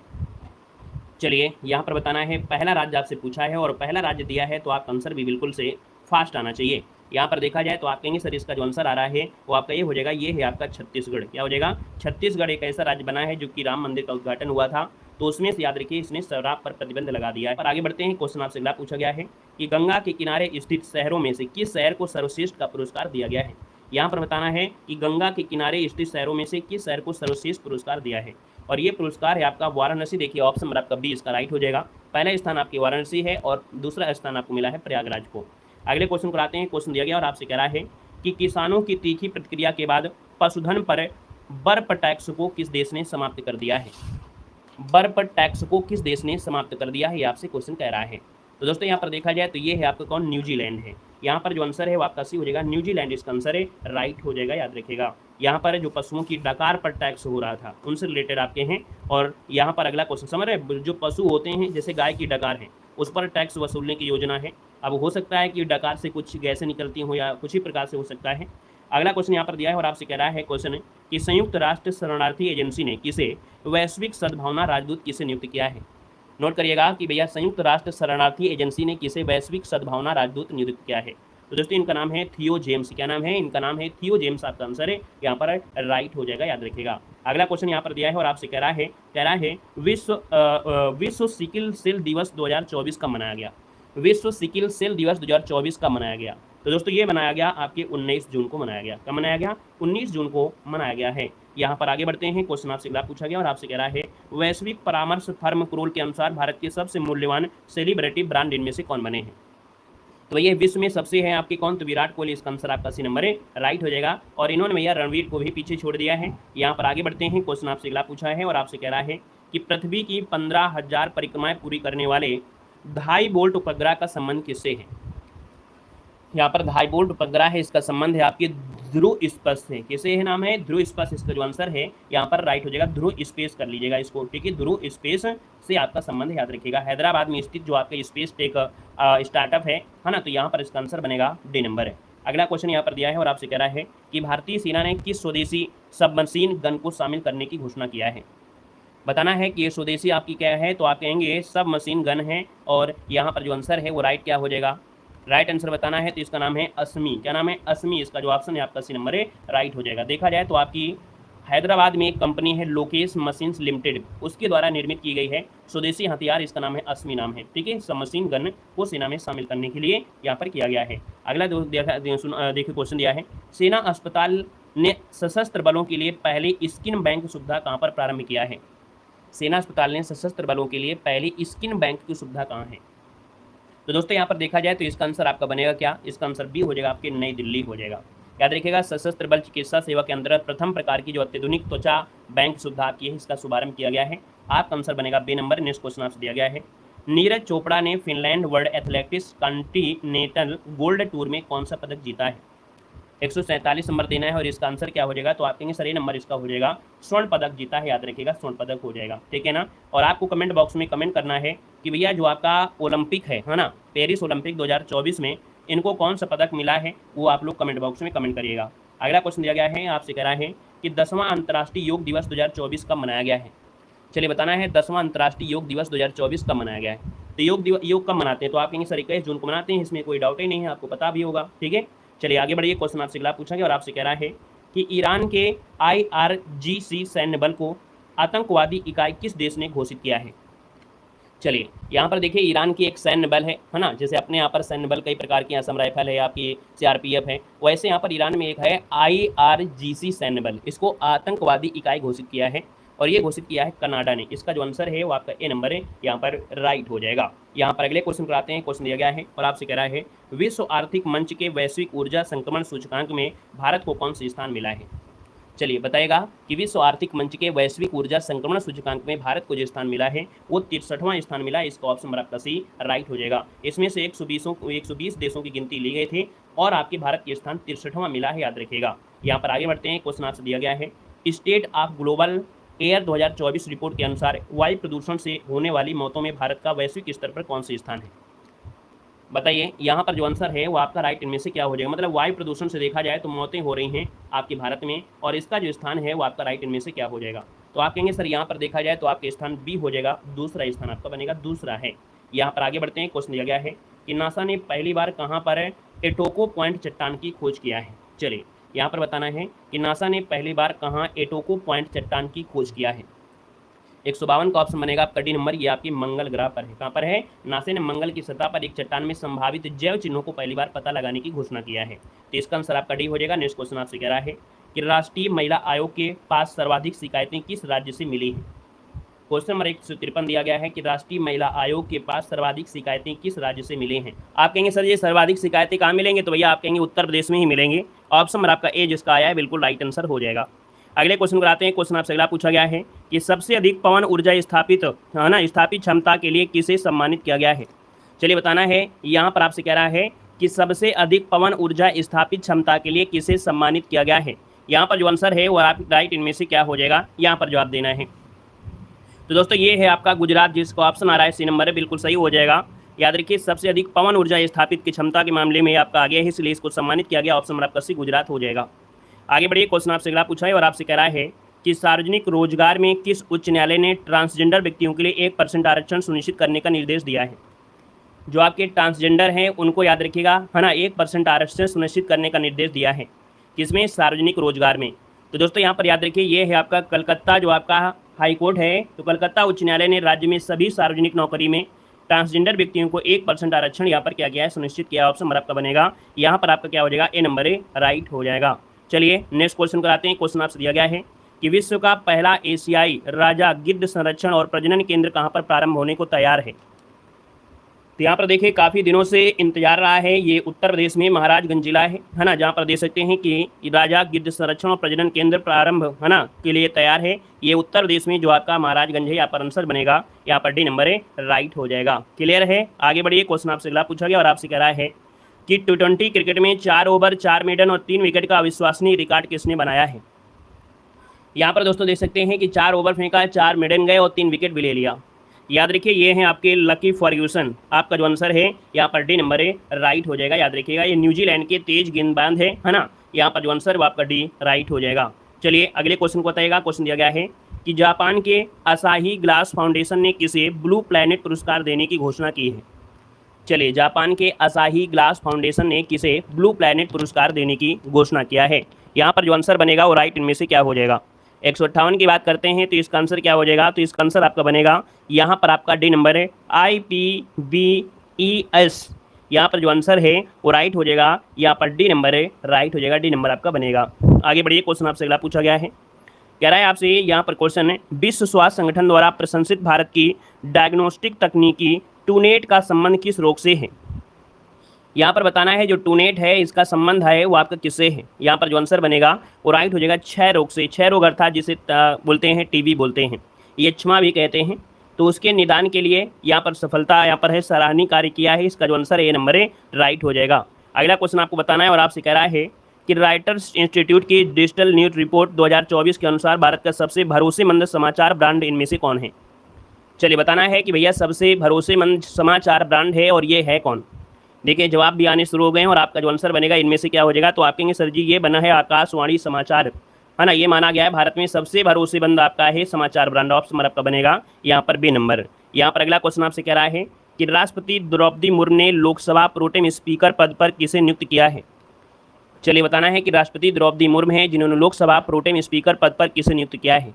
Speaker 1: चलिए यहाँ पर बताना है, पहला राज्य आपसे पूछा है और पहला राज्य दिया है, तो आप आंसर भी बिल्कुल से फास्ट आना चाहिए। यहाँ पर देखा जाए तो आप कहेंगे सर इसका जो आंसर आ रहा है वो आपका ये हो जाएगा, ये है आपका छत्तीसगढ़। क्या हो जाएगा, छत्तीसगढ़ एक ऐसा राज्य बना है जो कि राम मंदिर का उद्घाटन हुआ था, तो उसमें से याद रखिए इसने शराब पर प्रतिबंध लगा दिया है। पर आगे बढ़ते हैं, क्वेश्चन आपसे अगला पूछा गया है कि गंगा के किनारे स्थित शहरों में से किस शहर को सर्वश्रेष्ठ का पुरस्कार दिया गया है। यहाँ पर बताना है कि गंगा के किनारे स्थित शहरों में से किस शहर को सर्वश्रेष्ठ पुरस्कार दिया है, और ये पुरस्कार है आपका वाराणसी। देखिए ऑप्शन नंबर आपका बी इसका राइट हो जाएगा, पहला स्थान आपकी वाराणसी है और दूसरा स्थान आपको मिला है प्रयागराज को। अगले क्वेश्चन को आते हैं, क्वेश्चन दिया गया और आपसे कह रहा है कि किसानों की तीखी प्रतिक्रिया के बाद पशुधन पर बर्फ टैक्स को किस देश ने समाप्त कर दिया है। बर्फ टैक्स को किस देश ने समाप्त कर दिया है, ये आपसे क्वेश्चन कह रहा है। तो दोस्तों यहाँ पर देखा जाए तो ये है आपका कौन, न्यूजीलैंड है। यहाँ पर जो आंसर है वो आपका सी हो जाएगा, न्यूजीलैंड इसका आंसर है, राइट हो जाएगा, याद रखिएगा। यहाँ पर जो पशुओं की डकार पर टैक्स हो रहा था उनसे रिलेटेड आपके हैं। और यहाँ पर अगला क्वेश्चन समझ रहे, जो पशु होते हैं जैसे गाय की डकार है उस पर टैक्स वसूलने की योजना है। अब हो सकता है कि डकार से कुछ गैसें निकलती हो या कुछ ही प्रकार से हो सकता है। अगला क्वेश्चन यहाँ पर दिया है और आपसे कह रहा है क्वेश्चन कि संयुक्त राष्ट्र शरणार्थी एजेंसी ने किसे वैश्विक सद्भावना राजदूत किसे नियुक्त किया है। नोट करिएगा कि भैया संयुक्त राष्ट्र शरणार्थी एजेंसी ने किसे वैश्विक सद्भावना राजदूत नियुक्त किया है। तो दोस्तों इनका नाम है थियो जेम्स। क्या नाम है, इनका नाम है थियो जेम्स, आपका आंसर है यहाँ पर राइट हो जाएगा, याद रखिएगा। अगला क्वेश्चन यहाँ पर दिया है और आपसे कह रहा है विश्व सिकिल सेल दिवस 2024 का मनाया गया। विश्व सिकिल सेल दिवस 2024 का मनाया गया। तो दोस्तों ये मनाया गया आपके 19 जून को मनाया गया। कब मनाया गया, 19 जून को मनाया गया है। यहाँ पर आगे बढ़ते हैं, क्वेश्चन आपसे अगला पूछा गया और आपसे कह रहा है वैश्विक परामर्श फर्म क्रोल के अनुसार भारत के सबसे मूल्यवान सेलिब्रिटी ब्रांड इनमें से कौन बने हैं। तो ये विश्व में सबसे है आपके कौन, तो विराट कोहली इसका आंसर आपका सी नंबर है, राइट हो जाएगा। और इन्होंने भैया रणवीर को भी पीछे छोड़ दिया है। यहाँ पर आगे बढ़ते हैं, क्वेश्चन आपसे अगला पूछा है और आपसे कह रहा है कि पृथ्वी की 15,000 परिक्रमाएं पूरी करने वाले 2.5 वोल्ट उपग्रह का संबंध किससे है। यहाँ पर 2.5 वोल्ट उपग्रह है, इसका संबंध है आपके ध्रुव स्पेस से। किसे है नाम है, ध्रुव स्पेस, इसका जो आंसर है यहाँ पर राइट हो जाएगा, ध्रुव स्पेस कर लीजिएगा इसको। ठीक है, ध्रुव स्पेस से आपका संबंध याद रखिएगा। हैदराबाद में स्थित जो आपका स्पेस टेक स्टार्टअप है ना, तो यहाँ पर इसका आंसर बनेगा डी नंबर है। अगला क्वेश्चन यहाँ पर दिया है और आपसे कह रहा है कि भारतीय सेना ने किस स्वदेशी सबमशीन गन को शामिल करने की घोषणा किया है। बताना है कि ये स्वदेशी आपकी क्या है, तो आप कहेंगे सब मशीन गन है और यहाँ पर जो आंसर है वो राइट क्या हो जाएगा, राइट आंसर बताना है तो इसका नाम है असमी। क्या नाम है? असमी। इसका जो ऑप्शन है आपका सी नंबर है राइट हो जाएगा। देखा जाए तो आपकी हैदराबाद में एक कंपनी है लोकेश मशीन्स लिमिटेड, उसके द्वारा निर्मित की गई है स्वदेशी हथियार, इसका नाम है असमी नाम है। ठीक है, सब मशीन गन को सेना में शामिल करने के लिए यहाँ पर किया गया है। अगला देखिए क्वेश्चन दिया है, सेना अस्पताल ने सशस्त्र बलों के लिए पहले स्किन बैंक सुविधा कहाँ पर प्रारंभ किया है? सेना अस्पताल ने सशस्त्र बलों के लिए पहली स्किन बैंक की सुविधा कहाँ है? तो दोस्तों यहाँ पर देखा जाए तो इसका आंसर आपका बनेगा क्या? इसका आंसर बी हो जाएगा, आपके नई दिल्ली हो जाएगा। याद रखिएगा, सशस्त्र बल चिकित्सा सेवा के अंतर्गत प्रथम प्रकार की जो अत्याधुनिक त्वचा बैंक सुविधा आपकी है, इसका शुभारंभ किया गया है। आपका आंसर बनेगा बी नंबर। नेक्स्ट क्वेश्चन आपसे दिया गया है, नीरज चोपड़ा ने Finland world athletics continental gold tour में कौन सा पदक जीता है? 147 नंबर देना है और इसका आंसर क्या हो जाएगा? तो आप कहेंगे सर ये नंबर इसका हो जाएगा स्वर्ण पदक जीता है। याद रखिएगा स्वर्ण पदक हो जाएगा। ठीक है ना। और आपको कमेंट बॉक्स में कमेंट करना है कि भैया जो आपका ओलंपिक है ना, पेरिस ओलंपिक 2024 में इनको कौन सा पदक मिला है, वो आप लोग कमेंट बॉक्स में कमेंट करिएगा। अगला क्वेश्चन दिया गया है, आपसे कह रहा है कि 10वां अंतर्राष्ट्रीय योग दिवस 2024 कब मनाया गया है? चलिए बताना है 10वां अंतर्राष्ट्रीय योग दिवस 2024 कब मनाया गया है। तो योग कब मनाते हैं? तो आप कहेंगे सर 21 जून को मनाते हैं, इसमें कोई डाउट ही नहीं है, आपको पता भी होगा। ठीक है, चलिए आगे बढ़िए। क्वेश्चन आपसे अगला पूछा गया और आपसे कह रहा है कि ईरान के IRGC सैन्य बल को आतंकवादी इकाई किस देश ने घोषित किया है? चलिए यहाँ पर देखिए, ईरान की एक सैन्य बल है ना, जैसे अपने यहाँ पर सैन्य बल कई प्रकार की, असम राइफल है, आपकी CRPF है, वैसे यहाँ पर ईरान में एक है IRGC सैन्य बल, इसको आतंकवादी इकाई घोषित किया है और ये घोषित किया है कनाडा ने। इसका जो आंसर है वो आपका ए नंबर है, यहाँ पर राइट हो जाएगा। यहाँ पर अगले क्वेश्चन कराते हैं। क्वेश्चन दिया गया है और आपसे कह रहा है, विश्व आर्थिक मंच के वैश्विक ऊर्जा संक्रमण सूचकांक में भारत को कौन सा स्थान मिला है? चलिए बताएगा कि विश्व आर्थिक मंच के वैश्विक ऊर्जा संक्रमण सूचकांक में भारत को जो स्थान मिला है वो 63वां स्थान मिला है। इसका ऑप्शन नंबर आपका सी राइट हो जाएगा। इसमें से 120 देशों की गिनती ली गई थी और आपके भारत के स्थान 63वां मिला है, याद रखिएगा। यहाँ पर आगे बढ़ते हैं। क्वेश्चन आपसे दिया गया है, state of global air 2024 report के अनुसार वायु प्रदूषण से होने वाली मौतों में भारत का वैश्विक स्तर पर कौन सा स्थान है? बताइए यहाँ पर जो आंसर है वो आपका राइट इनमें से क्या हो जाएगा? मतलब वायु प्रदूषण से देखा जाए तो मौतें हो रही हैं आपके भारत में और इसका जो स्थान है वो आपका राइट इनमें से क्या हो जाएगा? तो आप कहेंगे सर यहाँ पर देखा जाए तो आपके स्थान बी हो जाएगा, दूसरा स्थान आपका बनेगा, दूसरा है। यहाँ पर आगे बढ़ते हैं। क्वेश्चन दिया गया है कि नासा ने पहली बार कहाँ पर एटोको पॉइंट चट्टान की खोज किया है? चलिए यहाँ पर बताना है कि नासा ने पहली बार कहाँ एटोको पॉइंट चट्टान की खोज किया है। 152 का ऑप्शन बनेगा आपका डी नंबर। ये आपकी मंगल ग्रह पर है। कहाँ पर है? नासा ने मंगल की सतह पर एक चट्टान में संभावित जैव चिन्हों को पहली बार पता लगाने की घोषणा किया है। तो इसका आंसर आपका डी हो जाएगा। नेक्स्ट क्वेश्चन आपसे कह रहा है कि राष्ट्रीय महिला आयोग के पास सर्वाधिक शिकायतें किस राज्य से मिली हैं? क्वेश्चन नंबर 153 दिया गया है कि राष्ट्रीय महिला आयोग के पास सर्वाधिक शिकायतें किस राज्य से मिली हैं? आप कहेंगे सर ये सर्वाधिक शिकायतें कहाँ मिलेंगे? तो भैया आप कहेंगे उत्तर प्रदेश में ही मिलेंगे। ऑप्शन नंबर आपका ए जिसका आया है बिल्कुल राइट आंसर हो जाएगा। अगले क्वेश्चन को आते हैं। क्वेश्चन आपसे अगला पूछा गया है कि सबसे अधिक पवन ऊर्जा स्थापित क्षमता के लिए किसे सम्मानित किया गया है? चलिए बताना है। यहाँ पर आपसे कह रहा है कि सबसे अधिक पवन ऊर्जा स्थापित क्षमता के लिए किसे सम्मानित किया गया है? यहाँ पर जो आंसर है वो आप राइट इनमें से क्या हो जाएगा? यहाँ पर जवाब देना है। तो दोस्तों ये है आपका गुजरात, जिसका ऑप्शन आ रहा है सी नंबर है, बिल्कुल सही हो जाएगा। याद रखिए सबसे अधिक पवन ऊर्जा स्थापित की क्षमता के मामले में आपका आगे है, इसलिए इसको सम्मानित किया गया। ऑप्शन नंबर आपका सी गुजरात हो जाएगा। आगे बढ़िए। क्वेश्चन आपसे अगला पूछा है और आपसे कह रहा है कि सार्वजनिक रोजगार में किस उच्च न्यायालय ने ट्रांसजेंडर व्यक्तियों के लिए 1% आरक्षण सुनिश्चित करने का निर्देश दिया है? जो आपके ट्रांसजेंडर हैं उनको याद रखिएगा, है ना, 1% आरक्षण सुनिश्चित करने का निर्देश दिया है। किसमें? सार्वजनिक रोजगार में। तो दोस्तों यहाँ पर याद रखिए ये है आपका कलकत्ता, जो आपका हाई कोर्ट है। तो कलकत्ता उच्च न्यायालय ने राज्य में सभी सार्वजनिक नौकरी में ट्रांसजेंडर व्यक्तियों को 1% आरक्षण यहाँ पर क्या किया है? सुनिश्चित किया। ऑप्शन नंबर आपका बनेगा यहाँ पर आपका क्या हो जाएगा? ए नंबर ए राइट हो जाएगा। चलिए नेक्स्ट क्वेश्चन कराते हैं। क्वेश्चन आपसे दिया गया है कि विश्व का पहला एशियाई राजा गिद्ध संरक्षण और प्रजनन केंद्र कहाँ पर प्रारंभ होने को तैयार है? तो यहाँ पर देखिए काफ़ी दिनों से इंतजार रहा है। ये उत्तर प्रदेश में महाराजगंज जिला है ना, जहाँ पर देख सकते हैं कि राजा गिद्ध संरक्षण और प्रजनन केंद्र प्रारंभ, है ना, के लिए तैयार है। ये उत्तर प्रदेश में जो आपका महाराजगंज है, यहाँ पर आंसर बनेगा यहाँ पर डी नंबर है राइट हो जाएगा। क्लियर है? आगे बढ़िए। क्वेश्चन आपसे अगला पूछा गया और आपसे कह रहा है कि T20 क्रिकेट में 4 ओवर 4 मेडन और 3 विकेट का अविश्वसनीय रिकॉर्ड किसने बनाया है? यहाँ पर दोस्तों देख सकते हैं कि 4 ओवर फेंका, 4 मेडन गए और 3 विकेट भी ले लिया। याद रखिए ये हैं आपके लकी फर्ग्यूसन। आपका जो आंसर है यहाँ पर डी नंबर है राइट हो जाएगा। याद रखिएगा ये न्यूजीलैंड के तेज गेंदबाज है ना। यहाँ पर जो आंसर है आपका डी राइट हो जाएगा। चलिए अगले क्वेश्चन को बताइएगा। क्वेश्चन दिया गया है कि जापान के असाही ग्लास फाउंडेशन ने किसे ब्लू प्लैनेट पुरस्कार देने की घोषणा की है? चलिए, जापान के असाही ग्लास फाउंडेशन ने किसे ब्लू प्लैनेट पुरस्कार देने की घोषणा किया है? यहाँ पर जो आंसर बनेगा वो राइट इनमें से क्या हो जाएगा? 158 की बात करते हैं तो इसका आंसर क्या हो जाएगा? तो इसका आंसर आपका बनेगा, यहाँ पर आपका डी नंबर है IPBES। यहाँ पर जो आंसर है वो राइट हो जाएगा, यहाँ पर डी नंबर है, राइट हो जाएगा, डी नंबर आपका बनेगा। आगे बढ़िए, क्वेश्चन आपसे अगला पूछा गया है, कह रहा है आपसे यहाँ पर क्वेश्चन है, विश्व स्वास्थ्य संगठन द्वारा प्रशंसित भारत की डायग्नोस्टिक तकनीकी टूनेट का संबंध किस रोग से है? यहाँ पर बताना है जो टूनेट है इसका संबंध है वो आपका किससे है? यहाँ पर जो आंसर बनेगा वो राइट हो जाएगा क्षय रोग से। क्षय रोग अर्थात जिसे बोलते हैं टीबी बोलते हैं, ये क्षमा भी कहते हैं। तो उसके निदान के लिए यहाँ पर सफलता यहाँ पर है, सराहनीय कार्य किया है। इसका जो आंसर है ए नंबर है, राइट हो जाएगा। अगला क्वेश्चन आपको बताना है और आपसे कह रहा है कि राइटर्स इंस्टीट्यूट की डिजिटल न्यूज रिपोर्ट 2024 के अनुसार भारत का सबसे भरोसेमंद समाचार ब्रांड इनमें से कौन है? चलिए, बताना है कि भैया सबसे भरोसेमंद समाचार ब्रांड है और ये है कौन? देखिए, जवाब भी आने शुरू हो गए हैं और आपका जो आंसर बनेगा इनमें से क्या हो जाएगा? तो आप कहेंगे सर जी ये बना है आकाशवाणी समाचार, है ना, ये माना गया है भारत में सबसे भरोसेमंद आपका है समाचार ब्रांड। ऑप्शन आपका बनेगा यहाँ पर बी नंबर। यहाँ पर अगला क्वेश्चन आपसे कह रहा है कि राष्ट्रपति द्रौपदी मुर्मू ने लोकसभा प्रोटेम स्पीकर पद पर किसे नियुक्त किया है? चलिए, बताना है कि राष्ट्रपति द्रौपदी मुर्मू है जिन्होंने लोकसभा प्रोटेम स्पीकर पद पर किसे नियुक्त किया है।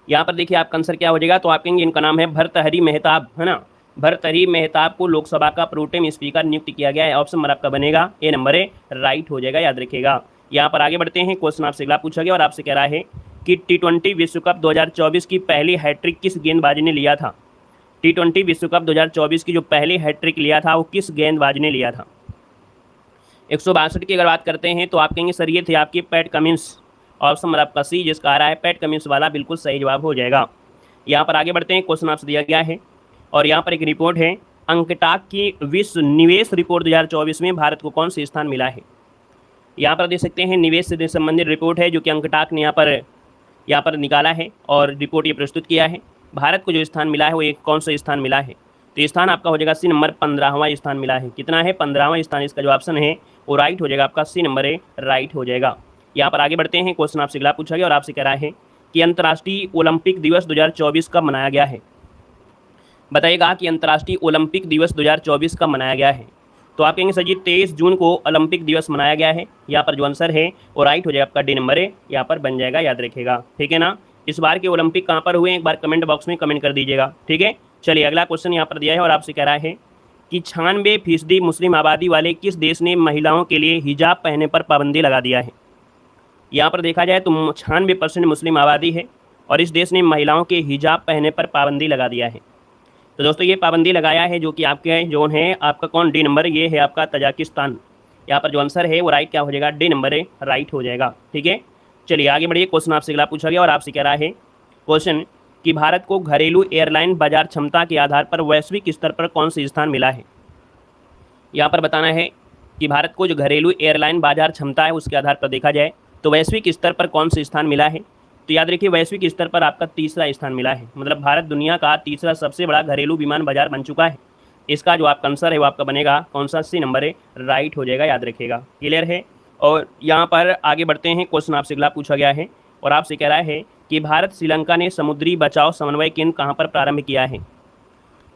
Speaker 1: यहाँ पर देखिए आपका आंसर क्या हो जाएगा? तो आप कहेंगे इनका नाम है भर्तृहरि मेहताब, है ना, भर्तृहरि मेहताब को लोकसभा का प्रोटेम स्पीकर नियुक्त किया गया है। ऑप्शन नंबर आपका बनेगा ए नंबर है, राइट हो जाएगा, याद रखिएगा। यहाँ पर आगे बढ़ते हैं, क्वेश्चन आपसे अगला पूछा गया और आपसे कह रहा है कि T20 विश्व कप 2024 की पहली हैट्रिक किस गेंदबाज ने लिया था? T20 विश्व कप 2024 की जो पहली हैट्रिक लिया था वो किस गेंदबाज ने लिया था? 162 की अगर बात करते हैं तो आप कहेंगे सर ये थे आपके पैट कमिंस। ऑप्शन नंबर आपका सी जिसका आ रहा है पैट कमिंस वाला, बिल्कुल सही जवाब हो जाएगा। यहाँ पर आगे बढ़ते हैं, क्वेश्चन आपसे दिया गया है और यहाँ पर एक रिपोर्ट है, अंकटाक की विश्व निवेश रिपोर्ट 2024 में भारत को कौन सी स्थान मिला है? यहाँ पर देख सकते हैं निवेश से संबंधित रिपोर्ट है जो कि अंकटाक ने यहाँ पर निकाला है और रिपोर्ट ये प्रस्तुत किया है। भारत को जो स्थान मिला है वो एक कौन सा स्थान मिला है? तो स्थान आपका हो जाएगा सी नंबर, 15वां स्थान मिला है। कितना है? 15वां स्थान। इसका जो ऑप्शन है वो राइट हो जाएगा, आपका सी नंबर है, राइट हो जाएगा। यहाँ पर आगे बढ़ते हैं, क्वेश्चन आपसे अगला पूछा गया और आपसे कह रहा है कि अंतर्राष्ट्रीय ओलंपिक दिवस 2024 कब मनाया गया है? बताइएगा कि अंतर्राष्ट्रीय ओलंपिक दिवस 2024 कब मनाया गया है? तो आप कहेंगे सर जी 23 जून को ओलंपिक दिवस मनाया गया है। यहाँ पर जो आंसर है वो राइट हो जाएगा, आपका डी नंबर है, यहाँ पर बन जाएगा, याद रखिएगा, ठीक है ना। इस बार के ओलंपिक कहाँ पर हुए एक बार कमेंट बॉक्स में कमेंट कर दीजिएगा, ठीक है। चलिए, अगला क्वेश्चन यहाँ पर दिया है और आपसे कह रहा है कि 96% मुस्लिम आबादी वाले किस देश ने महिलाओं के लिए हिजाब पहनने पर पाबंदी लगा दिया है? यहाँ पर देखा जाए तो 96% मुस्लिम आबादी है और इस देश ने महिलाओं के हिजाब पहनने पर पाबंदी लगा दिया है। तो दोस्तों ये पाबंदी लगाया है जो कि आपके जोन है आपका कौन? डी नंबर, ये है आपका तजाकिस्तान। यहाँ पर जो आंसर है वो राइट क्या हो जाएगा? डी नंबर है, राइट हो जाएगा, ठीक है। चलिए आगे बढ़िए, क्वेश्चन आपसे अगला पूछा गया और आपसे कह रहा है क्वेश्चन कि भारत को घरेलू एयरलाइन बाजार क्षमता के आधार पर वैश्विक स्तर पर कौन सी स्थान मिला है? यहाँ पर बताना है कि भारत को जो घरेलू एयरलाइन बाजार क्षमता है उसके आधार पर देखा जाए तो वैश्विक स्तर पर कौन सा स्थान मिला है? तो याद रखिए वैश्विक स्तर पर आपका तीसरा स्थान मिला है, मतलब भारत दुनिया का तीसरा सबसे बड़ा घरेलू विमान बाजार बन चुका है। इसका जो आपका आंसर है वो आपका बनेगा कौन सा? सी नंबर है, राइट हो जाएगा, याद रखिएगा, क्लियर है। और यहाँ पर आगे बढ़ते हैं, क्वेश्चन आपसे अगला पूछा गया है और आपसे कह रहा है कि भारत श्रीलंका ने समुद्री बचाव समन्वय केंद्र कहाँ पर प्रारंभ किया है?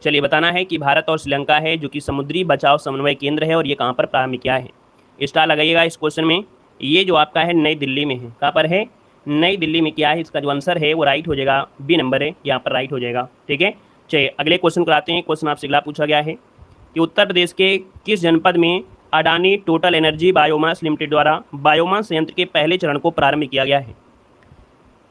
Speaker 1: चलिए, बताना है कि भारत और श्रीलंका है जो कि समुद्री बचाव समन्वय केंद्र है और ये कहाँ पर प्रारंभ किया है? स्टार लगाइएगा इस क्वेश्चन में। ये जो आपका है नई दिल्ली में है। कहाँ पर है? नई दिल्ली में किया है। इसका जो आंसर है वो राइट हो जाएगा, बी नंबर है, यहाँ पर राइट हो जाएगा, ठीक है। चलिए अगले क्वेश्चन कराते हैं। क्वेश्चन आपसे अगला पूछा गया है कि उत्तर प्रदेश के किस जनपद में Adani total energy biomass limited द्वारा बायोमास संयंत्र के पहले चरण को प्रारंभ किया गया है?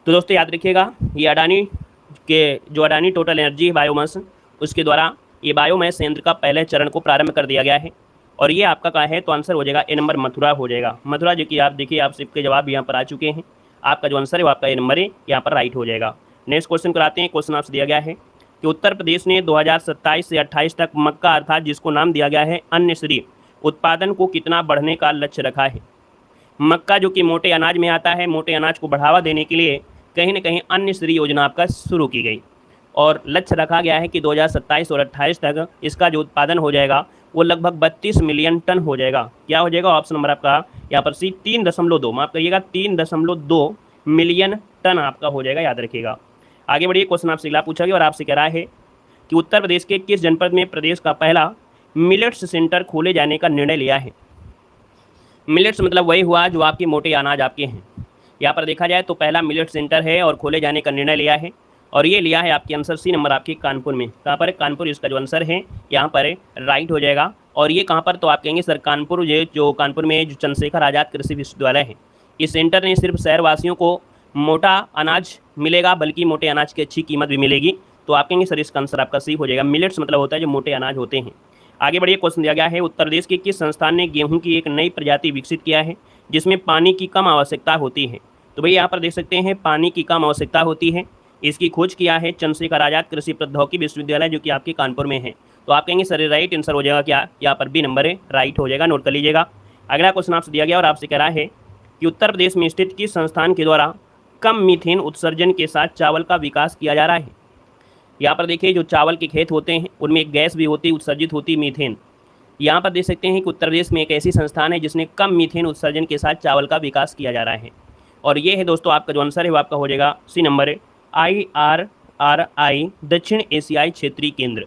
Speaker 1: तो दोस्तों याद रखिएगा ये अडानी टोटल एनर्जी बायोमास उसके द्वारा ये बायोमास संयंत्र का पहले चरण को प्रारंभ कर दिया गया है और ये आपका क्या है? तो आंसर हो जाएगा ए नंबर, मथुरा हो जाएगा। मथुरा जो कि आप देखिए आप सबके जवाब यहाँ पर आ चुके हैं। आपका जो आंसर है वो आपका ए नंबर है, यहाँ पर राइट हो जाएगा। नेक्स्ट क्वेश्चन कराते हैं। क्वेश्चन आपसे दिया गया है कि उत्तर प्रदेश ने 2027 से 28 तक मक्का अर्थात जिसको नाम दिया गया है अन्न श्री उत्पादन को कितना बढ़ने का लक्ष्य रखा है? मक्का जो कि मोटे अनाज में आता है, मोटे अनाज को बढ़ावा देने के लिए कहीं ना कहीं अन्न श्री योजना आपका शुरू की गई और लक्ष्य रखा गया है कि 2027 और 28 तक इसका जो उत्पादन हो जाएगा वो लगभग 32 मिलियन टन हो जाएगा। क्या हो जाएगा? ऑप्शन नंबर आपका यहाँ पर सी 3.2, माफ करिएगा 3.2 मिलियन टन आपका हो जाएगा, याद रखिएगा। आगे बढ़िए, क्वेश्चन आपसे अगला पूछा गया और आपसे कह रहा है कि उत्तर प्रदेश के किस जनपद में प्रदेश का पहला मिलेट्स सेंटर खोले जाने का निर्णय लिया है। मिलेट्स मतलब वही हुआ जो आपके मोटे अनाज आपके हैं। यहाँ पर देखा जाए तो पहला मिलेट सेंटर है और खोले जाने का निर्णय लिया है, और ये लिया है आपके आंसर सी नंबर आपके कानपुर में। कहाँ पर है? कानपुर इसका जो आंसर है यहाँ पर राइट हो जाएगा। और ये कहाँ पर? तो आप कहेंगे सर कानपुर, ये जो कानपुर में जो चंद्रशेखर आज़ाद कृषि विश्वविद्यालय है, इस सेंटर ने सिर्फ शहरवासियों को मोटा अनाज मिलेगा, बल्कि मोटे अनाज की अच्छी कीमत भी मिलेगी। तो आप कहेंगे सर इसका आंसर आपका सी हो जाएगा। मिलेट्स मतलब होता है जो मोटे अनाज होते हैं। आगे बढ़िए, क्वेश्चन दिया गया है उत्तर प्रदेश के किस संस्थान ने गेहूं की एक नई प्रजाति विकसित किया है जिसमें पानी की कम आवश्यकता होती है। तो भैया यहाँ पर देख सकते हैं पानी की कम आवश्यकता होती है, इसकी खोज किया है चंद्रशेखर आज़ाद कृषि प्रौद्योगिकी विश्वविद्यालय जो कि आपके कानपुर में है। तो आप कहेंगे सर राइट आंसर हो जाएगा क्या? यहाँ पर बी नंबर है राइट हो जाएगा, नोट कर लीजिएगा। अगला क्वेश्चन आपसे दिया गया और आपसे कह रहा है कि उत्तर प्रदेश में स्थित किस संस्थान के द्वारा कम मीथेन उत्सर्जन के साथ चावल का विकास किया जा रहा है। यहाँ पर देखिए जो चावल के खेत होते हैं उनमें एक गैस भी होती है उत्सर्जित होती मीथेन। यहाँ पर देख सकते हैं कि उत्तर प्रदेश में एक ऐसी संस्थान है जिसने कम मीथेन उत्सर्जन के साथ चावल का विकास किया जा रहा है, और ये है दोस्तों आपका जो आंसर है वो आपका हो जाएगा सी नंबर है IRRI दक्षिण एशियाई क्षेत्रीय केंद्र।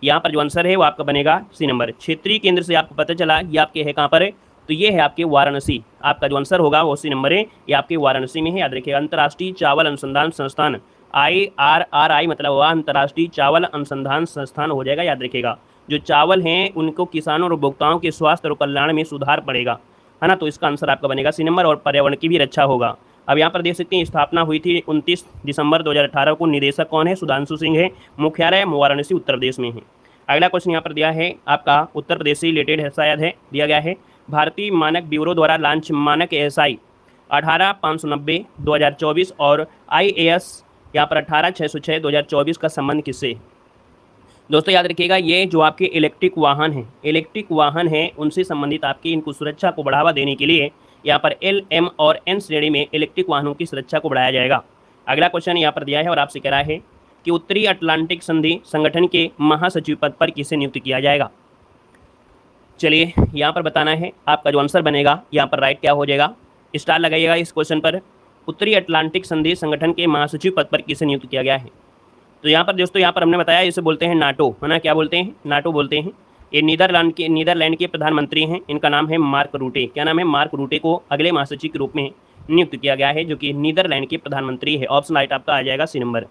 Speaker 1: यहाँ पर जो आंसर है वो आपका बनेगा सी नंबर। क्षेत्रीय केंद्र से आपको पता चला ये आपके है कहाँ पर है, तो ये है आपके वाराणसी। आपका जो आंसर होगा वो सी नंबर है, ये आपके वाराणसी में है, याद रखिएगा। अंतर्राष्ट्रीय चावल अनुसंधान संस्थान IRRI मतलब वह अंतर्राष्ट्रीय चावल अनुसंधान संस्थान हो जाएगा, याद रखिएगा। जो चावल हैं उनको किसानों और उपभोक्ताओं के स्वास्थ्य और कल्याण में सुधार पड़ेगा, है ना। तो इसका आंसर आपका बनेगा सी नंबर, और पर्यावरण की भी रक्षा होगा। अब यहाँ पर देख सकते हैं स्थापना हुई थी 29 दिसंबर 2018 को। निदेशक कौन है? सुधांशु सिंह है। मुख्यालय वाराणसी उत्तर प्रदेश में है। अगला क्वेश्चन यहाँ पर दिया है आपका उत्तर प्रदेश से रिलेटेड है, शायद है, दिया गया है भारतीय मानक ब्यूरो द्वारा लॉन्च मानक ASI 18590/2024 और IAS यहाँ पर 18606/2024 का संबंध किससे है? दोस्तों याद रखिएगा ये जो आपके इलेक्ट्रिक वाहन हैं उनसे संबंधित आपकी इनको सुरक्षा को बढ़ावा देने के लिए यहाँ पर L, M और N श्रेणी में इलेक्ट्रिक वाहनों की सुरक्षा को बढ़ाया जाएगा। अगला क्वेश्चन यहाँ पर दिया है और आपसे कह रहा है कि उत्तरी अटलांटिक संधि संगठन के महासचिव पद पर किसे नियुक्त किया जाएगा। चलिए यहाँ पर बताना है, आपका जो आंसर बनेगा यहाँ पर राइट क्या हो जाएगा, स्टार लगाइएगा इस क्वेश्चन पर। उत्तरी अटलांटिक संधि संगठन के महासचिव पद पर किसे नियुक्त किया गया है? तो यहाँ पर दोस्तों यहाँ पर हमने बताया इसे बोलते हैं नाटो, है ना। क्या बोलते हैं? नाटो बोलते हैं। ये नीदरलैंड के प्रधानमंत्री हैं, इनका नाम है मार्क रूटे। क्या नाम है? मार्क रूटे को अगले महासचिव के रूप में नियुक्त किया गया है, जो कि नीदरलैंड के प्रधानमंत्री है। ऑप्शन राइट आपका आ जाएगा सी नंबर।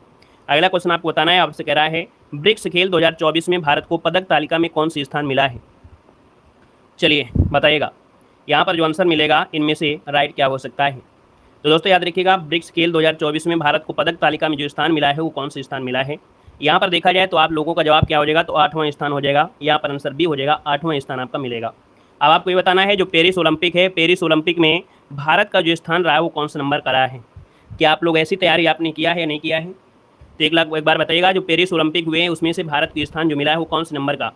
Speaker 1: अगला क्वेश्चन आपको बताना है, आपसे कह रहा है ब्रिक्स खेल 2024 में भारत को पदक तालिका में कौन सी स्थान मिला है? चलिए बताइएगा, यहाँ पर जो आंसर मिलेगा इनमें से राइट क्या हो सकता है। तो दोस्तों याद रखिएगा ब्रिक्स खेल 2024 में भारत को पदक तालिका में जो स्थान मिला है वो कौन सा स्थान मिला है। यहाँ पर देखा जाए तो आप लोगों का जवाब क्या हो जाएगा, तो 8वां स्थान हो जाएगा। यहाँ पर आंसर बी हो जाएगा, 8वां स्थान आपका मिलेगा। अब आपको ये बताना है जो पेरिस ओलंपिक है, पेरिस ओलंपिक में भारत का जो स्थान रहा है वो कौन सा नंबर का रहा है। क्या आप लोग ऐसी तैयारी आपने किया है या नहीं किया है? तो एक बार बताइएगा जो पेरिस ओलंपिक हुए हैं उसमें से भारत के स्थान जो मिला है वो कौन से नंबर का।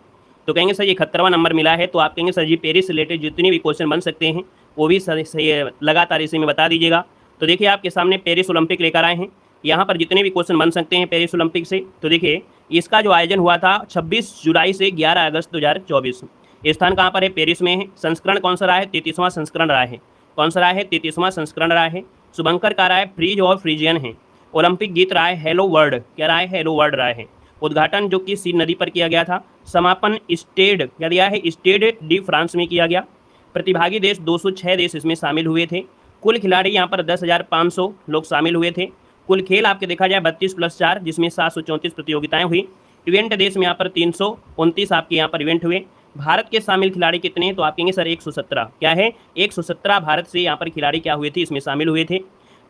Speaker 1: तो कहेंगे सर ये 71वां नंबर मिला है। तो आप कहेंगे सर जी पेरिस से रिलेटेड जितनी भी क्वेश्चन बन सकते हैं वो भी सही लगातार इसी में बता दीजिएगा। तो देखिए आपके सामने पेरिस ओलंपिक लेकर आए हैं, यहाँ पर जितने भी क्वेश्चन बन सकते हैं पेरिस ओलंपिक से। तो देखिए इसका जो आयोजन हुआ था 26 जुलाई से 11 अगस्त 2024। स्थान कहाँ पर है? पेरिस में है। संस्करण कौन सा रहा है? 33वां संस्करण रहा है। कौन सा रहा है? 33वां संस्करण रहा है। शुभंकर का रहा है फ्रीज और फ्रीजियन है। ओलंपिक गीत रहा है हेलो वर्ल्ड। क्या रहा है? हेलो वर्ल्ड रहा है। उद्घाटन जो कि सीन नदी पर किया गया था। समापन स्टेड क्या दिया है? स्टेड डी फ्रांस में किया गया। प्रतिभागी देश 206 देश इसमें शामिल हुए थे। कुल खिलाड़ी यहाँ पर 10,500 लोग शामिल हुए थे। कुल खेल आपके देखा जाए 32+4 जिसमें 734 प्रतियोगिताएं हुई। इवेंट देश में यहाँ पर 329 आपके यहाँ पर इवेंट हुए। भारत के शामिल खिलाड़ी कितने हैं? तो आप कहेंगे सर 117। क्या है? 117 भारत से यहाँ पर खिलाड़ी क्या हुए थे, इसमें शामिल हुए थे।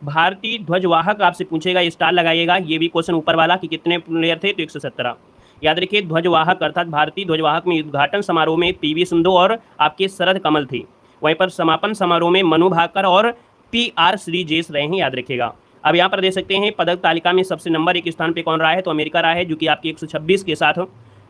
Speaker 1: भारतीय ध्वजवाहक आपसे पूछेगा, स्टार लगाइएगा, ये भी क्वेश्चन ऊपर वाला कि कितने प्लेयर थे, तो 117। याद रखिए ध्वजवाहक अर्थात भारतीय ध्वजवाहक में उद्घाटन समारोह में PV सिंधु और आपके शरद कमल थी। वहीं पर समापन समारोह में मनु भाकर और PR श्रीजेश रहे हैं, याद रखिएगा। अब यहाँ पर देख सकते हैं पदक तालिका में सबसे नंबर 1 स्थान पे कौन रहा है, तो अमेरिका रहा है, जो कि आपकी 126 के साथ,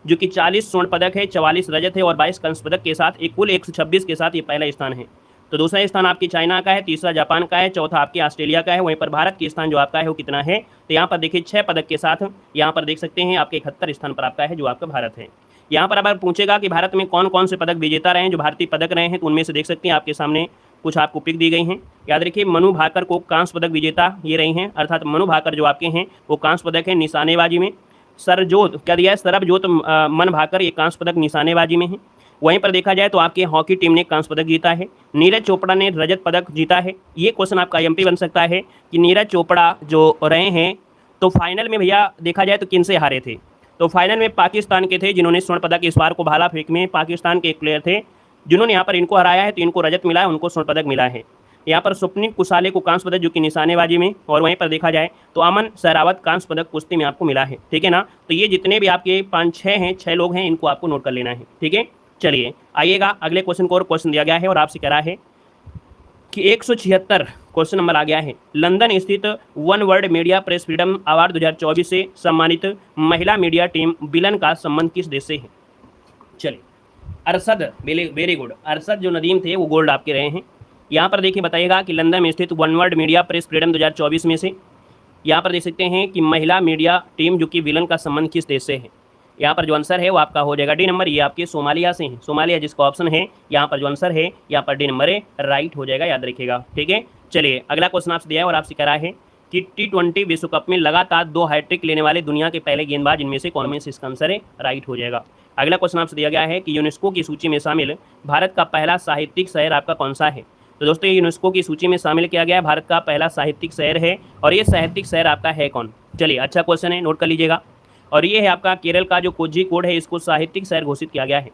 Speaker 1: जो कि 40 स्वर्ण पदक है, 44 रजत है और 22 कांस्य पदक के साथ एक कुल 126 के साथ ये पहला स्थान है। तो दूसरा स्थान आपकी चाइना का है, तीसरा जापान का है, चौथा आपके ऑस्ट्रेलिया का है। वहीं पर भारत के स्थान जो आपका है वो कितना है, तो यहाँ पर देखिए 6 पदक के साथ यहाँ पर देख सकते हैं आपके 71 स्थान पर आपका है जो आपका भारत है। यहाँ पर अब पूछेगा कि भारत में कौन कौन से पदक विजेता रहे हैं, जो भारतीय पदक रहे हैं, तो उनमें से देख सकते हैं आपके सामने कुछ आपको पिक दी गई हैं। याद रखिए मनु भाकर को कांस्य पदक विजेता ये रही हैं, अर्थात मनु भाकर जो आपके हैं वो कांस्य पदक है निशानेबाजी में। सरजोत क्या दिया है, सरबजोत मन भाकर ये कांस्य पदक निशानेबाजी में है। वहीं पर देखा जाए तो आपके हॉकी टीम ने कांस्य पदक जीता है। नीरज चोपड़ा ने रजत पदक जीता है। ये क्वेश्चन आपका एमपी बन सकता है कि नीरज चोपड़ा जो रहे हैं तो फाइनल में भैया देखा जाए तो किन से हारे थे, तो फाइनल में पाकिस्तान के थे जिन्होंने स्वर्ण पदक, इस बार को भाला फेंक में पाकिस्तान के एक प्लेयर थे जिन्होंने यहाँ पर इनको हराया है, तो इनको रजत मिला है, उनको स्वर्ण पदक मिला है। यहाँ पर स्वप्निल कुसाले को कांस्य पदक जो कि निशानेबाजी में, और वहीं पर देखा जाए तो अमन सहरावत कांस्य पदक कुश्ती में आपको मिला है। ठीक है ना, तो ये जितने भी आपके 5-6 हैं, 6 लोग हैं, इनको आपको नोट कर लेना है। ठीक है, चलिए आइएगा अगले क्वेश्चन को। और क्वेश्चन दिया गया है और आपसे कह रहा है कि 176 क्वेश्चन नंबर आ गया है। लंदन स्थित one world media press freedom award 2024 से सम्मानित महिला मीडिया टीम विलन का संबंध किस देश से है? चलिए, अरशद, वेरी गुड, अरशद जो नदीम थे वो गोल्ड आपके रहे हैं। यहाँ पर देखिए बताइएगा कि लंदन में स्थित one world media press freedom 2024 में से यहाँ पर देख सकते हैं कि महिला मीडिया टीम जो कि विलन का संबंध किस देश से है। यहाँ पर जो आंसर है वो आपका हो जाएगा डी नंबर, ये आपके सोमालिया से हैं। सोमालिया जिसका ऑप्शन है यहाँ पर जो आंसर है यहाँ पर डी नंबर है, राइट हो जाएगा, याद रखिएगा। ठीक है, चलिए अगला क्वेश्चन आपसे दिया है और आपसे कह रहा है कि T20 विश्व कप में लगातार 2 हैट्रिक लेने वाले दुनिया के पहले गेंदबाज इनमें से कौन में से, इसका आंसर है, राइट हो जाएगा। अगला क्वेश्चन आपसे दिया गया है कि यूनेस्को की सूची में शामिल भारत का पहला साहित्यिक शहर आपका कौन सा है? तो दोस्तों ये यूनेस्को की सूची में शामिल किया गया है, भारत का पहला साहित्यिक शहर है, और ये साहित्यिक शहर आपका है कौन? चलिए अच्छा क्वेश्चन है, नोट कर लीजिएगा। और ये है आपका केरल का जो कोझिकोड है, इसको साहित्यिक शहर घोषित किया गया है।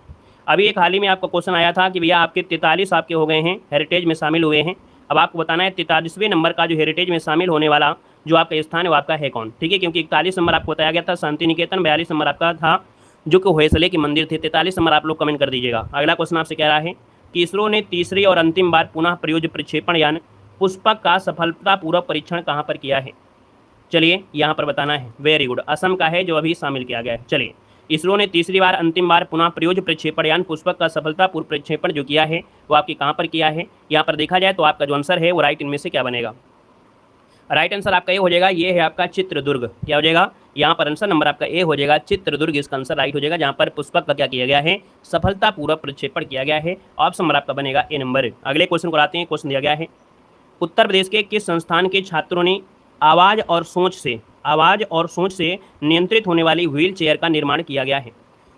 Speaker 1: अभी एक हाल ही में आपका क्वेश्चन आया था कि भैया आपके 43 आपके हो गए हैं, हेरिटेज में शामिल हुए हैं। अब आपको बताना है 43वें नंबर का जो हेरिटेज में शामिल होने वाला जो आपका स्थान है वो आपका है कौन? ठीक है, क्योंकि 41 नंबर आपको बताया गया था शांति निकेतन, 42 नंबर आपका था जो कि होयसले के मंदिर थे, 43 नंबर आप लोग कमेंट कर दीजिएगा। अगला क्वेश्चन आपसे कह रहा है कि इसरो ने तीसरी और अंतिम बार पुनः प्रयोज्य प्रक्षेपण यान पुष्पक का सफलतापूर्वक परीक्षण कहाँ पर किया है? चलिए यहाँ पर बताना है, वेरी गुड, असम का है जो अभी शामिल किया गया है। चलिए, इसरो ने तीसरी बार अंतिम बार पुनः प्रयोज्य प्रक्षेपण यान पुष्पक का सफलतापूर्व प्रक्षेपण जो किया है वो आपके कहाँ पर किया है? यहाँ पर देखा जाए तो आपका जो आंसर है वो राइट इनमें से क्या बनेगा? राइट आंसर आपका ए हो जाएगा, ये है आपका चित्रदुर्ग। क्या हो जाएगा? यहाँ पर आंसर नंबर आपका ए हो जाएगा, चित्रदुर्ग इसका आंसर राइट हो जाएगा, जहाँ पर पुष्पक का क्या किया गया है? सफलतापूर्वक प्रक्षेपण किया गया है। ऑप्शन नंबर आपका बनेगा ए नंबर। अगले क्वेश्चन को आते हैं। क्वेश्चन दिया गया है, उत्तर प्रदेश के किस संस्थान के छात्रों ने आवाज़ और सोच से नियंत्रित होने वाली व्हील चेयर का निर्माण किया गया है?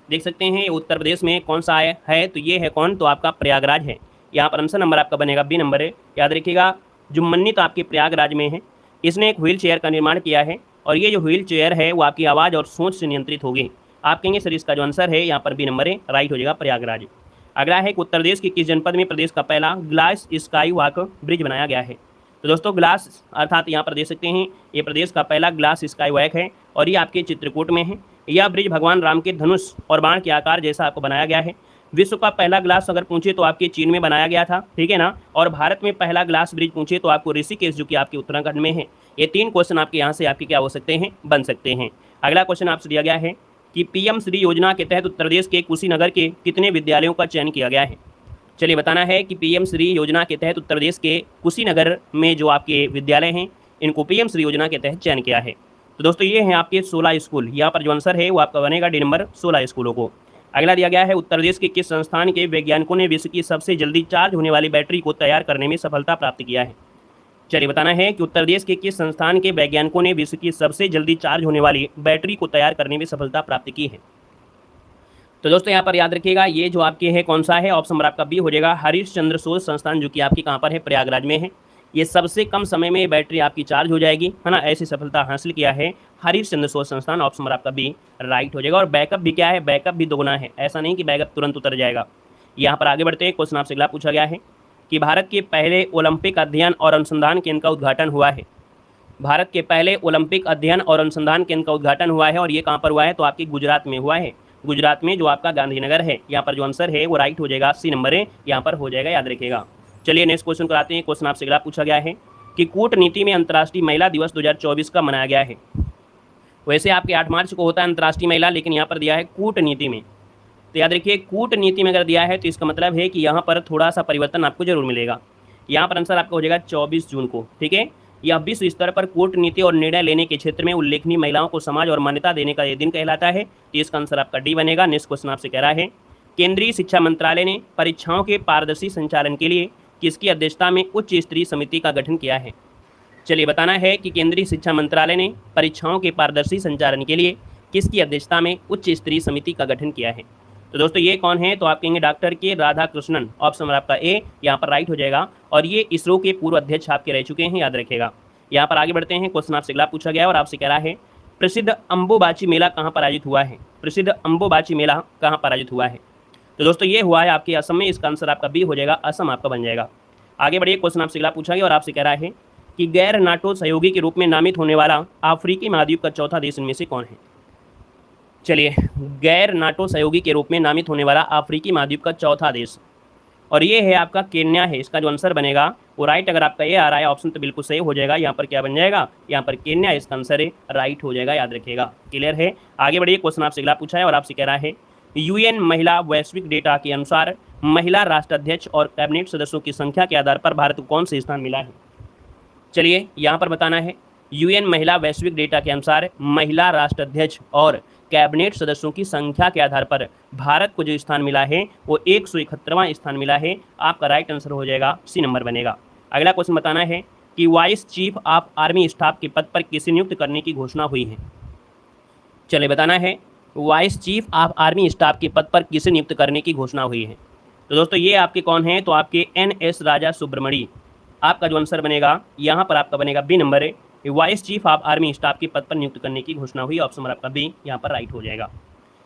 Speaker 1: देख सकते हैं उत्तर प्रदेश में कौन सा है, तो ये है कौन? तो आपका प्रयागराज है। यहाँ पर आंसर नंबर आपका बनेगा बी नंबर है, याद रखिएगा। जुम्मनी तो आपके प्रयागराज में है, इसने एक व्हील चेयर का निर्माण किया है, और ये जो व्हील चेयर है वो आपकी आवाज़ और सोच से नियंत्रित होगी। आप कहेंगे सर इसका जो आंसर है यहाँ पर बी नंबर है, राइट हो जाएगा, प्रयागराज। अगला है कि उत्तर प्रदेश के किस जनपद में प्रदेश का पहला ग्लास स्काई वॉक ब्रिज बनाया गया है? तो दोस्तों ग्लास अर्थात यहाँ पर देख सकते हैं ये प्रदेश का पहला ग्लास स्काई वॉक है, और ये आपके चित्रकूट में है। यह ब्रिज भगवान राम के धनुष और बाण के आकार जैसा आपको बनाया गया है। विश्व का पहला ग्लास अगर पूछे तो आपके चीन में बनाया गया था, ठीक है ना, और भारत में पहला ग्लास ब्रिज पूछे तो आपको ऋषिकेश जो कि आपके उत्तराखंड में है। ये 3 क्वेश्चन आपके यहाँ से आपके क्या हो सकते हैं? बन सकते हैं। अगला क्वेश्चन आपसे दिया गया है कि PM श्री योजना के तहत उत्तर प्रदेश के कुशीनगर के कितने विद्यालयों का चयन किया गया है? चलिए बताना है कि PM श्री योजना के तहत उत्तर प्रदेश के कुशीनगर में जो आपके विद्यालय हैं इनको PM श्री योजना के तहत चयन किया है। तो दोस्तों ये हैं आपके 16 स्कूल। यहाँ पर जो आंसर है वो आपका बनेगा डी नंबर, 16 स्कूलों को। अगला दिया गया है, उत्तर प्रदेश के किस संस्थान के वैज्ञानिकों ने विश्व की सबसे जल्दी चार्ज होने वाली बैटरी को तैयार करने में सफलता प्राप्त किया है? चलिए बताना है कि उत्तर प्रदेश के किस संस्थान के वैज्ञानिकों ने विश्व की सबसे जल्दी चार्ज होने वाली बैटरी को तैयार करने में सफलता प्राप्त की है? तो दोस्तों यहाँ पर याद रखिएगा ये जो आपके है कौन सा है? ऑप्शन नंबर आपका बी हो जाएगा, हरीशचंद्र शोध संस्थान जो कि आपकी कहाँ पर है? प्रयागराज में है। ये सबसे कम समय में बैटरी आपकी चार्ज हो जाएगी, है ना, ऐसी सफलता हासिल किया है हरीशचंद्र शोध संस्थान। ऑप्शन नंबर आपका बी राइट हो जाएगा। और बैकअप भी क्या है? बैकअप भी दोगुना है, ऐसा नहीं कि बैकअप तुरंत उतर जाएगा। यहाँ पर आगे बढ़ते हैं। क्वेश्चन आपसे अगला पूछा गया है कि भारत के पहले ओलंपिक अध्ययन और अनुसंधान केंद्र का उद्घाटन हुआ है? भारत के पहले ओलंपिक अध्ययन और अनुसंधान केंद्र का उद्घाटन हुआ है, और ये कहाँ पर हुआ है? तो आपकी गुजरात में हुआ है। गुजरात में जो आपका गांधीनगर है। यहाँ पर जो आंसर है वो राइट हो जाएगा, सी नंबर है, यहाँ पर हो जाएगा, याद रखिएगा। चलिए नेक्स्ट क्वेश्चन कराते हैं। क्वेश्चन आपसे अगला पूछा गया है कि कूटनीति में अंतर्राष्ट्रीय महिला दिवस 2024 का मनाया गया है? वैसे आपके 8 मार्च को होता है अंतर्राष्ट्रीय महिला, लेकिन यहाँ पर दिया है कूटनीति में। तो याद रखिए कूटनीति में अगर दिया है तो इसका मतलब है कि यहाँ पर थोड़ा सा परिवर्तन आपको जरूर मिलेगा। यहाँ पर आंसर आपका हो जाएगा 24 जून को, ठीक है। यह विश्व स्तर पर कूटनीति और निर्णय लेने के क्षेत्र में उल्लेखनीय महिलाओं को समाज और मान्यता देने का यह दिन कहलाता है। तो इसका आंसर आपका डी बनेगा। नेक्स्ट क्वेश्चन आपसे कह रहा है केंद्रीय शिक्षा मंत्रालय ने परीक्षाओं के पारदर्शी संचालन के लिए किसकी अध्यक्षता में उच्च स्तरीय समिति का गठन किया है? चलिए बताना है कि केंद्रीय शिक्षा मंत्रालय ने परीक्षाओं के पारदर्शी संचालन के लिए किसकी अध्यक्षता में उच्च स्तरीय समिति का गठन किया है? तो दोस्तों ये कौन है? तो आप कहेंगे डॉक्टर के राधाकृष्णन, ऑप्शन नंबर आपका ए यहाँ पर राइट हो जाएगा। और ये इसरो के पूर्व अध्यक्ष आपके रह चुके हैं, याद रखिएगा। यहाँ पर आगे बढ़ते हैं, क्वेश्चन आपसे अगला पूछा गया और आपसे कह रहा है प्रसिद्ध अंबुबाची मेला कहाँ पर आयोजित हुआ है? प्रसिद्ध अंबुबाची मेला कहाँ पर आयोजित हुआ है? तो दोस्तों ये हुआ है आपके असम में, इसका आंसर आपका बी हो जाएगा, असम आपका बन जाएगा। आगे बढ़िए, क्वेश्चन आपसे अगला पूछा गया और आपसे कह रहा है कि गैर नाटो सहयोगी के रूप में नामित होने वाला अफ्रीकी महाद्वीप का चौथा देश इनमें से कौन है? चलिए, गैर नाटो सहयोगी के रूप में नामित होने वाला अफ्रीकी महाद्वीप का चौथा देश, और ये है आपका केन्या है। इसका जो आंसर बनेगा वो राइट, अगर आपका ये आ रहा है ऑप्शन तो बिल्कुल सही हो जाएगा। यहाँ पर क्या बन जाएगा? यहाँ पर केन्या, इसका आंसर है राइट हो जाएगा, याद रखिएगा। क्लियर है? आगे बढ़िए, क्वेश्चन आपसे अगला पूछा है और आपसे कह रहा है यूएन महिला वैश्विक डेटा के अनुसार महिला राष्ट्राध्यक्ष और कैबिनेट सदस्यों की संख्या के आधार पर भारत को कौन से स्थान मिला है? चलिए यहाँ पर बताना है, यूएन महिला वैश्विक डेटा के अनुसार महिला राष्ट्राध्यक्ष और कैबिनेट सदस्यों की संख्या के आधार पर भारत को जो स्थान मिला है वो 171वां स्थान मिला है। आपका राइट आंसर हो जाएगा, सी नंबर बनेगा। अगला क्वेश्चन बताना है कि vice chief of army staff के पद पर किसे नियुक्त करने की घोषणा हुई है? चलिए बताना है, vice chief of army staff के पद पर किसे नियुक्त करने की घोषणा हुई है? तो दोस्तों ये आपके कौन हैं? तो आपके NS राजा सुब्रमणी। आपका जो आंसर बनेगा यहाँ पर आपका बनेगा बी नंबर है, vice chief of army staff के पद पर नियुक्त करने की घोषणा हुई। ऑप्शन नंबर आपका बी यहाँ पर राइट हो जाएगा।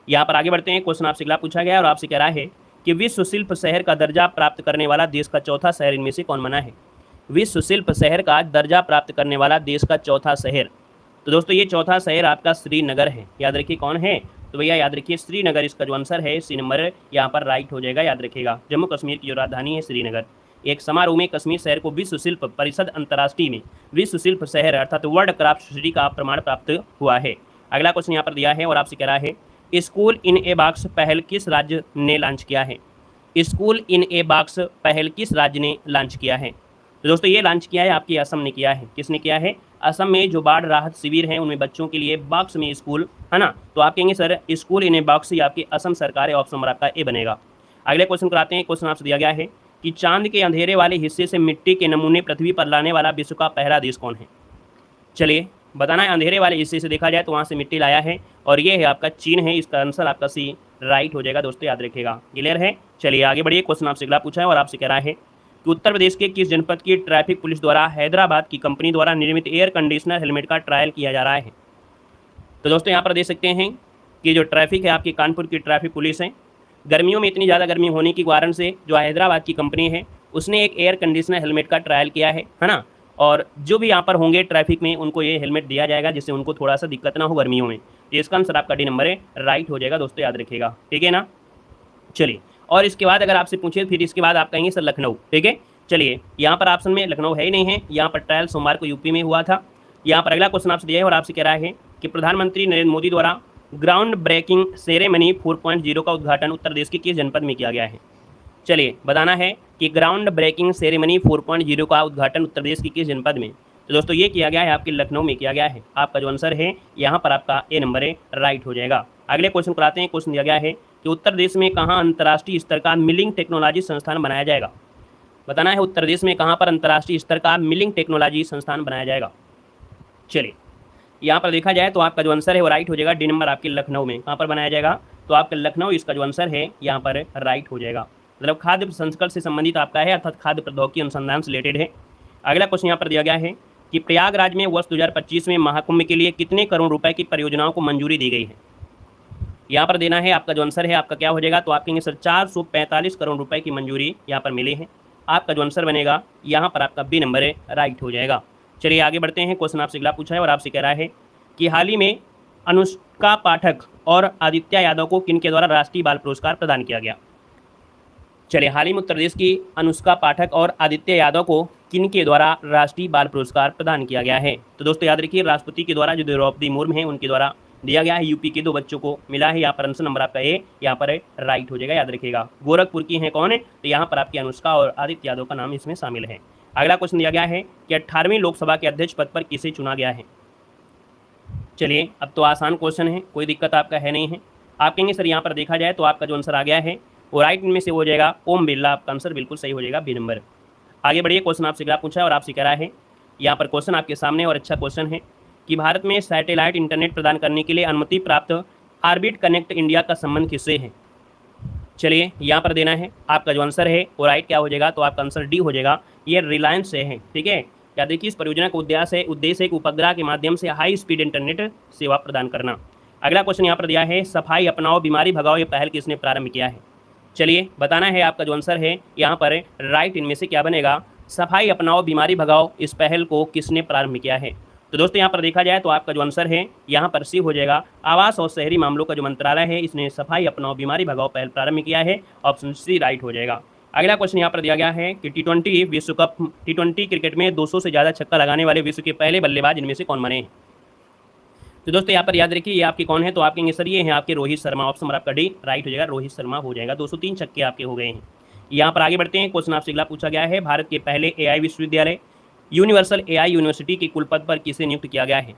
Speaker 1: यहाँ पर आगे बढ़ते हैं, क्वेश्चन आपसे अगला पूछा गया और आपसे कह रहा है कि विश्व शिल्प शहर का दर्जा प्राप्त करने वाला देश का चौथा शहर इनमें से कौन बना है? विश्व शिल्प शहर का दर्जा प्राप्त करने वाला देश का चौथा शहर, तो दोस्तों ये चौथा शहर आपका श्रीनगर है। याद रखिए कौन है? तो भैया याद रखिए श्रीनगर, इसका जो आंसर है सी नंबर यहाँ पर राइट हो जाएगा, याद रखिएगा। जम्मू कश्मीर की जो राजधानी है श्रीनगर। एक समारोह में कश्मीर शहर को विश्व शिल्प परिषद अंतर्राष्ट्रीय में विश्व शिल्प शहर अर्थात वर्ल्ड क्राफ्ट सिटी का प्रमाण प्राप्त हुआ है। अगला क्वेश्चन यहाँ पर दिया है और आपसे कह रहा है स्कूल इन ए बॉक्स पहल किस राज्य ने लॉन्च किया है? स्कूल इन ए बॉक्स पहल किस राज्य ने लॉन्च किया है? तो दोस्तों ये लॉन्च किया है आपकी असम ने किया है। किसने किया है? असम में जो बाढ़ राहत शिविर हैं उनमें बच्चों के लिए बॉक्स में स्कूल, है ना। तो आप कहेंगे sir school in a box, ये आपकी असम सरकार है, ऑप्शन नंबर आपका ए बनेगा। अगले क्वेश्चन कराते हैं। क्वेश्चन आपसे दिया गया है कि चांद के अंधेरे वाले हिस्से से मिट्टी के नमूने पृथ्वी पर लाने वाला विश्व का पहला देश कौन है? चलिए बताना है, अंधेरे वाले हिस्से से देखा जाए तो वहाँ से मिट्टी लाया है और ये है आपका चीन है। इसका आंसर आपका सी राइट हो जाएगा दोस्तों, याद रखिएगा। क्लियर है? चलिए आगे बढ़िए, क्वेश्चन आपसे अगला पूछा है और आपसे कह रहा है कि उत्तर प्रदेश के किस जनपद की ट्रैफिक पुलिस द्वारा हैदराबाद की कंपनी द्वारा निर्मित एयर कंडीशनर हेलमेट का ट्रायल किया जा रहा है? तो दोस्तों यहाँ पर देख सकते हैं कि जो ट्रैफिक है आपकी कानपुर की ट्रैफिक पुलिस है, गर्मियों में इतनी ज़्यादा गर्मी होने के कारण से जो हैदराबाद की कंपनी है उसने एक एयर कंडीशनर हेलमेट का ट्रायल किया है ना। और जो भी यहाँ पर होंगे ट्रैफिक में उनको ये हेलमेट दिया जाएगा जिससे उनको थोड़ा सा दिक्कत ना हो गर्मियों में। तो इसका आंसर आपका डी नंबर है, राइट हो जाएगा दोस्तों, याद रखिएगा। ठीक है ना? चलिए, और इसके बाद अगर आपसे पूछे फिर इसके बाद आप कहेंगे सर लखनऊ। ठीक है, चलिए यहाँ पर ऑप्शन में लखनऊ है ही नहीं है। यहाँ पर ट्रायल सोमवार को यूपी में हुआ था। यहाँ पर अगला क्वेश्चन आपसे दिया है और आपसे कह रहा है कि प्रधानमंत्री नरेंद्र मोदी द्वारा ग्राउंड ब्रेकिंग सेरेमनी 4.0 का उद्घाटन उत्तर प्रदेश के किस जनपद में किया गया है? चलिए बताना है कि ग्राउंड ब्रेकिंग सेरेमनी 4.0 का उद्घाटन उत्तर प्रदेश के किस जनपद में? तो दोस्तों ये किया गया है आपके लखनऊ में किया गया है। आपका जो आंसर है यहाँ पर आपका ए नंबर है, राइट हो जाएगा। अगले क्वेश्चन कराते हैं। क्वेश्चन दिया गया है कि उत्तर प्रदेश में कहाँ अंतर्राष्ट्रीय स्तर का मिलिंग टेक्नोलॉजी संस्थान बनाया जाएगा? बताना है उत्तर प्रदेश में कहाँ पर अंतर्राष्ट्रीय स्तर का मिलिंग टेक्नोलॉजी संस्थान बनाया जाएगा? चलिए यहाँ पर देखा जाए तो आपका जो आंसर है वो राइट हो जाएगा, डी नंबर आपके लखनऊ में। कहाँ पर बनाया जाएगा? तो आपका लखनऊ, इसका जो आंसर है यहाँ पर राइट हो जाएगा। मतलब खाद्य प्रसंस्करण से संबंधित आपका है, अर्थात खाद्य प्रौद्योगिकी अनुसंधान से रिलेटेड है। अगला क्वेश्चन यहाँ पर दिया गया है कि प्रयागराज में वर्ष 2025 में महाकुंभ के लिए कितने करोड़ रुपए की परियोजनाओं को मंजूरी दी गई है? यहाँ पर देना है, आपका जो आंसर है आपका क्या हो जाएगा? तो आप कहेंगे सर 445 करोड़ रुपए की मंजूरी यहाँ पर मिली है। आपका जो आंसर बनेगा यहाँ पर आपका बी नंबर है, राइट हो जाएगा। चलिए आगे बढ़ते हैं। क्वेश्चन आपसे अगला पूछा है और आपसे कह रहा है कि हाल ही में अनुष्का पाठक और आदित्य यादव को किनके द्वारा राष्ट्रीय बाल पुरस्कार प्रदान किया गया? चलिए हाल ही में उत्तर प्रदेश की अनुष्का पाठक और आदित्य यादव को किनके द्वारा राष्ट्रीय बाल पुरस्कार प्रदान किया गया है? तो दोस्तों याद रखिए राष्ट्रपति के द्वारा जो द्रौपदी मुर्मू हैं उनके द्वारा दिया गया है। यूपी के 2 बच्चों को मिला है। यहाँ पर आंसर नंबर आपका ए यहाँ पर राइट हो जाएगा, याद रखिएगा। गोरखपुर की हैं कौन है? तो यहाँ पर आपकी अनुष्का और आदित्य यादव का नाम इसमें शामिल है। अगला क्वेश्चन दिया गया है कि 18वीं लोकसभा के अध्यक्ष पद पर किसे चुना गया है? चलिए अब तो आसान क्वेश्चन है, कोई दिक्कत आपका है नहीं है। आप कहेंगे सर यहाँ पर देखा जाए तो आपका जो आंसर आ गया है वो राइट में से हो जाएगा ओम बिरला। आपका आंसर बिल्कुल सही हो जाएगा, बी नंबर। आगे बढ़िए, क्वेश्चन आपसे क्या पूछा है और आपसे कह रहा है यहाँ पर क्वेश्चन आपके सामने और अच्छा क्वेश्चन है कि भारत में सैटेलाइट इंटरनेट प्रदान करने के लिए अनुमति प्राप्त ऑर्बिट कनेक्ट इंडिया का संबंध किससे है? चलिए यहाँ पर देना है आपका जो आंसर है वो राइट क्या हो जाएगा, तो आपका आंसर डी हो जाएगा, ये रिलायंस से है। ठीक है, क्या देखिए इस परियोजना का उद्देश्य एक उपग्रह के माध्यम से हाई स्पीड इंटरनेट सेवा प्रदान करना। अगला क्वेश्चन यहाँ पर दिया है, सफाई अपनाओ बीमारी भगाओ ये पहल किसने प्रारंभ किया है? चलिए बताना है आपका जो आंसर है यहाँ पर राइट इनमें से क्या बनेगा, सफाई अपनाओ बीमारी भगाओ इस पहल को किसने प्रारंभ किया है? तो दोस्तों यहाँ पर देखा जाए तो आपका जो आंसर है यहाँ पर सी हो जाएगा, आवास और शहरी मामलों का जो मंत्रालय है इसने सफाई अपनाओ बीमारी भगाओ पहल प्रारंभ किया है, ऑप्शन सी राइट हो जाएगा। अगला क्वेश्चन यहाँ पर दिया गया है कि टी20 विश्व कप टी20 क्रिकेट में 200 से ज़्यादा छक्का लगाने वाले विश्व के पहले बल्लेबाज इनमें से कौन बने हैं? तो दोस्तों यहाँ पर याद रखिए ये आपके कौन है, तो आपके सर ये हैं आपके रोहित शर्मा, ऑप्शन नंबर आपका डी राइट हो जाएगा, रोहित शर्मा हो जाएगा। 203 छक्के आपके हो गए हैं। यहाँ पर आगे बढ़ते हैं, क्वेश्चन आपसे अगला पूछा गया है, भारत के पहले एआई विश्वविद्यालय यूनिवर्सल एआई यूनिवर्सिटी के कुलपति पर किसे नियुक्त किया गया है?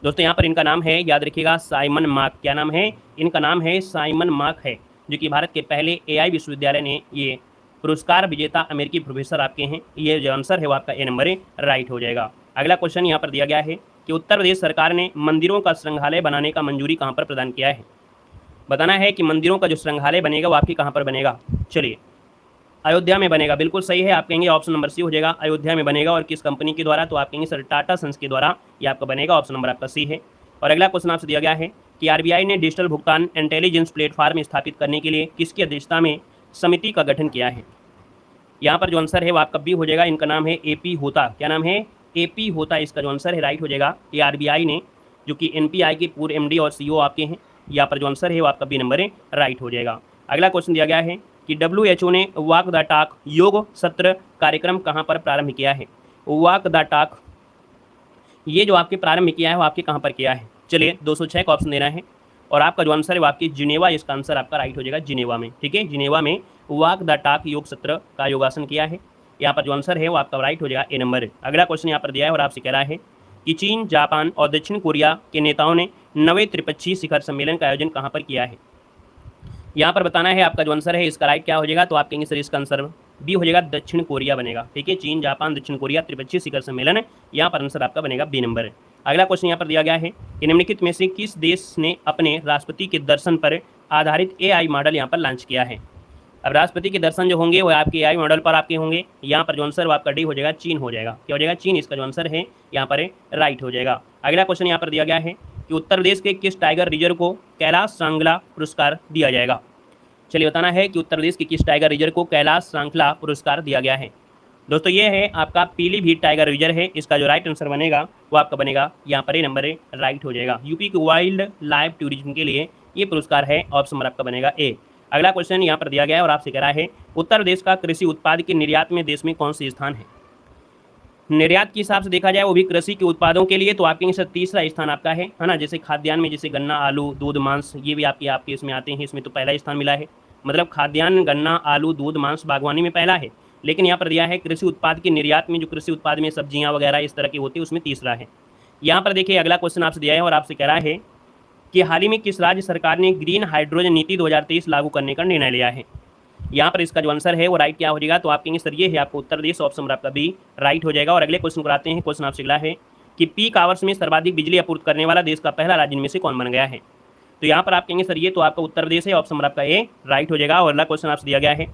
Speaker 1: दोस्तों यहाँ पर इनका नाम है, याद रखिएगा, साइमन मार्क। क्या नाम है इनका? नाम है साइमन मार्क है, जो कि भारत के पहले एआई विश्वविद्यालय ने ये पुरस्कार विजेता अमेरिकी प्रोफेसर आपके हैं। ये जो आंसर है वो आपका ए नंबर है राइट हो जाएगा। अगला क्वेश्चन यहाँ पर दिया गया है कि उत्तर प्रदेश सरकार ने मंदिरों का संग्रहालय बनाने का मंजूरी कहाँ पर प्रदान किया है? बताना है कि मंदिरों का जो संग्रहालय बनेगा वो आपके कहाँ पर बनेगा? चलिए अयोध्या में बनेगा, बिल्कुल सही है। आप कहेंगे ऑप्शन नंबर सी हो जाएगा, अयोध्या में बनेगा। और किस कंपनी के द्वारा? तो आप कहेंगे सर टाटा सन्स के द्वारा ये आपका बनेगा, ऑप्शन नंबर आपका सी है। और अगला क्वेश्चन आपसे दिया गया है कि आरबीआई ने डिजिटल भुगतान इंटेलिजेंस प्लेटफॉर्म स्थापित करने के लिए किसकी अध्यक्षता में समिति का गठन किया है? यहाँ पर जो आंसर है वो आपका बी हो जाएगा, इनका नाम है एपी होता। क्या नाम है? एपी होता, इसका जो आंसर है राइट हो जाएगा। ये आरबीआई ने, जो कि एनपीआई के पूर्व एमडी और सीईओ आपके हैं, यहाँ पर जो आंसर है वो आपका बी नंबर है राइट हो जाएगा। अगला क्वेश्चन दिया गया है कि WHO ने वॉक द टॉक योग सत्र कार्यक्रम कहाँ पर प्रारंभ किया है? वॉक द टॉक ये जो आपके प्रारंभ किया है वो आपके कहाँ पर किया है? चलिए 206 का ऑप्शन देना है और आपका जो आंसर है वो आपकी जिनेवा, इसका आंसर आपका राइट हो जाएगा, जिनेवा में। ठीक है, जिनेवा में वॉक द टॉक योग सत्र का योगासन किया है। यहाँ पर जो आंसर है वो आपका राइट हो जाएगा, ए नंबर। अगला क्वेश्चन यहाँ पर दिया है और आपसे कह रहा है कि चीन, जापान और दक्षिण कोरिया के नेताओं ने 9वें त्रिपक्षीय शिखर सम्मेलन का आयोजन कहाँ पर किया है? यहाँ पर बताना है आपका जो आंसर है इसका राइट क्या हो जाएगा, तो आप कहेंगे सर इसका आंसर बी हो जाएगा, दक्षिण कोरिया बनेगा। ठीक है, चीन, जापान, दक्षिण कोरिया त्रिपक्षीय शिखर सम्मेलन है, यहाँ पर आंसर आपका बनेगा बी नंबर। अगला क्वेश्चन यहाँ पर दिया गया है कि निम्नलिखित में से किस देश ने अपने राष्ट्रपति के दर्शन पर आधारित AI मॉडल यहाँ पर लॉन्च किया है? अब राष्ट्रपति के दर्शन जो होंगे वो आपके AI मॉडल पर आपके होंगे। यहाँ पर जो आंसर वो आपका डी हो जाएगा, चीन हो जाएगा। क्या हो जाएगा? चीन, इसका जो आंसर है यहाँ पर राइट हो जाएगा। अगला क्वेश्चन यहाँ पर दिया गया है कि उत्तर प्रदेश के किस टाइगर रिजर्व को कैलाश श्रृंखला पुरस्कार दिया जाएगा? चलिए बताना है कि उत्तर प्रदेश के किस टाइगर रिजर्व को कैलाश श्रृंखला पुरस्कार दिया गया है? दोस्तों ये है आपका पीलीभीत टाइगर रिजर्व है, इसका जो राइट आंसर बनेगा वो आपका बनेगा यहाँ पर ए नंबर है राइट हो जाएगा। यूपी के वाइल्ड लाइफ टूरिज्म के लिए ये पुरस्कार है, ऑप्शन नंबर आपका बनेगा ए। अगला क्वेश्चन यहाँ पर दिया गया है और आपसे कह रहा है उत्तर प्रदेश का कृषि उत्पाद के निर्यात में देश में कौन सी स्थान है? निर्यात के हिसाब से देखा जाए वो भी कृषि के उत्पादों के लिए, तो आपके सर तीसरा स्थान आपका है ना। जैसे खाद्यान्न में जैसे गन्ना, आलू, दूध, मांस, ये भी आपके इसमें आते हैं, इसमें तो पहला स्थान मिला है। मतलब खाद्यान्न, गन्ना, आलू, दूध, मांस बागवानी में पहला है, लेकिन यहाँ पर दिया है कृषि उत्पाद के निर्यात में, जो कृषि उत्पाद में सब्जियाँ वगैरह इस तरह की होती है उसमें तीसरा है। यहाँ पर देखिए अगला क्वेश्चन आपसे दिया है और आपसे कह रहा है कि हाल ही में किस राज्य सरकार ने ग्रीन हाइड्रोजन नीति 2023 लागू करने का निर्णय लिया है? यहाँ पर इसका जो आंसर है वो राइट क्या हो जाएगा, तो आप कहेंगे सर ये है आपको उत्तर प्रदेश, ऑप्शन नंबर आपका बी राइट हो जाएगा। और अगले क्वेश्चन पर आते हैं। क्वेश्चन आपसे अगला है कि पीक आवर्स में सर्वाधिक बिजली आपूर्ति करने वाला देश का पहला राज्य इनमें से कौन बन गया है? तो यहाँ पर आप कहेंगे सर ये तो आपका उत्तर प्रदेश है, ऑप्शन नंबर आपका ए राइट हो जाएगा। और अगला क्वेश्चन आपसे दिया गया है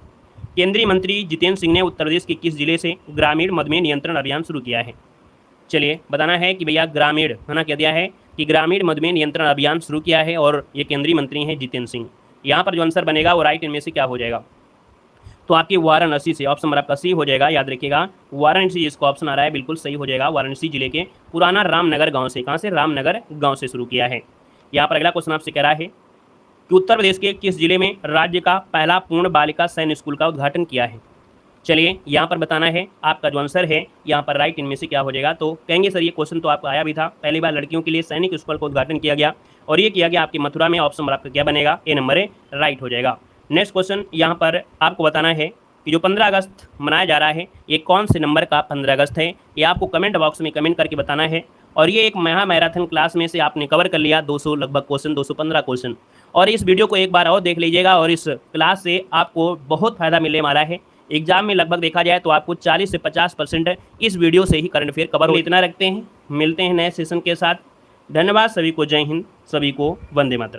Speaker 1: केंद्रीय मंत्री जितेंद्र सिंह ने उत्तर प्रदेश के किस जिले से ग्रामीण मधुमेह नियंत्रण अभियान शुरू किया है? चलिए बताना है कि भैया ग्रामीण, है ना, क्या दिया है कि ग्रामीण मधुमेह नियंत्रण अभियान शुरू किया है और ये केंद्रीय मंत्री हैं जितेंद्र सिंह। यहाँ पर जो आंसर बनेगा वो राइट इनमें से क्या हो जाएगा, तो आपकी वाराणसी से, ऑप्शन नंबर आपका सी हो जाएगा। याद रखिएगा वाराणसी जिसको ऑप्शन आ रहा है बिल्कुल सही हो जाएगा। वाराणसी जिले के पुराना रामनगर गाँव से, कहाँ से? रामनगर गाँव से शुरू किया है। यहाँ पर अगला क्वेश्चन आपसे कह रहा है कि उत्तर प्रदेश के किस जिले में राज्य का पहला पूर्ण बालिका सैन्य स्कूल का उद्घाटन किया है? चलिए यहाँ पर बताना है आपका जो आंसर है यहाँ पर राइट इनमें से क्या हो जाएगा, तो कहेंगे सर ये क्वेश्चन तो आपको आया भी था, पहली बार लड़कियों के लिए सैनिक स्कूल का उद्घाटन किया गया और ये किया गया आपकी मथुरा में, ऑप्शन नंबर आपका क्या बनेगा, ए नंबर है राइट हो जाएगा। नेक्स्ट क्वेश्चन यहाँ पर आपको बताना है कि जो 15 अगस्त मनाया जा रहा है ये कौन से नंबर का 15 अगस्त है, ये आपको कमेंट बॉक्स में कमेंट करके बताना है। और ये एक मैराथन क्लास में से आपने कवर कर लिया 200 लगभग क्वेश्चन, 215 क्वेश्चन। और इस वीडियो को एक बार और देख लीजिएगा और इस क्लास से आपको बहुत फ़ायदा मिलने वाला है। एग्जाम में लगभग देखा जाए तो आपको 40 से 50% इस वीडियो से ही करंट अफेयर कवर हो। इतना रखते हैं, मिलते हैं नए सेशन के साथ। धन्यवाद सभी को, जय हिंद, सभी को वंदे मातरम।